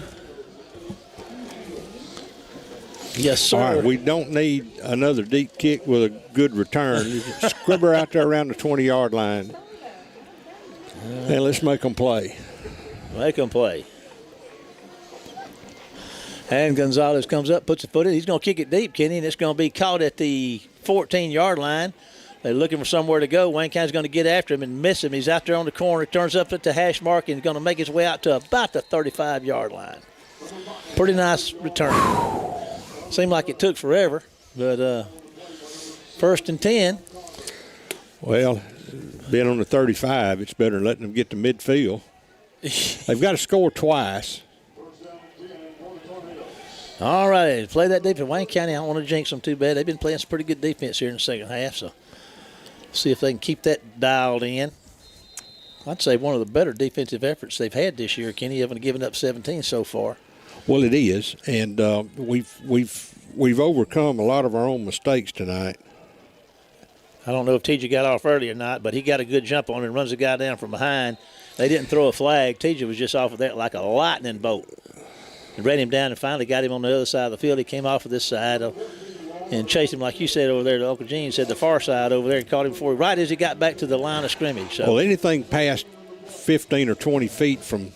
Yes, sir. All right, we don't need another deep kick with a good return. Squibber out there around the 20-yard line. And let's make them play. Make them play. And Gonzalez comes up, puts a foot in. He's going to kick it deep, Kenny, and it's going to be caught at the 14-yard line. They're looking for somewhere to go. Wayne County's going to get after him and miss him. He's out there on the corner, turns up at the hash mark, and is going to make his way out to about the 35-yard line. Pretty nice return. Seemed like it took forever, but 1st and 10. Well, being on the 35, it's better than letting them get to midfield. They've got to score twice. All right, play that defense. Wayne County, I don't want to jinx them too bad. They've been playing some pretty good defense here in the second half, so see if they can keep that dialed in. I'd say one of the better defensive efforts they've had this year, Kenny. Haven't given up 17 so far. Well, it is, and we've overcome a lot of our own mistakes tonight. I don't know if TJ got off early or not, but he got a good jump on it and runs the guy down from behind. They didn't throw a flag. TJ was just off of that like a lightning bolt. And ran him down and finally got him on the other side of the field. He came off of this side and chased him, like you said over there to Uncle Gene, said the far side over there, and caught him before right as he got back to the line of scrimmage. So. Well, anything past 15 or 20 feet from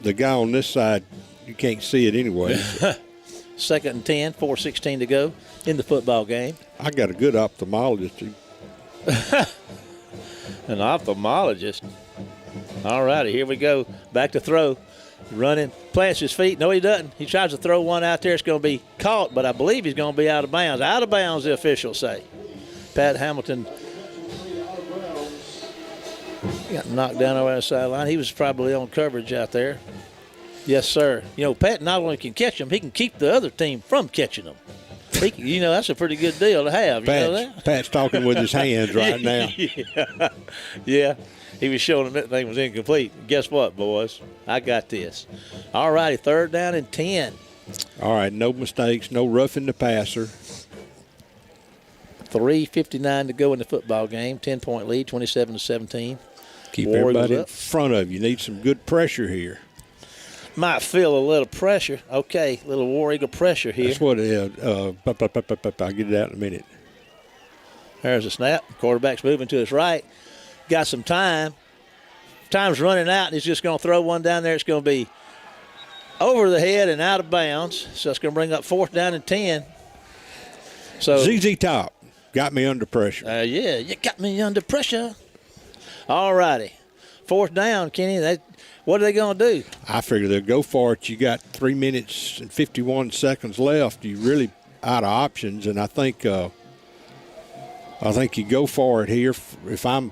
the guy on this side, you can't see it anyway. 2nd and 10, 4:16 to go in the football game. I got a good ophthalmologist. An ophthalmologist. All righty, here we go. Back to throw. Running, plants his feet. No, he doesn't. He tries to throw one out there. It's going to be caught, but I believe he's going to be out of bounds. Out of bounds, the officials say. Pat Hamilton got knocked down over the sideline. He was probably on coverage out there. Yes, sir. You know, Pat not only can catch them, he can keep the other team from catching them. You know, that's a pretty good deal to have. You know that? Pat's talking with his hands right now. Yeah. He was showing them that thing was incomplete. Guess what, boys? I got this. All righty, 3rd down and 10. All right, no mistakes, no roughing the passer. 3:59 to go in the football game. 10-point lead, 27-17. Keep everybody in front of you. Need some good pressure here. Might feel a little pressure. Okay, little War Eagle pressure here. That's what it is. I'll get it out in a minute. There's a snap. Quarterback's moving to his right. Got some time. Time's running out, and he's just going to throw one down there. It's going to be over the head and out of bounds. So it's going to bring up 4th down and 10. So ZZ Top got me under pressure. Yeah, you got me under pressure. All righty. 4th down, Kenny. What are they going to do? I figure they'll go for it. You got 3 minutes and 51 seconds left. You really out of options, and I think you go for it here. If I'm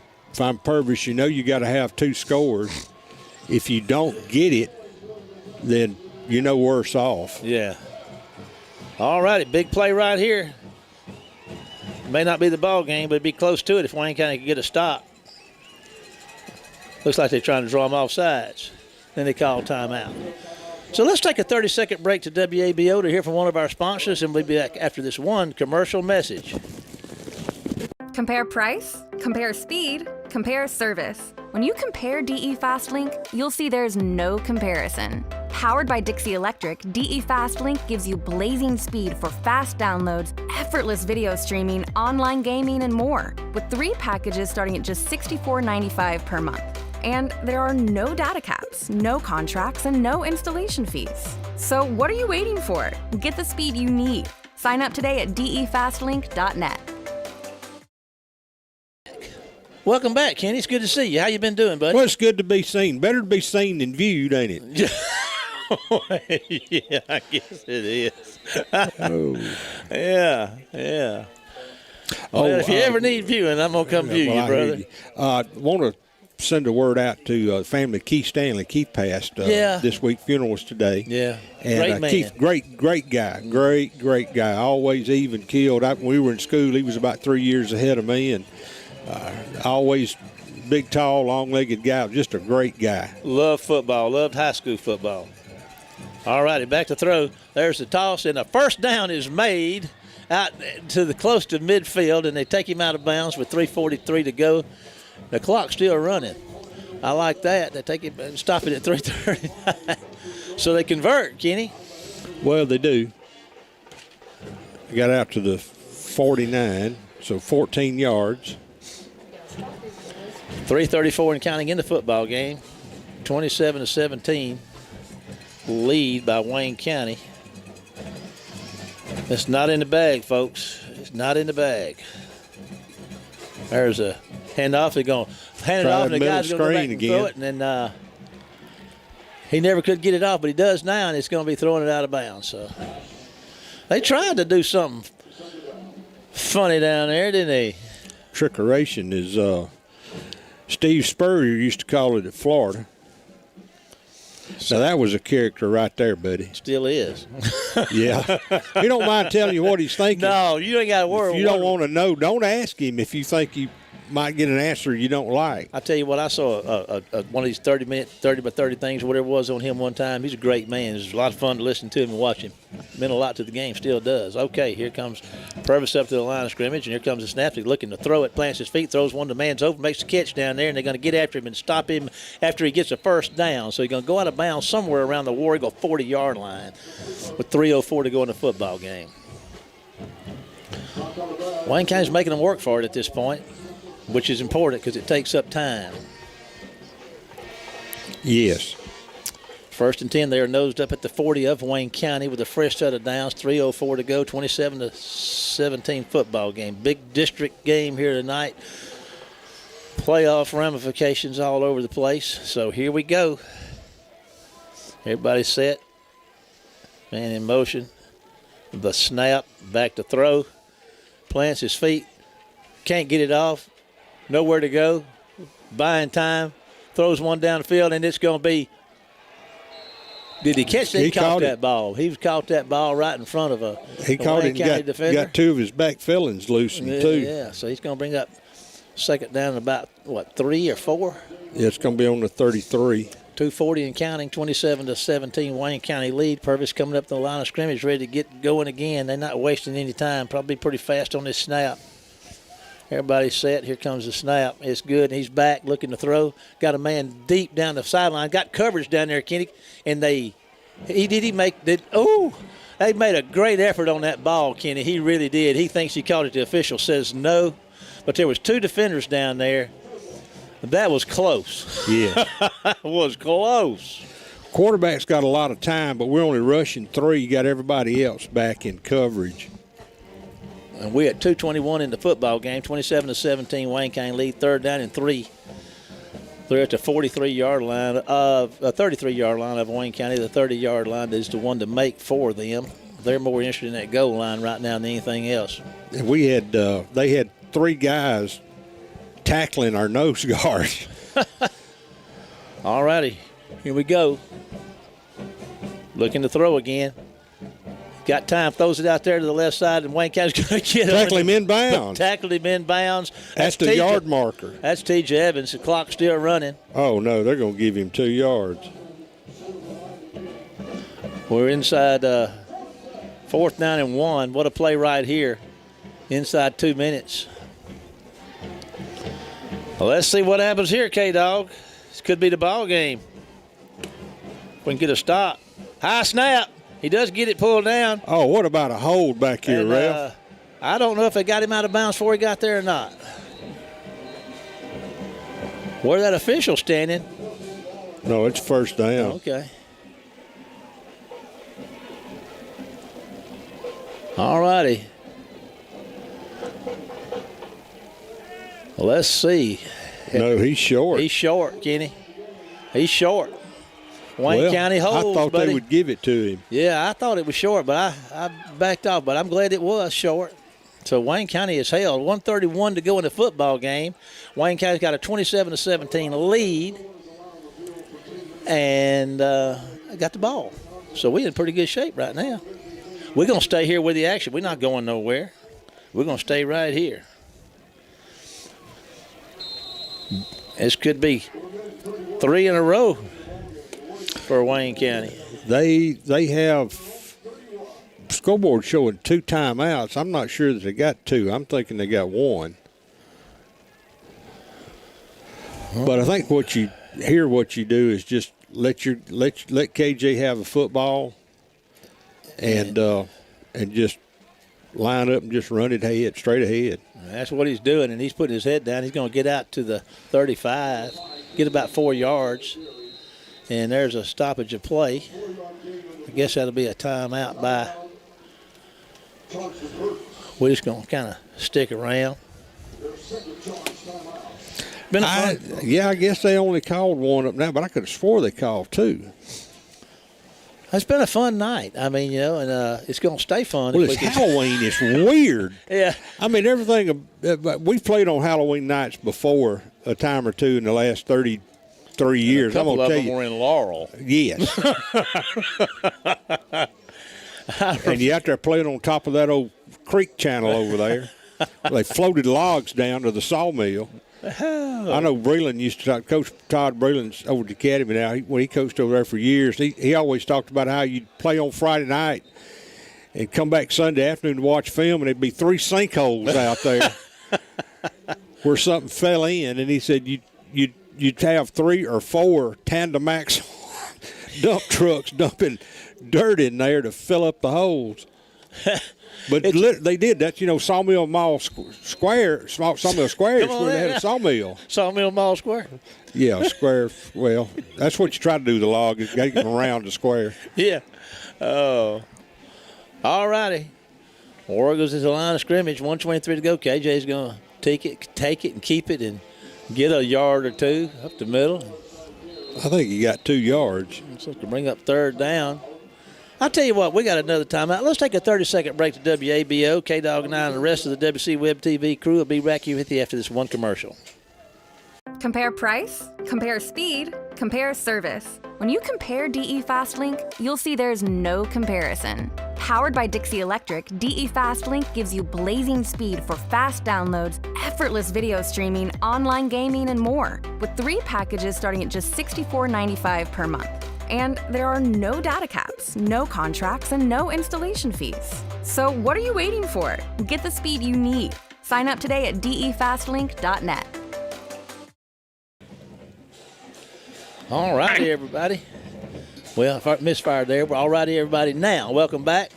Purvis, you know you got to have 2 scores. If you don't get it, then you're no worse off. Yeah. All righty, big play right here. May not be the ball game, but it'd be close to it if Wayne County could get a stop. Looks like they're trying to draw them off sides. Then they call timeout. So let's take a 30-second break to WABO to hear from one of our sponsors, and we'll be back after this one commercial message. Compare price, compare speed, compare service. When you compare DE FastLink, you'll see there's no comparison. Powered by Dixie Electric, DE FastLink gives you blazing speed for fast downloads, effortless video streaming, online gaming, and more, with 3 packages starting at just $64.95 per month. And there are no data caps, no contracts, and no installation fees. So what are you waiting for? Get the speed you need. Sign up today at defastlink.net. Welcome back, Kenny. It's good to see you. How you been doing, buddy? Well, it's good to be seen. Better to be seen than viewed, ain't it? Yeah, I guess it is. Oh. Yeah. Well, if you ever need viewing, I'm going to come view you, I brother. hear you. Want to send a word out to the family of Keith Stanley. Keith passed this week. Funeral was today. Yeah. And Great man. Keith, great guy. Great guy. Always even killed. When we were in school, he was about 3 years ahead of me, and always big, tall, long-legged guy. Just a great guy. Loved football. Loved high school football. All righty, back to throw. There's the toss, and a first down is made out to the close to midfield, and they take him out of bounds with 3:43 to go. The clock's still running. I like that. They take it, stop it at 3:39. So they convert, Kenny. Well, they do. They got out to the 49, so 14 yards. 3:34 and counting in the football game. 27-17 lead by Wayne County. It's not in the bag, folks. It's not in the bag. There's a handoff. They're going to hand it off, and the guy's going to go back and throw it. And then he never could get it off, but he does now, and it's going to be throwing it out of bounds. So they tried to do something funny down there, didn't they? Trickeration is Steve Spurrier used to call it at Florida. So that was a character right there, buddy. Still is. Yeah. He don't mind telling you what he's thinking. No, you ain't got to worry. If you don't want to know, don't ask him if you think you might get an answer you don't like. I tell you what, I saw one of these 30 by 30 things, whatever it was on him one time. He's a great man. It was a lot of fun to listen to him and watch him. Meant a lot to the game, still does. Okay, here comes Purvis up to the line of scrimmage, and here comes the snap. He's looking to throw it, plants his feet, throws one, the man's over, makes a catch down there, and they're going to get after him and stop him after he gets a first down. So he's going to go out of bounds somewhere around the War Eagle 40-yard line with 3:04 to go in the football game. Wayne County's making them work for it at this point, which is important because it takes up time. Yes. First and 10, they are nosed up at the 40 of Wayne County with a fresh set of downs, 3:04 to go, 27-17 football game. Big district game here tonight. Playoff ramifications all over the place. So here we go. Everybody set. Man in motion. The snap, back to throw. Plants his feet. Can't get it off. Nowhere to go. Buying time. Throws one down the field, and it's going to be. Did he catch that? He caught that ball. He caught that ball right in front of a Wayne County defender. Got two of his back fillings loosened, too. Yeah, so he's going to bring up second down about, 3 or 4? Yeah, it's going to be on the 33. 2:40 and counting, 27-17 Wayne County lead. Purvis coming up the line of scrimmage, ready to get going again. They're not wasting any time. Probably pretty fast on this snap. Everybody's set. Here comes the snap. It's good. He's back looking to throw. Got a man deep down the sideline. Got coverage down there, Kenny. And they made a great effort on that ball, Kenny. He really did. He thinks he caught it. The official says no. But there was 2 defenders down there. That was close. Yeah. That was close. Quarterback's got a lot of time, but we're only rushing 3. You got everybody else back in coverage. And we're at 2:21 in the football game, 27-17 Wayne County lead, 3rd down and 3. They're at the 33-yard line of 33-yard line of Wayne County. The 30-yard line is the one to make for them. They're more interested in that goal line right now than anything else. And we had they had 3 guys tackling our nose guards. All righty, here we go. Looking to throw again. Got time, throws it out there to the left side, and Wayne County's going to get Tackle him in bounds. Tackled him in bounds. That's the yard marker. That's T.J. Evans. The clock's still running. Oh, no, they're going to give him 2 yards. We're inside 4th down and 1. What a play right here. Inside 2 minutes. Well, let's see what happens here, K-Dog. This could be the ball game. We can get a stop. High snap. He does get it pulled down. Oh, what about a hold back here, Ralph? I don't know if they got him out of bounds before he got there or not. Where's that official standing? No, it's first down. Okay. All righty. Let's see. No, he's short. He's short, Kenny. He's short. Wayne County holds, I thought buddy. they would give it to him. Yeah, I thought it was short, but I backed off. But I'm glad it was short. So Wayne County is held. 1:31 to go in the football game. Wayne County's got a 27-17 lead, and got the ball. So we're in pretty good shape right now. We're going to stay here with the action. We're not going nowhere. We're going to stay right here. This could be 3 in a row for Wayne County. They have scoreboard showing 2 timeouts. I'm not sure that they got 2. I'm thinking they got 1. But I think what you do is just let KJ have a football and just line up and just run it straight ahead. That's what he's doing, and he's putting his head down. He's going to get out to the 35, get about 4 yards, and there's a stoppage of play. I guess that'll be a timeout by. We're just going to kind of stick around. I guess they only called 1 up now, but I could have swore they called 2. It's been a fun night. I mean, and it's going to stay fun. Well, it's Halloween. It's weird. Yeah. I mean, everything. We've played on Halloween nights before a time or two in the last 33 years. I'm going to tell you. Were in Laurel. Yes. And you out there playing on top of that old creek channel over there. They floated logs down to the sawmill. I know Breland used to talk. Coach Todd Breland's over at the academy now. When he coached over there for years, he always talked about how you'd play on Friday night and come back Sunday afternoon to watch film, and there'd be 3 sinkholes out there where something fell in. And he said you'd have 3 or 4 tandem axle dump trucks dumping dirt in there to fill up the holes. But they did that, Sawmill Mall Square. Sawmill Square is where they had a sawmill. Sawmill Mall Square. Yeah, square. Well, that's what you try to do. The log is get them around the square. Yeah. Oh. All righty. War goes to the line of scrimmage. 1:23 to go. KJ's going to take it, and keep it, and get a yard or 2 up the middle. I think he got 2 yards. So to bring up 3rd down. I'll tell you what, we got another timeout. Let's take a 30-second break to WABO. K-Dog and I and the rest of the WC Web TV crew will be back here with you after this one commercial. Compare price, compare speed, compare service. When you compare DE FastLink, you'll see there's no comparison. Powered by Dixie Electric, DE FastLink gives you blazing speed for fast downloads, effortless video streaming, online gaming, and more, with 3 packages starting at just $64.95 per month. And there are no data caps, no contracts, and no installation fees. So what are you waiting for? Get the speed you need. Sign up today at defastlink.net. All righty, everybody. Well, misfired there. We're all righty, everybody. Now, welcome back.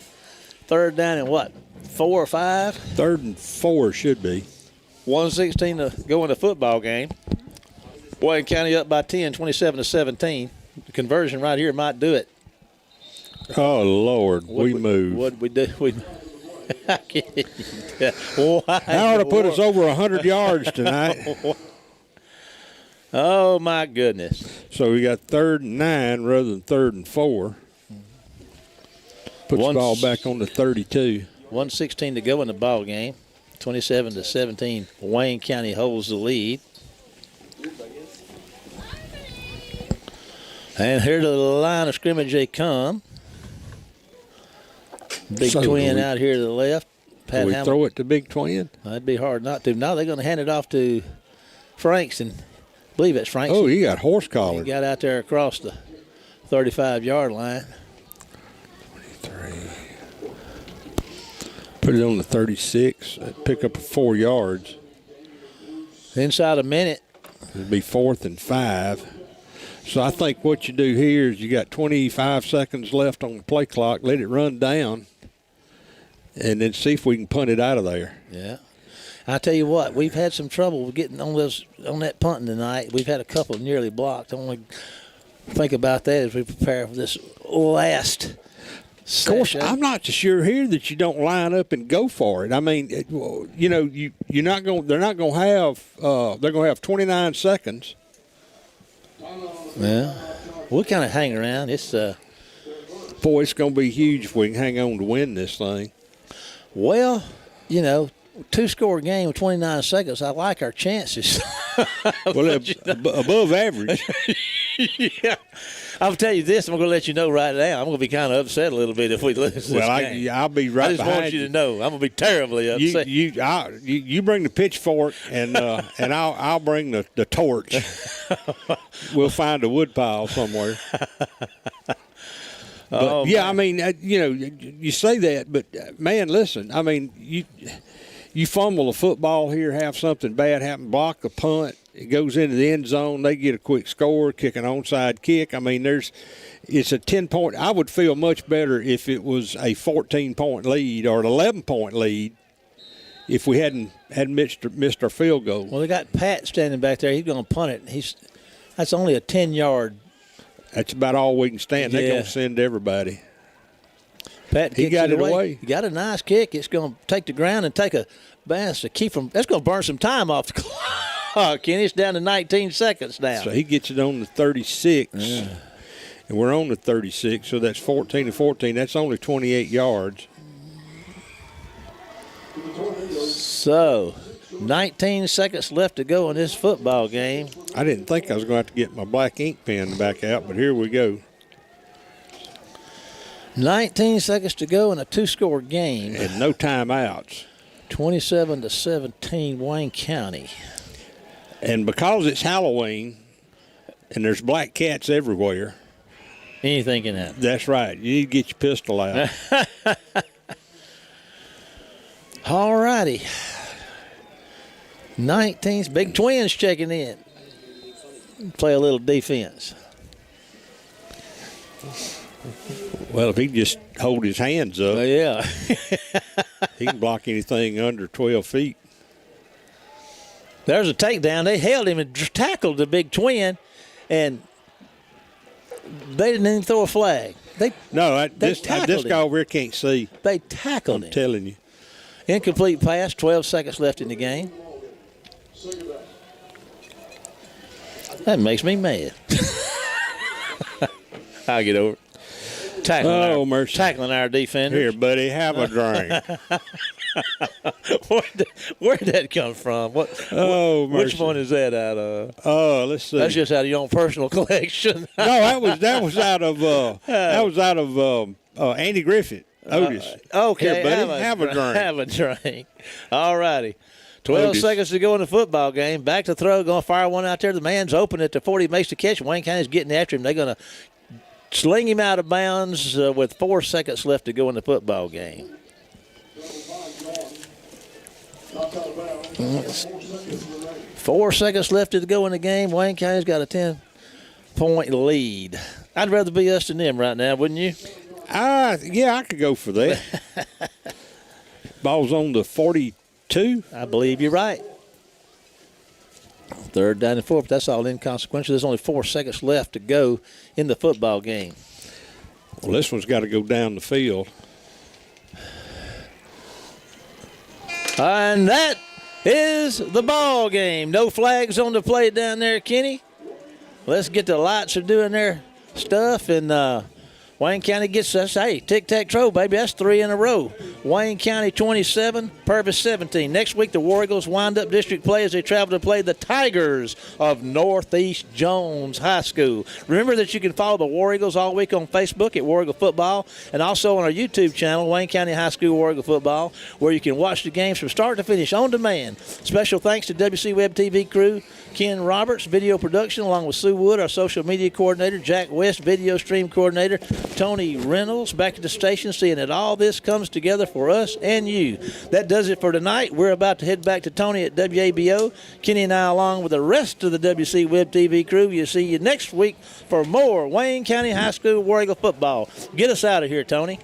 3rd down and what? 4 or 5? 3rd and 4 should be. 1:16 to go in the football game. Wayne County up by 10, 27-17. The conversion right here might do it. Oh, Lord, we moved. What we do? Howard put us over 100 yards tonight. Oh, my goodness. So we got 3rd and 9 rather than 3rd and 4. Puts the ball back on the 32. 1:16 to go in the ball game. 27-17. Wayne County holds the lead. And here to the line of scrimmage they come. Big Twin out here to the left. Pat Hamilton. Throw it to Big Twin? That'd be hard not to. Now they're going to hand it off to Frankston. I believe it's Frankston. Oh, he got horse collar. He got out there across the 35-yard line. 23. Put it on the 36. Pick up 4 yards. Inside a minute. It'd be 4th and 5. So I think what you do here is you got 25 seconds left on the play clock. Let it run down, and then see if we can punt it out of there. Yeah. I tell you what, we've had some trouble getting on that punting tonight. We've had a couple nearly blocked. I only think about that as we prepare for this last Of course, I'm not so sure here that you don't line up and go for it. I mean, you're not going. They're not going to have. They're going to have 29 seconds. Yeah, we'll kind of hang around. It's Boy, it's going to be huge if we can hang on to win this thing. Well, 2-score game with 29 seconds. I like our chances. Well, above average. Yeah. I'll tell you this. I'm going to let you know right now. I'm going to be kind of upset a little bit if we lose this game. I'll be right behind you. I just want you to know. I'm going to be terribly upset. You bring the pitchfork, and I'll bring the torch. We'll find a wood pile somewhere. But, I mean, you say that, but, man, listen. I mean, you fumble a football here, have something bad happen, block a punt, it goes into the end zone, they get a quick score, kick an onside kick. I mean, it's a 10-point. I would feel much better if it was a 14-point lead or an 11-point lead if we hadn't missed our field goal. Well, they got Pat standing back there. He's going to punt it. That's only a 10-yard. That's about all we can stand. They're going to send everybody. Pat he got it away. He got a nice kick. It's going to take the ground and take a bounce to keep from. That's going to burn some time off the clock. Kenny, it's down to 19 seconds now. So he gets it on the 36, and we're on the 36. So that's 14 to 14. That's only 28 yards. So 19 seconds left to go in this football game. I didn't think I was going to have to get my black ink pen back out, but here we go. 19 seconds to go in a 2-score game. And no timeouts. 27-17, Wayne County. And because it's Halloween and there's black cats everywhere. Anything can happen. That's right. You need to get your pistol out. All righty. 19th, Big Twins checking in. Play a little defense. Well, if he can just hold his hands up, Yeah. he can block anything under 12 feet. There's a takedown. They held him and tackled the Big Twin, and they didn't even throw a flag. This guy over here can't see. They tackled him. I'm telling you. Incomplete pass, 12 seconds left in the game. That makes me mad. I'll get over it. Tackling our defenders. Here, buddy, have a drink. Where'd that come from? Which one is that out of? Oh, let's see. That's just out of your own personal collection. No, that was out of Andy Griffith. Otis. Okay, here, buddy, have a drink. Have a drink. All righty. 12 Otis. seconds to go in the football game. Back to throw. Going to fire one out there. The man's open at the 40. Makes the catch. Wayne County's getting after him. They're going to sling him out of bounds with 4 seconds left to go in the football game. 4 seconds left to go in the game. Wayne County's got a 10-point lead. I'd rather be us than them right now, wouldn't you? Yeah, I could go for that. Ball's on the 42. I believe you're right. 3rd down and 4, but that's all inconsequential. There's only 4 seconds left to go in the football game. Well, this one's got to go down the field. And that is the ball game. No flags on the play down there, Kenny. Let's get the lights are doing their stuff, and Wayne County gets us, hey, tic-tac-toe, baby. That's 3 in a row. Wayne County 27, Purvis 17. Next week, the War Eagles wind up district play as they travel to play the Tigers of Northeast Jones High School. Remember that you can follow the War Eagles all week on Facebook at War Eagle Football and also on our YouTube channel, Wayne County High School War Eagle Football, where you can watch the games from start to finish on demand. Special thanks to WC Web TV crew, Ken Roberts, video production, along with Sue Wood, our social media coordinator, Jack West, video stream coordinator, Tony Reynolds, back at the station, seeing that all this comes together for us and you. That does it for tonight. We're about to head back to Tony at WABO. Kenny and I, along with the rest of the WC Web TV crew, we'll see you next week for more Wayne County High School War Eagle football. Get us out of here, Tony.